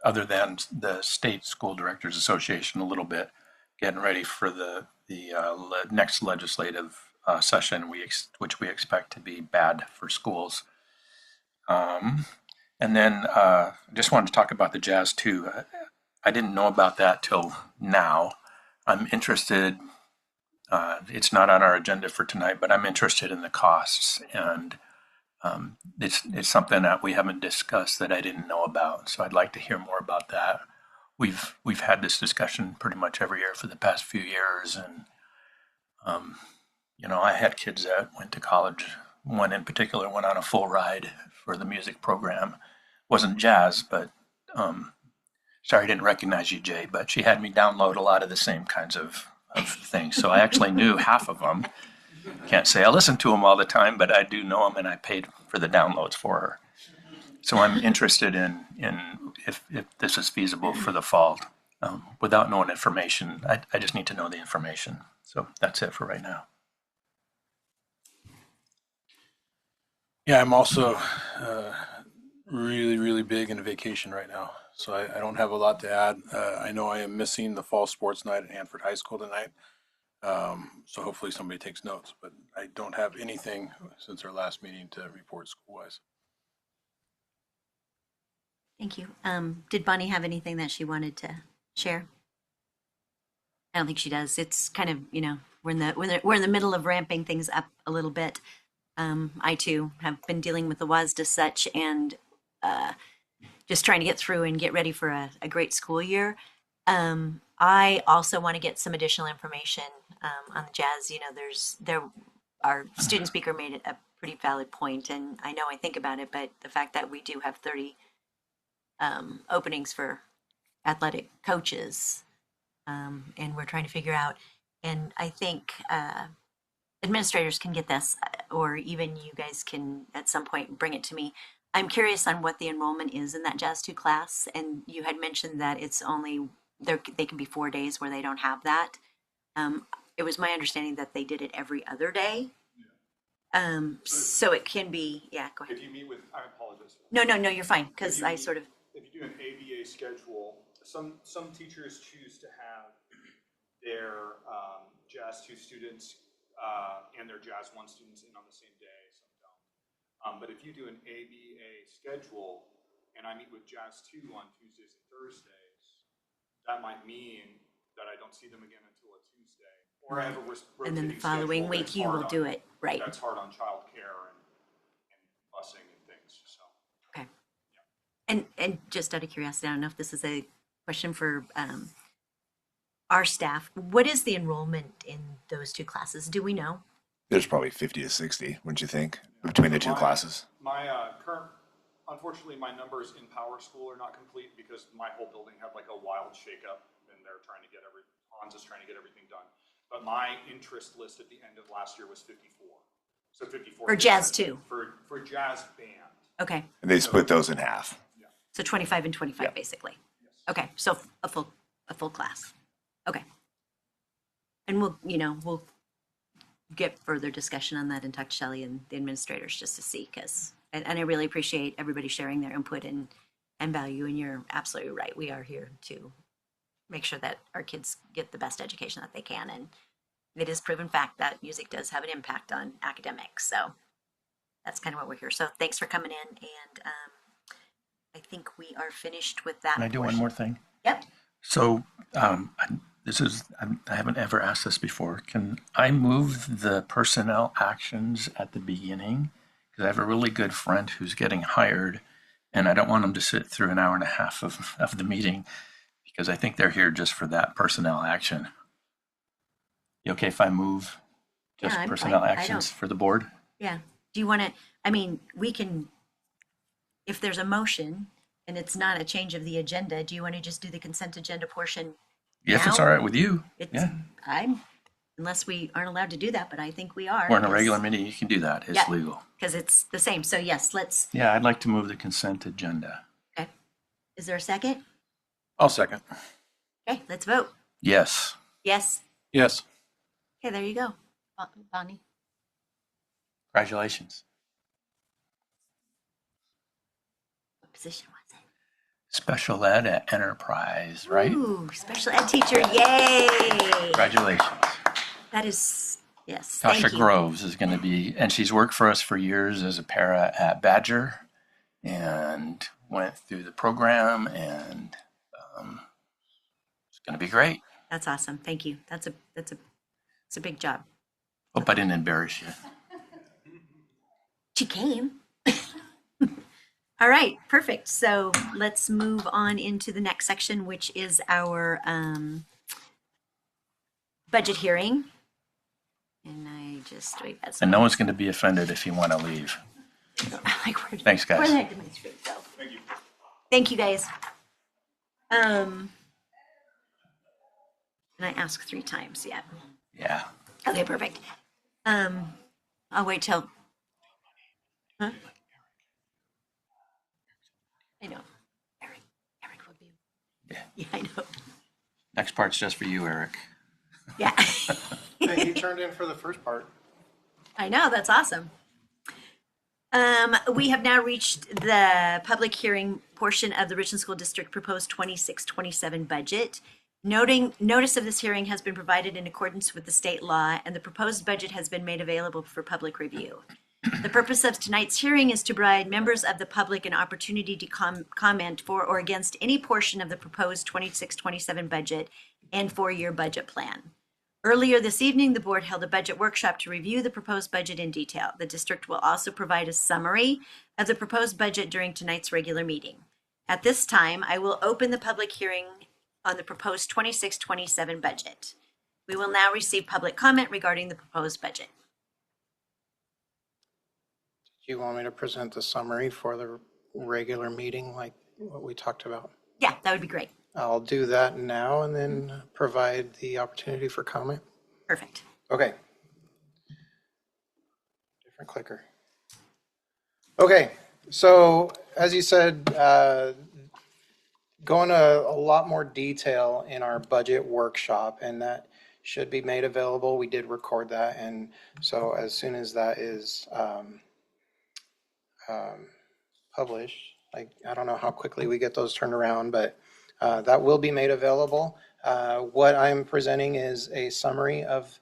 other than the State School Directors Association a little bit, getting ready for the next legislative session, which we expect to be bad for schools. And then just wanted to talk about the jazz too. I didn't know about that till now. I'm interested, it's not on our agenda for tonight, but I'm interested in the costs, and it's something that we haven't discussed that I didn't know about. So I'd like to hear more about that. We've had this discussion pretty much every year for the past few years, and I had kids that went to college. One in particular went on a full ride for the music program. Wasn't jazz, but sorry, I didn't recognize you, Jay, but she had me download a lot of the same kinds of things. So I actually knew half of them. Can't say I listen to them all the time, but I do know them, and I paid for the downloads for her. So I'm interested in if this is feasible for the fall. Without knowing information, I just need to know the information. So that's it for right now. Yeah, I'm also really, really big into vacation right now. So I don't have a lot to add. I know I am missing the fall sports night at Hanford High School tonight. So hopefully somebody takes notes, but I don't have anything since our last meeting to report school-wise. Thank you. Did Bonnie have anything that she wanted to share? I don't think she does. It's kind of, we're in the middle of ramping things up a little bit. I too have been dealing with the WASDA such and just trying to get through and get ready for a great school year. I also want to get some additional information on the jazz. Our student speaker made a pretty valid point, and I know I think about it, but the fact that we do have 30 openings for athletic coaches, and we're trying to figure out, and I think administrators can get this, or even you guys can at some point bring it to me. I'm curious on what the enrollment is in that Jazz 2 class, and you had mentioned that it's only, they can be 4 days where they don't have that. It was my understanding that they did it every other day. So it can be, yeah, go ahead. If you meet with, I apologize. No, you're fine, because I sort of, If you do an ABA schedule, some teachers choose to have their Jazz 2 students and their Jazz 1 students in on the same day, some don't. But if you do an ABA schedule and I meet with Jazz 2 on Tuesdays and Thursdays, that might mean that I don't see them again until a Tuesday. Or I have a rotating and then the following schedule week that's you will hard do on- it, right? That's hard on childcare and busing and things, so. Okay. And just out of curiosity, I don't know if this is a question for our staff. What is the enrollment in those 2 classes? Do we know? There's probably 50 to 60, wouldn't you think, between the two classes? My unfortunately, my numbers in Power School are not complete because my whole building had like a wild shakeup and they're trying to get Hans is trying to get everything done. But my interest list at the end of last year was 54. So 54. For Jazz 2? For Jazz Band. Okay. And they split those in half. So 25 and 25, basically. Yes. Okay, so a full class. Okay. And we'll get further discussion on that and talk to Shelley and the administrators just to see, because, and I really appreciate everybody sharing their input and value, and you're absolutely right. We are here to make sure that our kids get the best education that they can, and it is proven fact that music does have an impact on academics, so that's kind of what we're here. So thanks for coming in, and I think we are finished with that. Can I do one more thing? Yep. So I haven't ever asked this before. Can I move the personnel actions at the beginning? Because I have a really good friend who's getting hired, and I don't want them to sit through an hour and a half of the meeting, because I think they're here just for that personnel action. You okay if I move just Yeah, I'm personnel fine. actions for the board? Yeah. Do you want to, we can, if there's a motion and it's not a change of the agenda, do you want to just do the consent agenda portion? If it's now? all right with you. Yeah. Unless we aren't allowed to do that, but I think we are. Or in a regular meeting, you can do that. It's legal. Because it's the same. So yes, let's. Yeah, I'd like to move the consent agenda. Okay. Is there a second? I'll second. Okay, let's vote. Yes. Yes. Yes. Okay, there you go. Bonnie? Congratulations. What position was it? Special ed at Enterprise, right? Ooh, special ed teacher. Yay. Congratulations. That is, yes. Tasha Thank you. Groves is going to be, and she's worked for us for years as a para at Badger and went through the program, and it's going to be great. That's awesome. Thank you. It's a big job. Hope I didn't embarrass you. She came. All right, perfect. So let's move on into the next section, which is our budget hearing. And I just wait. That's And no one's going to be offended if you want to leave. Thanks, guys. Where the heck did my script go? Thank you. Thank you, guys. And I asked 3 times. Yeah. Yeah. Okay, perfect. I'll wait till. Huh? I know. Eric would be. Yeah, I know. Next part's just for you, Eric. Yeah. Hey, you turned in for the first part. I know, that's awesome. We have now reached the public hearing portion of the Richland School District proposed 26-27 budget. Notice of this hearing has been provided in accordance with the state law, and the proposed budget has been made available for public review. The purpose of tonight's hearing is to provide members of the public an opportunity to comment for or against any portion of the proposed 26-27 budget and four-year budget plan. Earlier this evening, the board held a budget workshop to review the proposed budget in detail. The district will also provide a summary of the proposed budget during tonight's regular meeting. At this time, I will open the public hearing on the proposed 26-27 budget. We will now receive public comment regarding the proposed budget. Do you want me to present the summary for the regular meeting like what we talked about? Yeah, that would be great. I'll do that now and then provide the opportunity for comment. Perfect. Okay. Different clicker. Okay, so as you said, go into a lot more detail in our budget workshop, and that should be made available. We did record that, and so as soon as that is published, like I don't know how quickly we get those turned around, but that will be made available. What I'm presenting is a summary of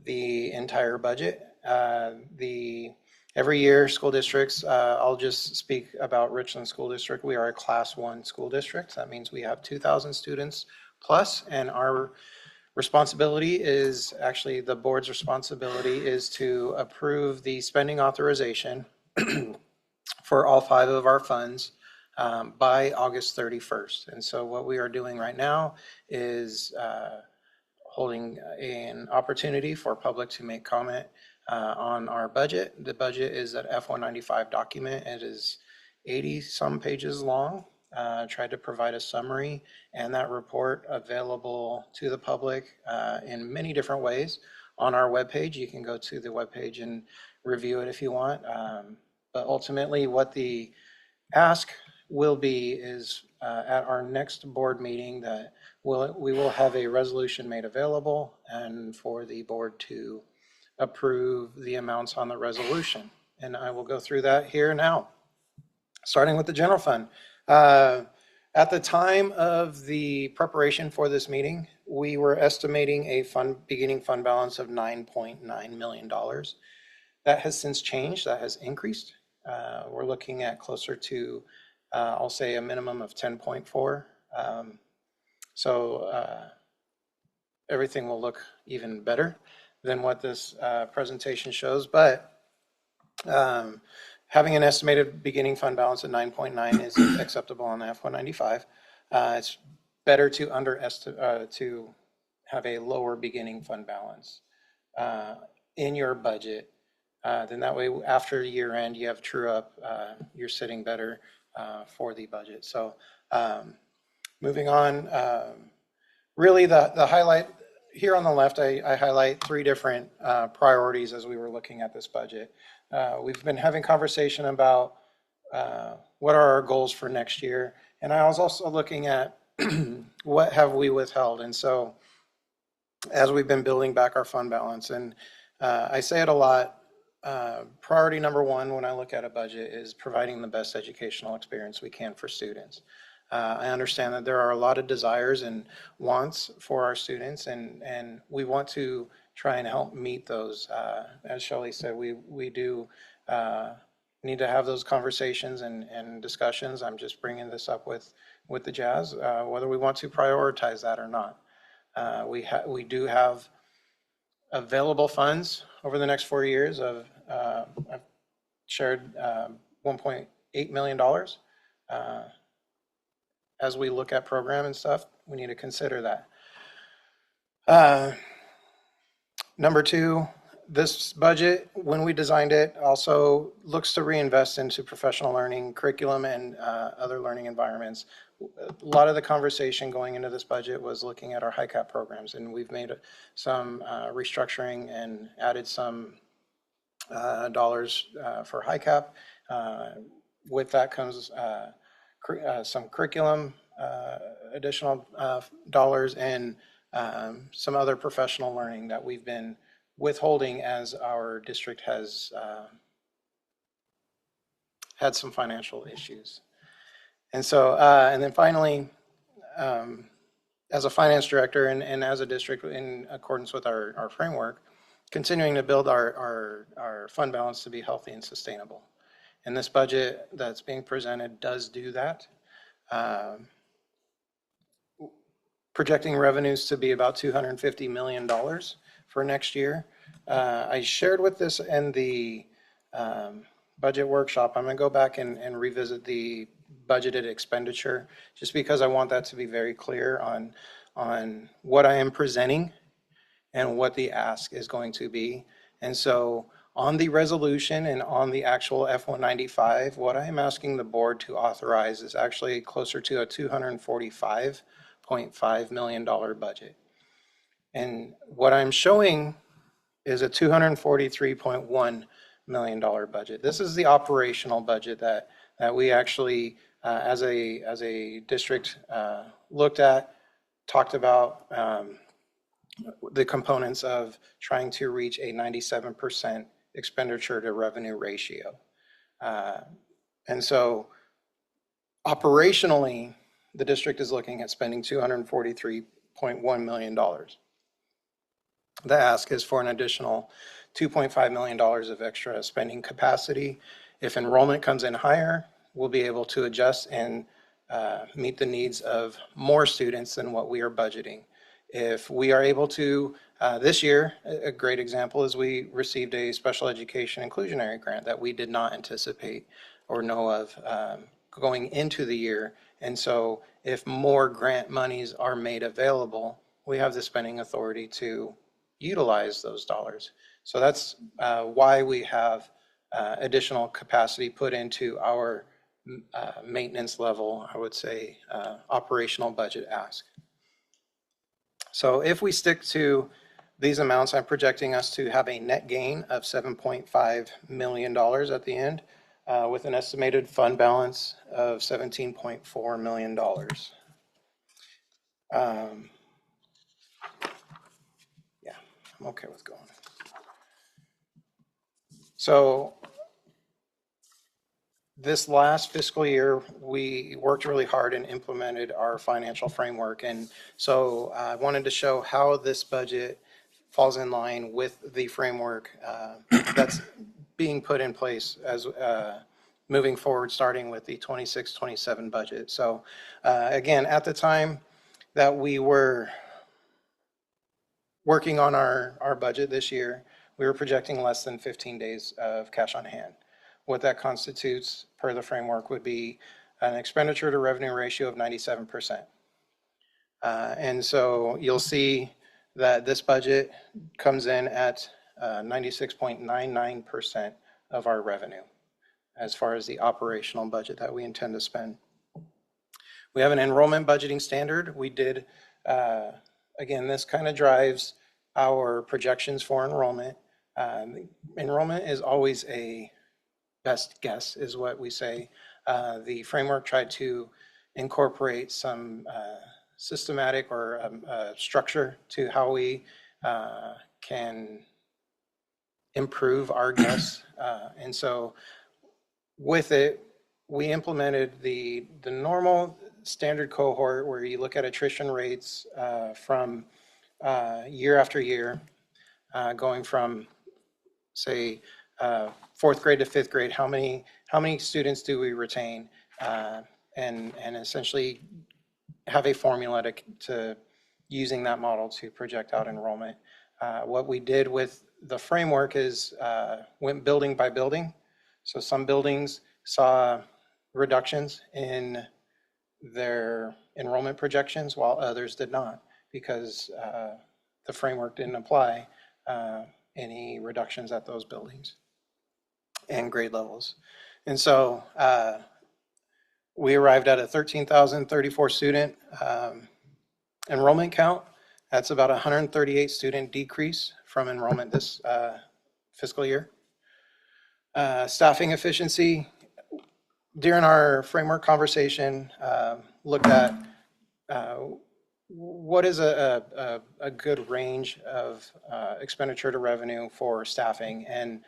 the entire budget. Every year, school districts, I'll just speak about Richland School District. We are a Class 1 school district. That means we have 2,000 students plus, and our responsibility is, actually the board's responsibility is to approve the spending authorization for all 5 of our funds by August 31st. And so what we are doing right now is holding an opportunity for public to make comment on our budget. The budget is an F-195 document. It is 80 some pages long. Tried to provide a summary and that report available to the public in many different ways on our webpage. You can go to the webpage and review it if you want. But ultimately what the ask will be is at our next board meeting that we will have a resolution made available and for the board to approve the amounts on the resolution. And I will go through that here now, starting with the general fund. At the time of the preparation for this meeting, we were estimating a beginning fund balance of $9.9 million. That has since changed, that has increased. We're looking at closer to, I'll say a minimum of 10.4. So everything will look even better than what this presentation shows, but having an estimated beginning fund balance of 9.9 is acceptable on the F-195. It's better to have a lower beginning fund balance in your budget. Then that way, after year end, you have true up, you're sitting better for the budget. So moving on, really the highlight here on the left, I highlight 3 different priorities as we were looking at this budget. We've been having conversation about what are our goals for next year. And I was also looking at what have we withheld. And so as we've been building back our fund balance, and I say it a lot, priority number 1 when I look at a budget is providing the best educational experience we can for students. I understand that there are a lot of desires and wants for our students, and we want to try and help meet those. As Shelley said, we do need to have those conversations and discussions. I'm just bringing this up with the Jazz, whether we want to prioritize that or not. We do have available funds over the next 4 years of, I've shared $1.8 million. As we look at program and stuff, we need to consider that. Number 2, this budget, when we designed it, also looks to reinvest into professional learning, curriculum, and other learning environments. A lot of the conversation going into this budget was looking at our high-cap programs, and we've made some restructuring and added some dollars for high-cap. With that comes some curriculum, additional dollars, and some other professional learning that we've been withholding as our district has had some financial issues. And so, and then finally, as a finance director and as a district in accordance with our framework, continuing to build our fund balance to be healthy and sustainable. And this budget that's being presented does do that. Projecting revenues to be about $250 million for next year. I shared with this in the budget workshop. I'm going to go back and revisit the budgeted expenditure just because I want that to be very clear on what I am presenting and what the ask is going to be. And so on the resolution and on the actual F-195, what I am asking the board to authorize is actually closer to a $245.5 million budget. And what I'm showing is a $243.1 million budget. This is the operational budget that we actually, as a district, looked at, talked about the components of trying to reach a 97% expenditure to revenue ratio. And so operationally, the district is looking at spending $243.1 million. The ask is for an additional $2.5 million of extra spending capacity. If enrollment comes in higher, we'll be able to adjust and meet the needs of more students than what we are budgeting. If we are able to, this year, a great example is we received a special education inclusionary grant that we did not anticipate or know of going into the year. And so if more grant monies are made available, we have the spending authority to utilize those dollars. So that's why we have additional capacity put into our maintenance level, I would say, operational budget ask. So if we stick to these amounts, I'm projecting us to have a net gain of $7.5 million at the end with an estimated fund balance of $17.4 million. Yeah, I'm okay with going. So this last fiscal year, we worked really hard and implemented our financial framework. And so I wanted to show how this budget falls in line with the framework that's being put in place as moving forward, starting with the 26-27 budget. So again, at the time that we were working on our budget this year, we were projecting less than 15 days of cash on hand. What that constitutes per the framework would be an expenditure to revenue ratio of 97%. And so you'll see that this budget comes in at 96.99% of our revenue as far as the operational budget that we intend to spend. We have an enrollment budgeting standard. We did, again, this kind of drives our projections for enrollment. Enrollment is always a best guess, is what we say. The framework tried to incorporate some systematic or structure to how we can improve our guess. And so with it, we implemented the normal standard cohort where you look at attrition rates from year after year, going from, say, fourth grade to fifth grade, how many students do we retain, and essentially have a formula to using that model to project out enrollment. What we did with the framework is went building by building. So some buildings saw reductions in their enrollment projections while others did not, because the framework didn't apply any reductions at those buildings and grade levels. And so we arrived at a 13,034 student enrollment count. That's about 138 student decrease from enrollment this fiscal year. Staffing efficiency, during our framework conversation, looked at what is a good range of expenditure to revenue for staffing. And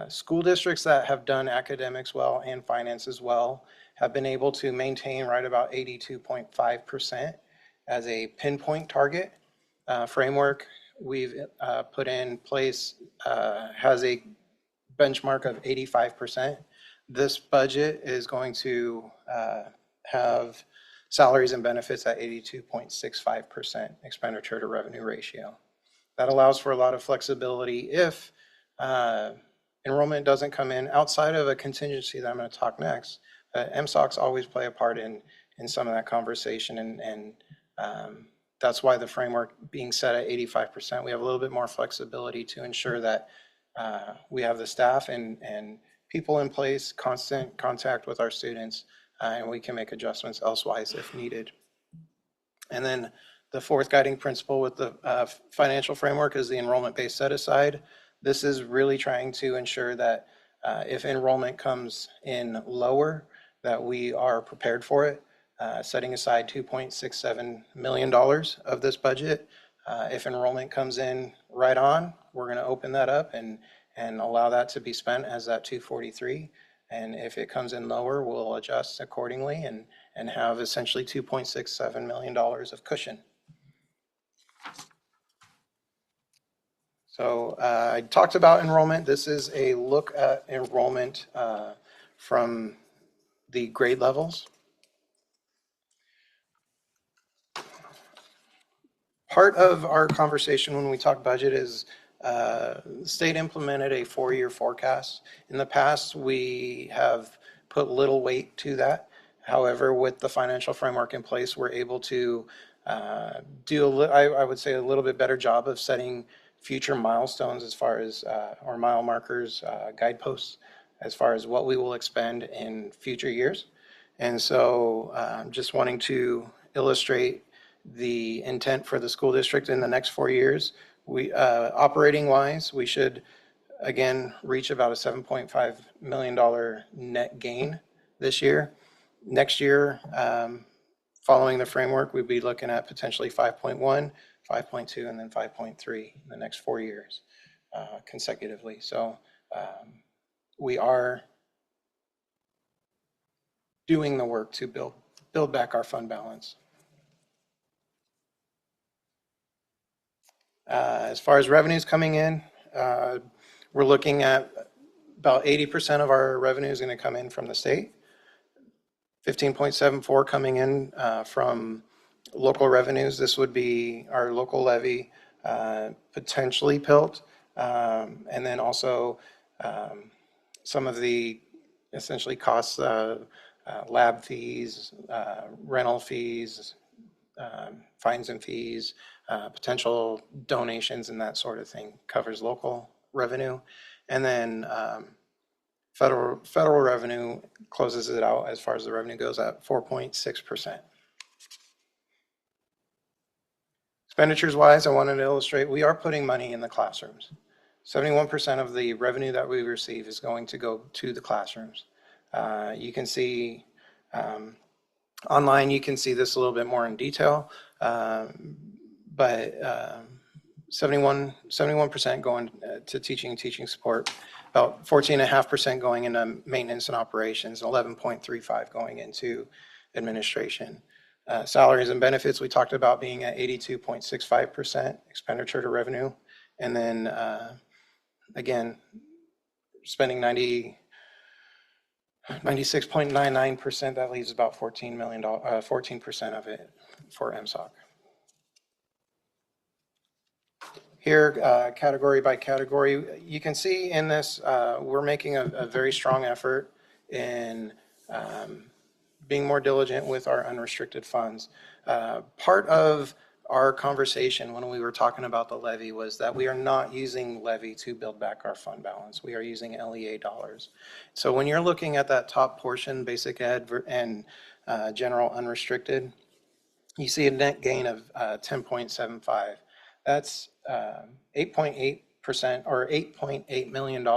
School districts that have done academics well and finances well have been able to maintain right about 82.5% as a pinpoint target. Framework we've put in place has a benchmark of 85%. This budget is going to have salaries and benefits at 82.65% expenditure to revenue ratio. That allows for a lot of flexibility if enrollment doesn't come in outside of a contingency that I'm going to talk next. MSOCs always play a part in some of that conversation, and that's why the framework being set at 85%, we have a little bit more flexibility to ensure that we have the staff and people in place, constant contact with our students, and we can make adjustments elsewise if needed. And then the fourth guiding principle with the financial framework is the enrollment-based set-aside. This is really trying to ensure that if enrollment comes in lower, that we are prepared for it, setting aside $2.67 million of this budget. If enrollment comes in right on, we're going to open that up and allow that to be spent as that 243. And if it comes in lower, we'll adjust accordingly and have essentially $2.67 million of cushion. So I talked about enrollment. This is a look at enrollment from the grade levels. Part of our conversation when we talk budget is the state implemented a 4-year forecast. In the past, we have put little weight to that. However, with the financial framework in place, we're able to do, I would say, a little bit better job of setting future milestones as far as, or mile markers, guideposts, as far as what we will expend in future years. And so just wanting to illustrate the intent for the school district in the next 4 years. We, operating wise, we should again reach about a $7.5 million net gain this year. Next year, following the framework, we'd be looking at potentially 5.1, 5.2, and then 5.3 in the next 4 years consecutively. So we are doing the work to build back our fund balance. As far as revenues coming in, we're looking at about 80% of our revenue is going to come in from the state, 15.74 coming in from local revenues. This would be our local levy, potentially PILT, and then also some of the essentially costs, lab fees, rental fees, fines and fees, potential donations and that sort of thing covers local revenue. And then federal revenue closes it out as far as the revenue goes at 4.6%. Expenditures wise, I wanted to illustrate, we are putting money in the classrooms. 71% of the revenue that we receive is going to go to the classrooms. You can see online, you can see this a little bit more in detail, but 71% going to teaching support, about 14.5% going into maintenance and operations, 11.35 going into administration. Salaries and benefits, we talked about being at 82.65% expenditure to revenue. And then again, spending 96.99%, that leaves about $14 million, 14% of it for MSOC. Here, category by category, you can see in this, we're making a very strong effort in being more diligent with our unrestricted funds. Part of our conversation when we were talking about the levy was that we are not using levy to build back our fund balance. We are using LEA dollars. So when you're looking at that top portion, basic ed and general unrestricted, you see a net gain of 10.75. That's 8.8% or $8.8 million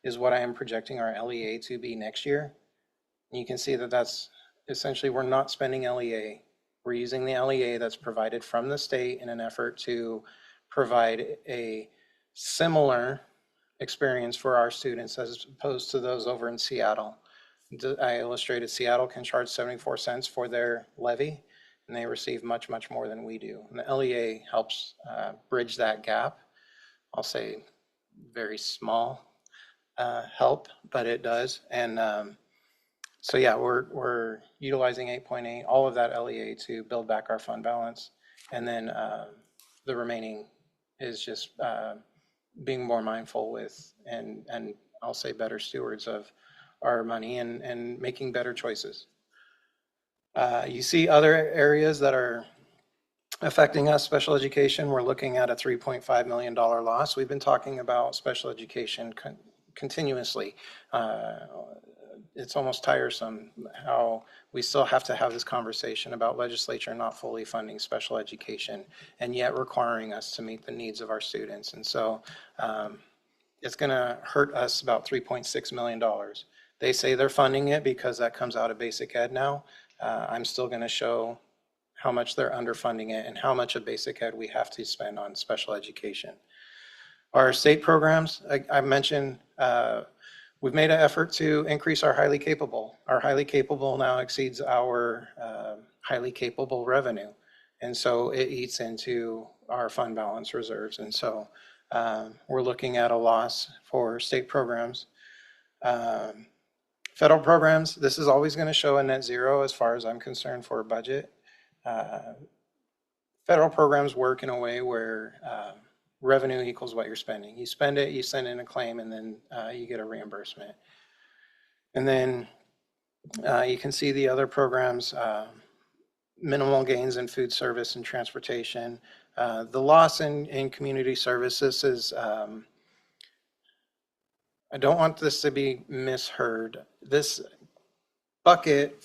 is what I am projecting our LEA to be next year. And you can see that that's essentially, we're not spending LEA. We're using the LEA that's provided from the state in an effort to provide a similar experience for our students as opposed to those over in Seattle. I illustrated Seattle can charge 74 cents for their levy, and they receive much, much more than we do. And the LEA helps bridge that gap. I'll say very small help, but it does. And so yeah, we're utilizing 8.8, all of that LEA to build back our fund balance. And then the remaining is just being more mindful with and I'll say better stewards of our money and making better choices. You see other areas that are affecting us, special education. We're looking at a $3.5 million loss. We've been talking about special education continuously. It's almost tiresome how we still have to have this conversation about legislature not fully funding special education and yet requiring us to meet the needs of our students. And so it's going to hurt us about $3.6 million. They say they're funding it because that comes out of basic ed now. I'm still going to show how much they're underfunding it and how much of basic ed we have to spend on special education. Our state programs, I mentioned, we've made an effort to increase our highly capable. Our highly capable now exceeds our highly capable revenue. And so it eats into our fund balance reserves. And so we're looking at a loss for state programs. Federal programs, this is always going to show a net zero as far as I'm concerned for a budget. Federal programs work in a way where revenue equals what you're spending. You spend it, you send in a claim, and then you get a reimbursement. And then you can see the other programs, minimal gains in food service and transportation. The loss in community services is, I don't want this to be misheard. This bucket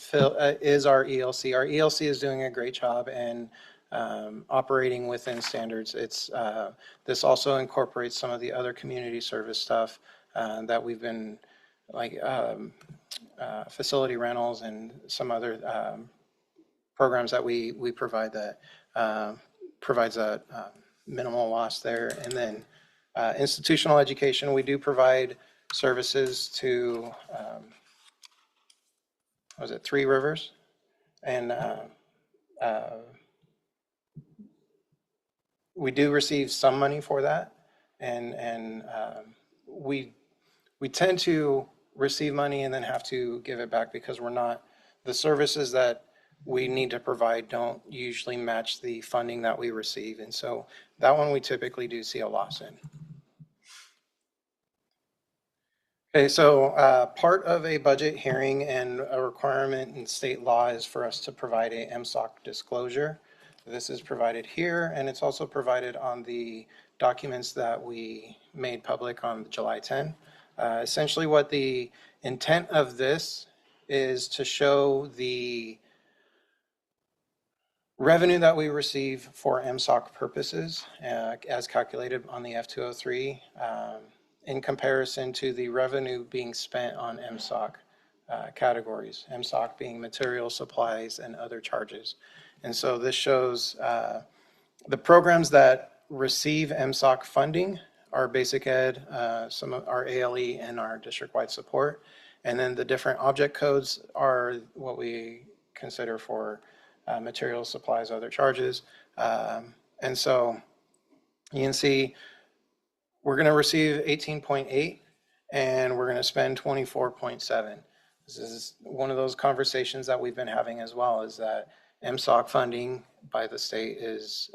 is our ELC. Our ELC is doing a great job and operating within standards. This also incorporates some of the other community service stuff that we've been like facility rentals and some other programs that we provide that provides a minimal loss there. And then institutional education, we do provide services to was it Three Rivers? And we do receive some money for that. And we tend to receive money and then have to give it back because the services that we need to provide don't usually match the funding that we receive. And so that one we typically do see a loss in. Okay, so part of a budget hearing and a requirement in state law is for us to provide a MSOC disclosure. This is provided here, and it's also provided on the documents that we made public on July 10. Essentially what the intent of this is to show the revenue that we receive for MSOC purposes as calculated on the F203 in comparison to the revenue being spent on MSOC categories, MSOC being materials, supplies, and other charges. And so this shows the programs that receive MSOC funding are basic ed, some of our ALE and our district-wide support. And then the different object codes are what we consider for materials, supplies, other charges. And so you can see we're going to receive 18.8 and we're going to spend 24.7. This is one of those conversations that we've been having as well, is that MSOC funding by the state is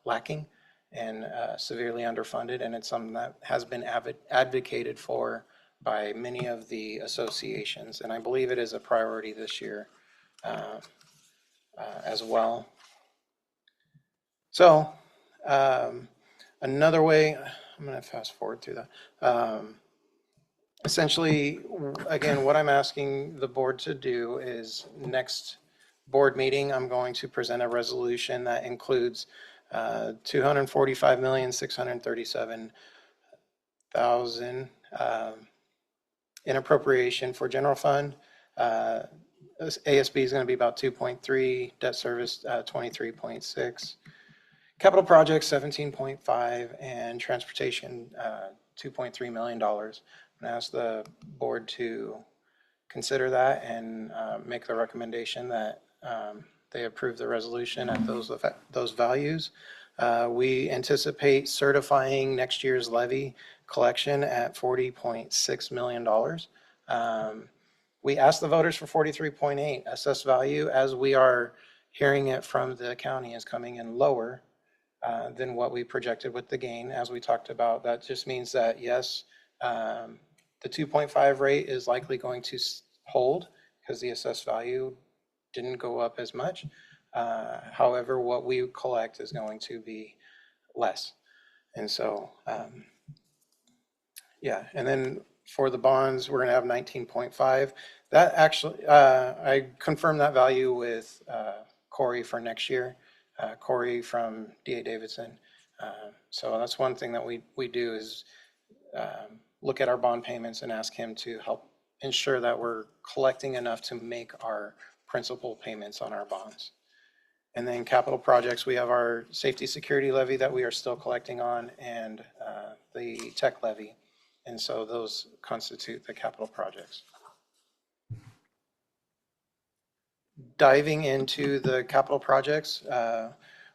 lacking and severely underfunded, and it's something that has been advocated for by many of the associations, and I believe it is a priority this year as well. So another way, I'm going to fast forward through that. Essentially, again, what I'm asking the board to do is next board meeting, I'm going to present a resolution that includes $245,637,000 in appropriation for general fund. ASB is going to be about 2.3, debt service 23.6, capital projects 17.5, and transportation $2.3 million. And ask the board to consider that and make the recommendation that they approve the resolution at those values. We anticipate certifying next year's levy collection at $40.6 million. We asked the voters for 43.8 assessed value, as we are hearing it from the county is coming in lower than what we projected with the gain. As we talked about, that just means that yes, the 2.5 rate is likely going to hold because the assessed value didn't go up as much. However, what we collect is going to be less. And so, yeah, and then for the bonds, we're going to have 19.5. That actually, I confirmed that value with Corey for next year, Corey from D.A. Davidson. So that's one thing that we do is look at our bond payments and ask him to help ensure that we're collecting enough to make our principal payments on our bonds. And then capital projects, we have our safety security levy that we are still collecting on, and the tech levy. And so those constitute the capital projects. Diving into the capital projects,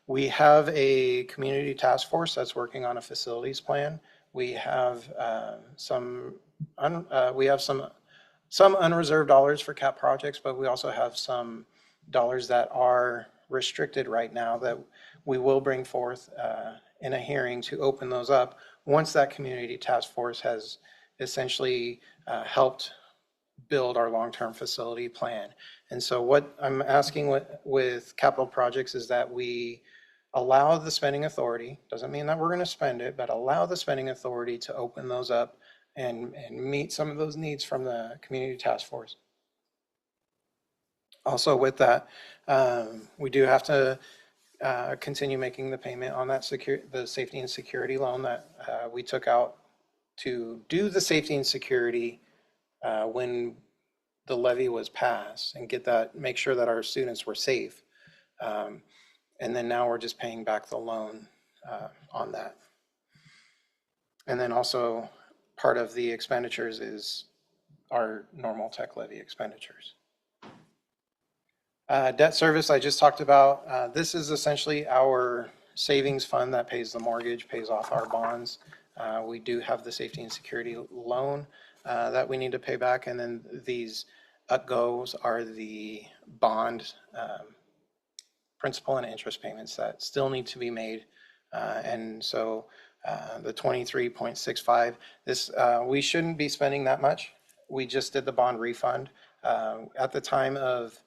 we have a community task force that's working on a facilities plan. We have some unreserved dollars for cap projects, but we also have some dollars that are restricted right now that we will bring forth in a hearing to open those up once that community task force has essentially helped build our long-term facility plan. And so what I'm asking with capital projects is that we allow the spending authority, doesn't mean that we're going to spend it, but allow the spending authority to open those up and meet some of those needs from the community task force. Also with that, we do have to continue making the payment on that the safety and security loan that we took out to do the safety and security when the levy was passed and make sure that our students were safe. And then now we're just paying back the loan on that. And then also part of the expenditures is our normal tech levy expenditures. Debt service, I just talked about. This is essentially our savings fund that pays the mortgage, pays off our bonds. We do have the safety and security loan that we need to pay back. And then these upgoes are the bond principal and interest payments that still need to be made. And so the 23.65, this we shouldn't be spending that much. We just did the bond refund. At the time of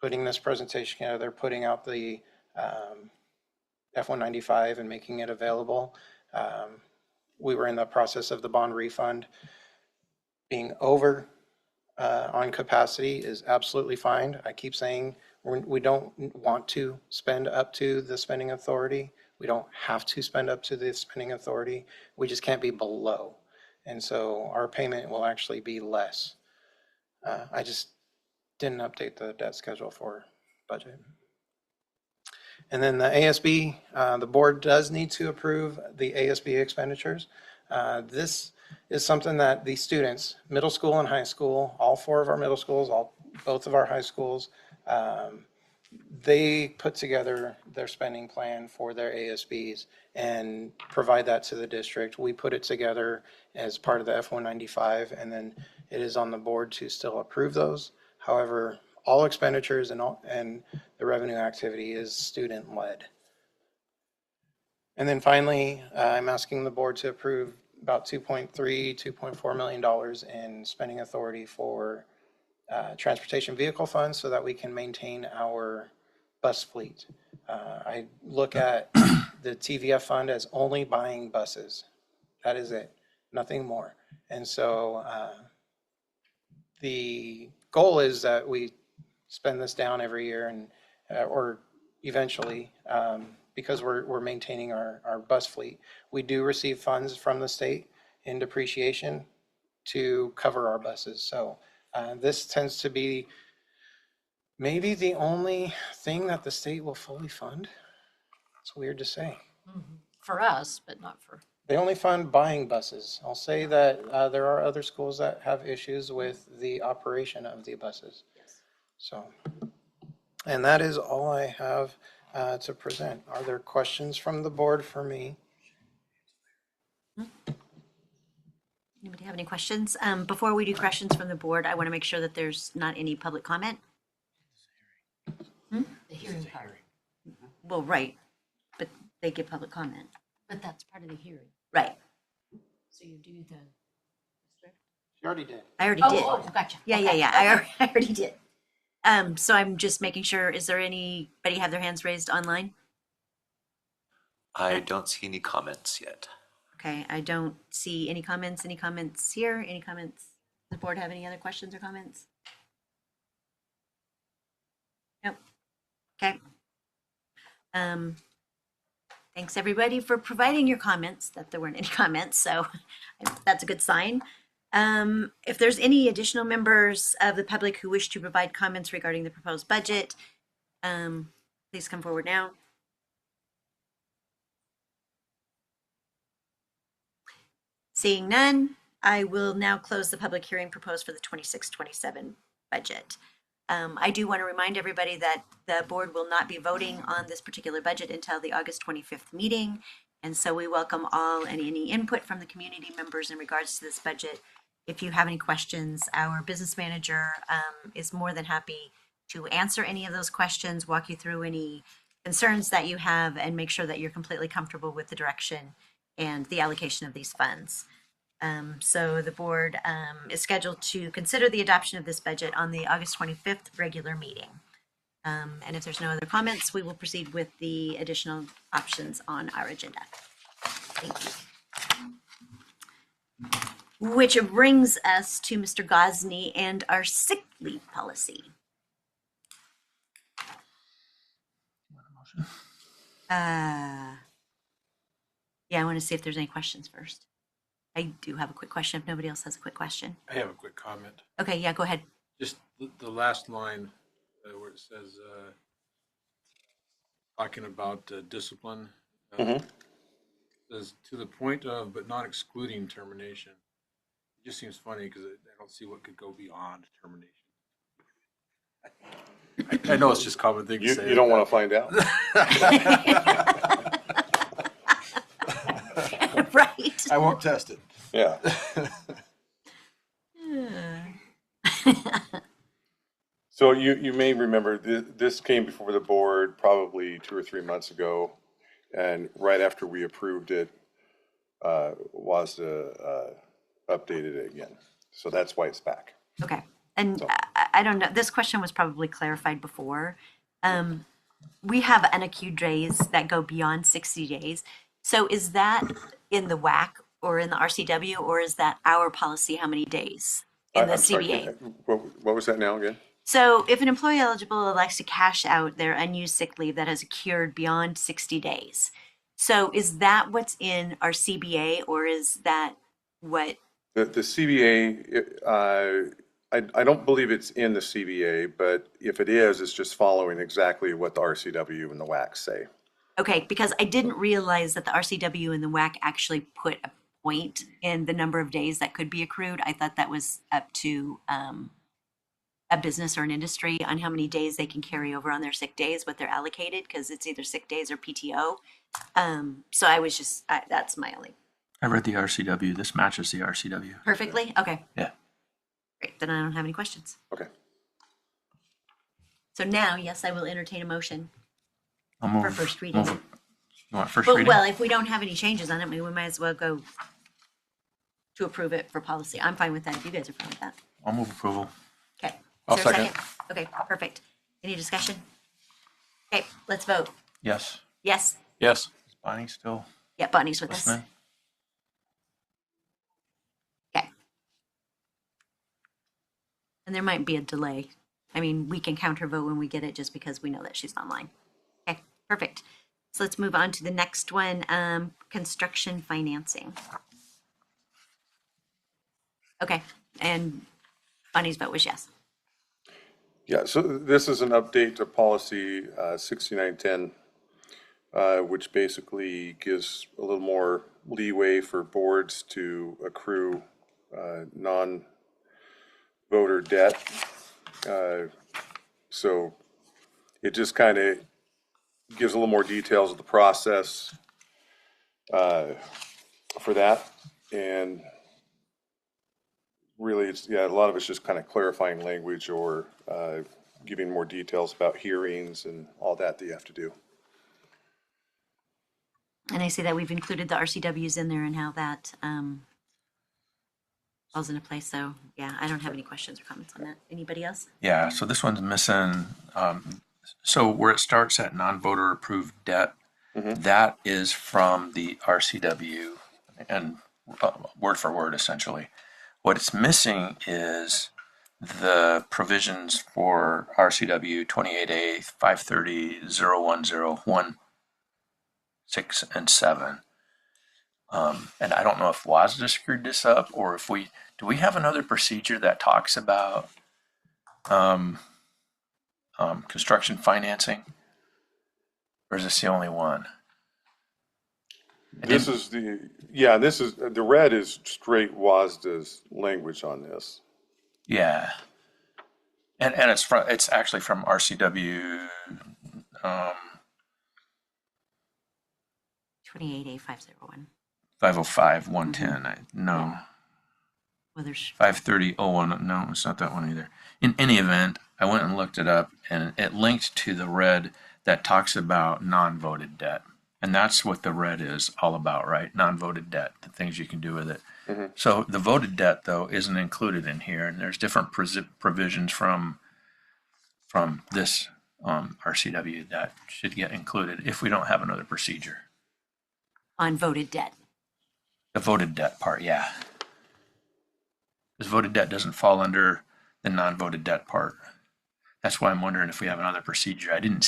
putting this presentation together, putting out the F-195 and making it available, we were in the process of the bond refund. Being over on capacity is absolutely fine. I keep saying we don't want to spend up to the spending authority. We don't have to spend up to the spending authority. We just can't be below. And so our payment will actually be less. I just didn't update the debt schedule for budget. And then the ASB, the board does need to approve the ASB expenditures. This is something that the students, middle school and high school, all four of our middle schools, both of our high schools, they put together their spending plan for their ASBs and provide that to the district. We put it together as part of the F-195, and then it is on the board to still approve those. However, all expenditures and the revenue activity is student-led. And then finally, I'm asking the board to approve about $2.4 million in spending authority for transportation vehicle funds so that we can maintain our bus fleet. I look at the TVF fund as only buying buses. That is it, nothing more. And so the goal is that we spend this down every year and or eventually because we're maintaining our bus fleet. We do receive funds from the state in depreciation to cover our buses. So this tends to be maybe the only thing that the state will fully fund. It's weird to say. For us, but not for They only fund buying buses. I'll say that there are other schools that have issues with the operation of the buses. So, and that is all I have to present. Are there questions from the board for me? Anybody have any questions? Before we do questions from the board, I want to make sure that there's not any public comment. The hearing part, Well, right, but they give public comment. but that's part of the hearing. Right, So you do the script? You already did. I already did. Oh, gotcha. Yeah, Okay. yeah. I already did. So I'm just making sure, is there anybody have their hands raised online? I don't see any comments yet. Okay, I don't see any comments. Any comments here? Any comments? Does the board have any other questions or comments? Nope. Okay. Thanks everybody for providing your comments, that there weren't any comments, so that's a good sign. If there's any additional members of the public who wish to provide comments regarding the proposed budget, please come forward now. Seeing none, I will now close the public hearing proposed for the 26-27 budget. I do want to remind everybody that the board will not be voting on this particular budget until the August 25th meeting. And so we welcome all and any input from the community members in regards to this budget. If you have any questions, our business manager is more than happy to answer any of those questions, walk you through any concerns that you have, and make sure that you're completely comfortable with the direction and the allocation of these funds. So the board is scheduled to consider the adoption of this budget on the August 25th regular meeting. And if there's no other comments, we will proceed with the additional options on our agenda. Thank you. Which brings us to Mr. Gosney and our sick leave policy. Yeah, I want to see if there's any questions first. I do have a quick question if nobody else has a quick question. I have a quick comment. Okay, yeah, go ahead. Just the last line where it says, talking about discipline, says to the point of, but not excluding termination. It just seems funny because I don't see what could go beyond termination. I know it's just common thing to say. You don't want to find out. Right. I won't test it. Yeah. So you may remember this came before the board probably 2 or 3 months ago, and right after we approved it, WASDA updated it again. So that's why it's back. Okay. And So. I don't know, this question was probably clarified before. We have unaccrued days that go beyond 60 days. So is that in the WAC or in the RCW, or is that our policy, how many days in the I'm sorry, CBA? what was that now again? So if an employee eligible elects to cash out their unused sick leave that has accrued beyond 60 days, so is that what's in our CBA, or is that what? The CBA, I don't believe it's in the CBA, but if it is, it's just following exactly what the RCW and the WAC say. Okay, because I didn't realize that the RCW and the WAC actually put a point in the number of days that could be accrued. I thought that was up to a business or an industry on how many days they can carry over on their sick days, what they're allocated, because it's either sick days or PTO. So I was just, that's my only. I read the RCW. This matches the RCW. Perfectly? Okay. Yeah. Great, then I don't have any questions. Okay. So now, yes, I will entertain a motion I'll move. for first reading. You want first reading? Well, if we don't have any changes on it, we might as well go to approve it for policy. I'm fine with that if you guys are fine with that. I'll move approval. Okay. I'll Is there a second. Okay, perfect. Any discussion? Okay, let's vote. Yes. Yes? Yes. Is Bonnie still Yeah, Bonnie's with us. listening? Okay. And there might be a delay. I mean, we can counter vote when we get it just because we know that she's online. Okay, perfect. So let's move on to the next one, construction financing. Okay, and Bonnie's vote was yes. Yeah, so this is an update to policy 6910. which basically gives a little more leeway for boards to accrue non-voter debt. So it just kind of gives a little more details of the process for that. And really, it's, yeah, a lot of it's just kind of clarifying language or giving more details about hearings and all that you have to do. And I see that we've included the RCWs in there and how that falls into place. So yeah, I don't have any questions or comments on that. Anybody else? Yeah, so this one's missing. So where it starts at non-voter approved debt, that is from the RCW and word for word, essentially. What it's missing is the provisions for RCW 28A 530-010-1, 6, and 7. And I don't know if WASDA screwed this up or if do we have another procedure that talks about construction financing? Or is this the only one? This is the red is straight WASDA's language on this. Yeah. And it's actually from RCW 28A 501. 505-110. No. Well, there's 530-01. No, it's not that one either. In any event, I went and looked it up, and it linked to the red that talks about non-voted debt. And that's what the red is all about, right? Non-voted debt, the things you can do with it. So the voted debt, though, isn't included in here, and there's different provisions from this RCW that should get included if we don't have another procedure. on voted debt. The voted debt part, yeah. Because voted debt doesn't fall under the non-voted debt part. That's why I'm wondering if we have another procedure. I didn't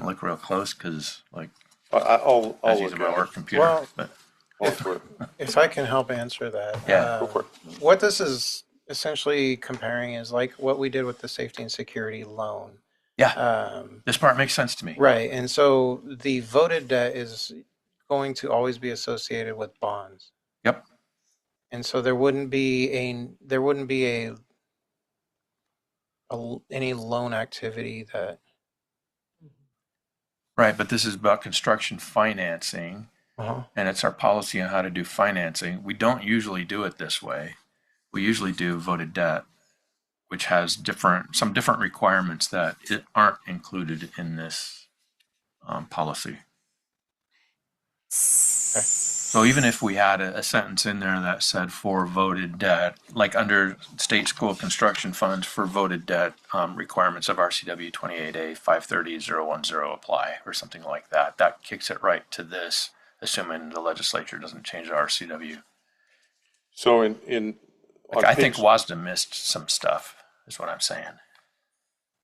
look real close because, like, I'll I was look using my at work it. computer. Well, but If I can help answer that. Yeah, go for it. What this is essentially comparing is like what we did with the safety and security loan. yeah, this part makes sense to me. Right. And so the voted debt is going to always be associated with bonds. Yep. And so there wouldn't be any loan activity that. Right, but this is about construction financing, and it's our policy on how to do financing. We don't usually do it this way. We usually do voted debt, which has some different requirements that aren't included in this policy. So even if we had a sentence in there that said for voted debt, like under state school construction funds for voted debt, requirements of RCW 28A 530-010 apply or something like that, that kicks it right to this, assuming the legislature doesn't change the RCW. So I think WASDA missed some stuff, is what I'm saying.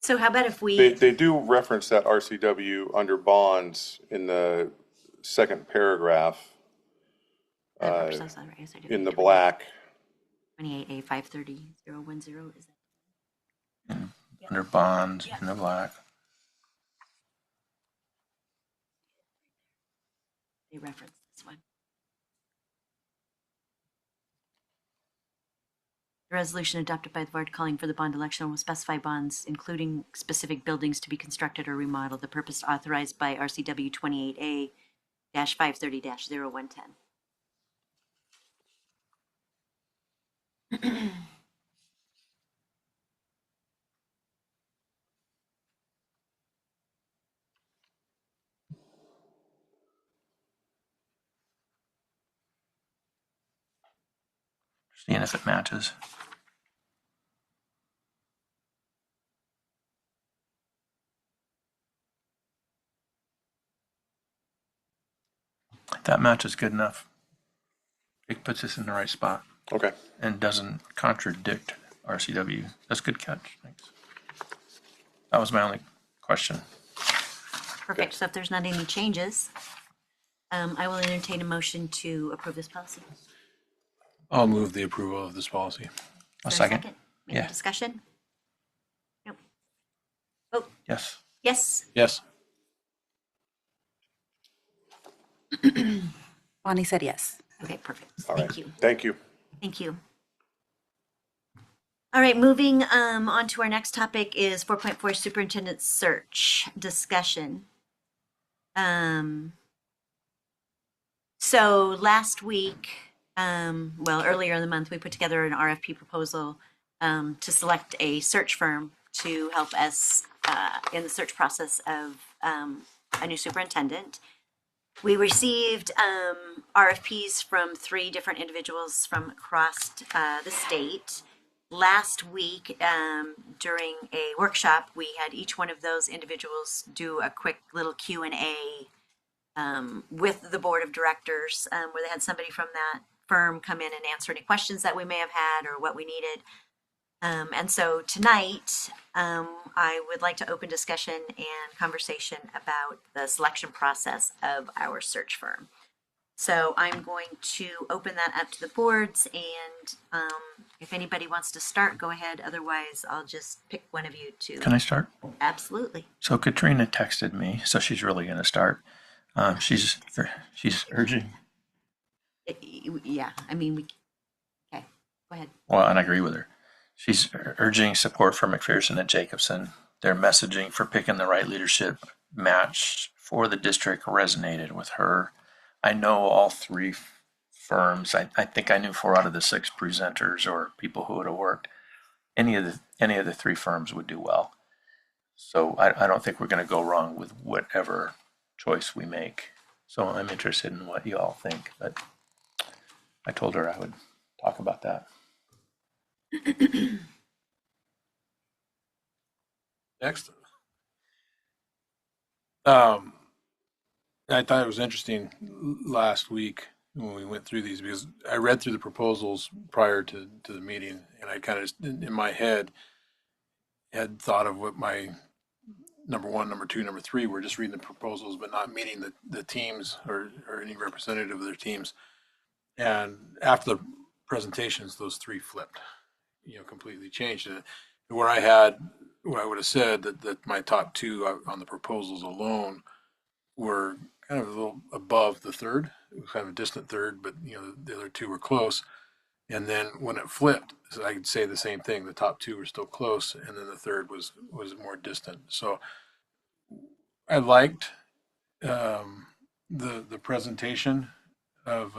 So how about if we, they do reference that RCW under bonds in the second paragraph. In the black. 28A 530-010, is that? Under bonds in the black. They reference this one. The resolution adopted by the board calling for the bond election will specify bonds, including specific buildings to be constructed or remodeled. The purpose authorized by RCW 28A-530-0110. Seeing if it matches. That matches good enough. It puts us in the right spot. Okay. And doesn't contradict RCW. That's a good catch. Thanks. That was my only question. Perfect. So if there's not any changes, I will entertain a motion to approve this policy. I'll move the approval of this policy. A Is there second. Any Yeah. discussion? Nope. Vote. Yes. Yes. Yes. Bonnie said yes. Okay, perfect. All Thank right. you. Thank you. Thank you. All right, moving on to our next topic is 4.4 superintendent search discussion. So last week, earlier in the month, we put together an RFP proposal to select a search firm to help us in the search process of a new superintendent. We received RFPs from 3 different individuals from across the state. Last week, during a workshop, we had each one of those individuals do a quick little Q&A with the board of directors, where they had somebody from that firm come in and answer any questions that we may have had or what we needed. And so tonight, I would like to open discussion and conversation about the selection process of our search firm. So I'm going to open that up to the boards, and if anybody wants to start, go ahead. Otherwise, I'll just pick one of you to. Can I start? Absolutely. So Katrina texted me, so she's really going to start. She's urging. Yeah, I mean, okay, go ahead. Well, and I agree with her. She's urging support for McPherson and Jacobson. Their messaging for picking the right leadership match for the district resonated with her. I know all 3 firms. I think I knew 4 out of the 6 presenters or people who would have worked. Any of the 3 firms would do well. So I don't think we're going to go wrong with whatever choice we make. So I'm interested in what you all think. But I told her I would talk about that. Next. I thought it was interesting last week when we went through these, because I read through the proposals prior to the meeting, and I kind of, in my head, had thought of what my number 1, number 2, number 3 were, just reading the proposals, but not meeting the teams or any representative of their teams. And after the presentations, those 3 flipped, completely changed it. Where I would have said that my top 2 on the proposals alone were kind of a little above the third. It was kind of a distant third, but the other 2 were close. And then when it flipped, I could say the same thing. The top 2 were still close, and then the third was more distant. So I liked the presentation of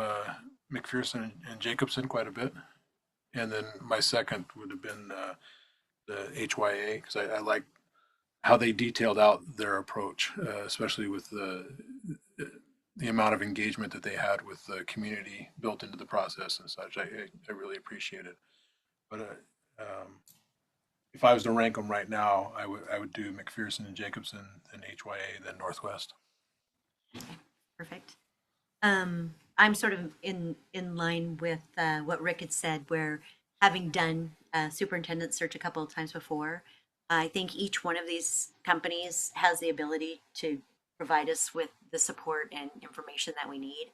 McPherson and Jacobson quite a bit. And then my second would have been the HYA, because I like how they detailed out their approach, especially with the amount of engagement that they had with the community built into the process and such. I really appreciate it. But if I was to rank them right now, I would do McPherson and Jacobson, then HYA, then Northwest. Perfect. I'm sort of in line with what Rick had said, where having done a superintendent search a couple of times before, I think each one of these companies has the ability to provide us with the support and information that we need.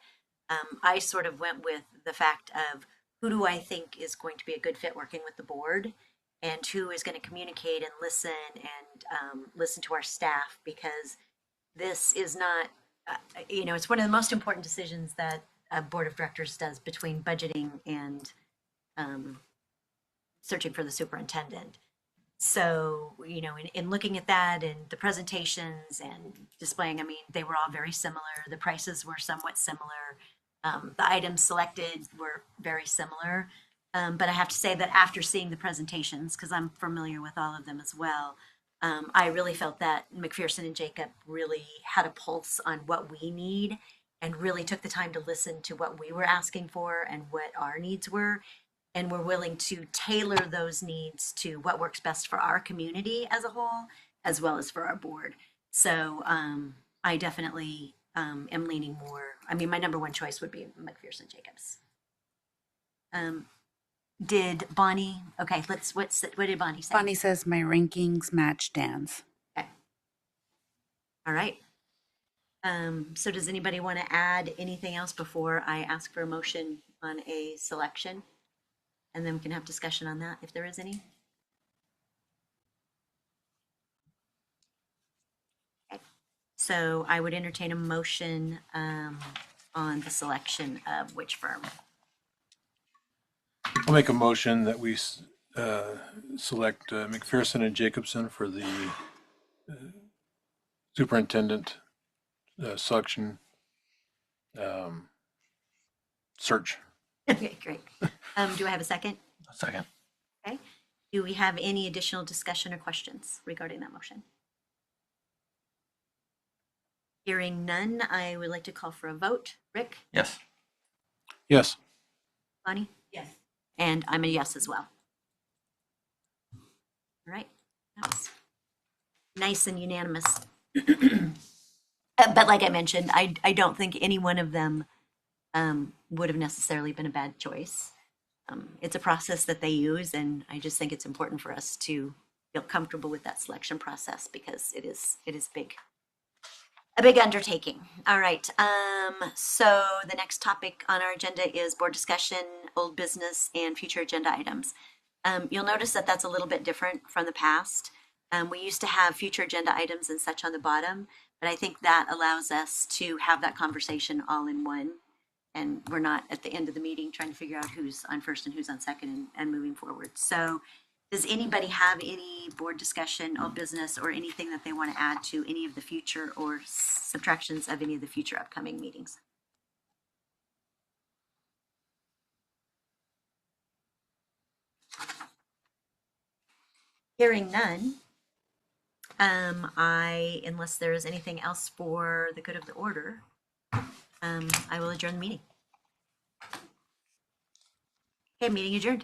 I sort of went with the fact of who do I think is going to be a good fit working with the board, and who is going to communicate and listen and listen to our staff, because this is not, it's one of the most important decisions that a board of directors does between budgeting and searching for the superintendent. So, in looking at that and the presentations and displaying, I mean, they were all very similar. The prices were somewhat similar. The items selected were very similar. But I have to say that after seeing the presentations, because I'm familiar with all of them as well, I really felt that McPherson and Jacob really had a pulse on what we need and really took the time to listen to what we were asking for and what our needs were. And we're willing to tailor those needs to what works best for our community as a whole, as well as for our board. So I definitely am leaning more. I mean, my number 1 choice would be McPherson Jacobs. Did Bonnie? Okay, what did Bonnie say? Bonnie says my rankings match Dan's. Okay. All right. So does anybody want to add anything else before I ask for a motion on a selection? And then we can have discussion on that if there is any. Okay. So I would entertain a motion on the selection of which firm. I'll make a motion that we select McPherson and Jacobson for the superintendent selection search. Okay, great. Do I have a second? Second. Okay. Do we have any additional discussion or questions regarding that motion? Hearing none, I would like to call for a vote. Rick? Yes. Yes. Bonnie? Yes. And I'm a yes as well. All right. That was nice and unanimous. But like I mentioned, I don't think any one of them would have necessarily been a bad choice. It's a process that they use, and I just think it's important for us to feel comfortable with that selection process because it is big. A big undertaking. All right. So the next topic on our agenda is board discussion, old business, and future agenda items. You'll notice that that's a little bit different from the past. We used to have future agenda items and such on the bottom, but I think that allows us to have that conversation all in one. And we're not at the end of the meeting trying to figure out who's on first and who's on second and moving forward. So does anybody have any board discussion, old business, or anything that they want to add to any of the future or subtractions of any of the future upcoming meetings? Hearing none, unless there is anything else for the good of the order, I will adjourn the meeting. Okay, meeting adjourned.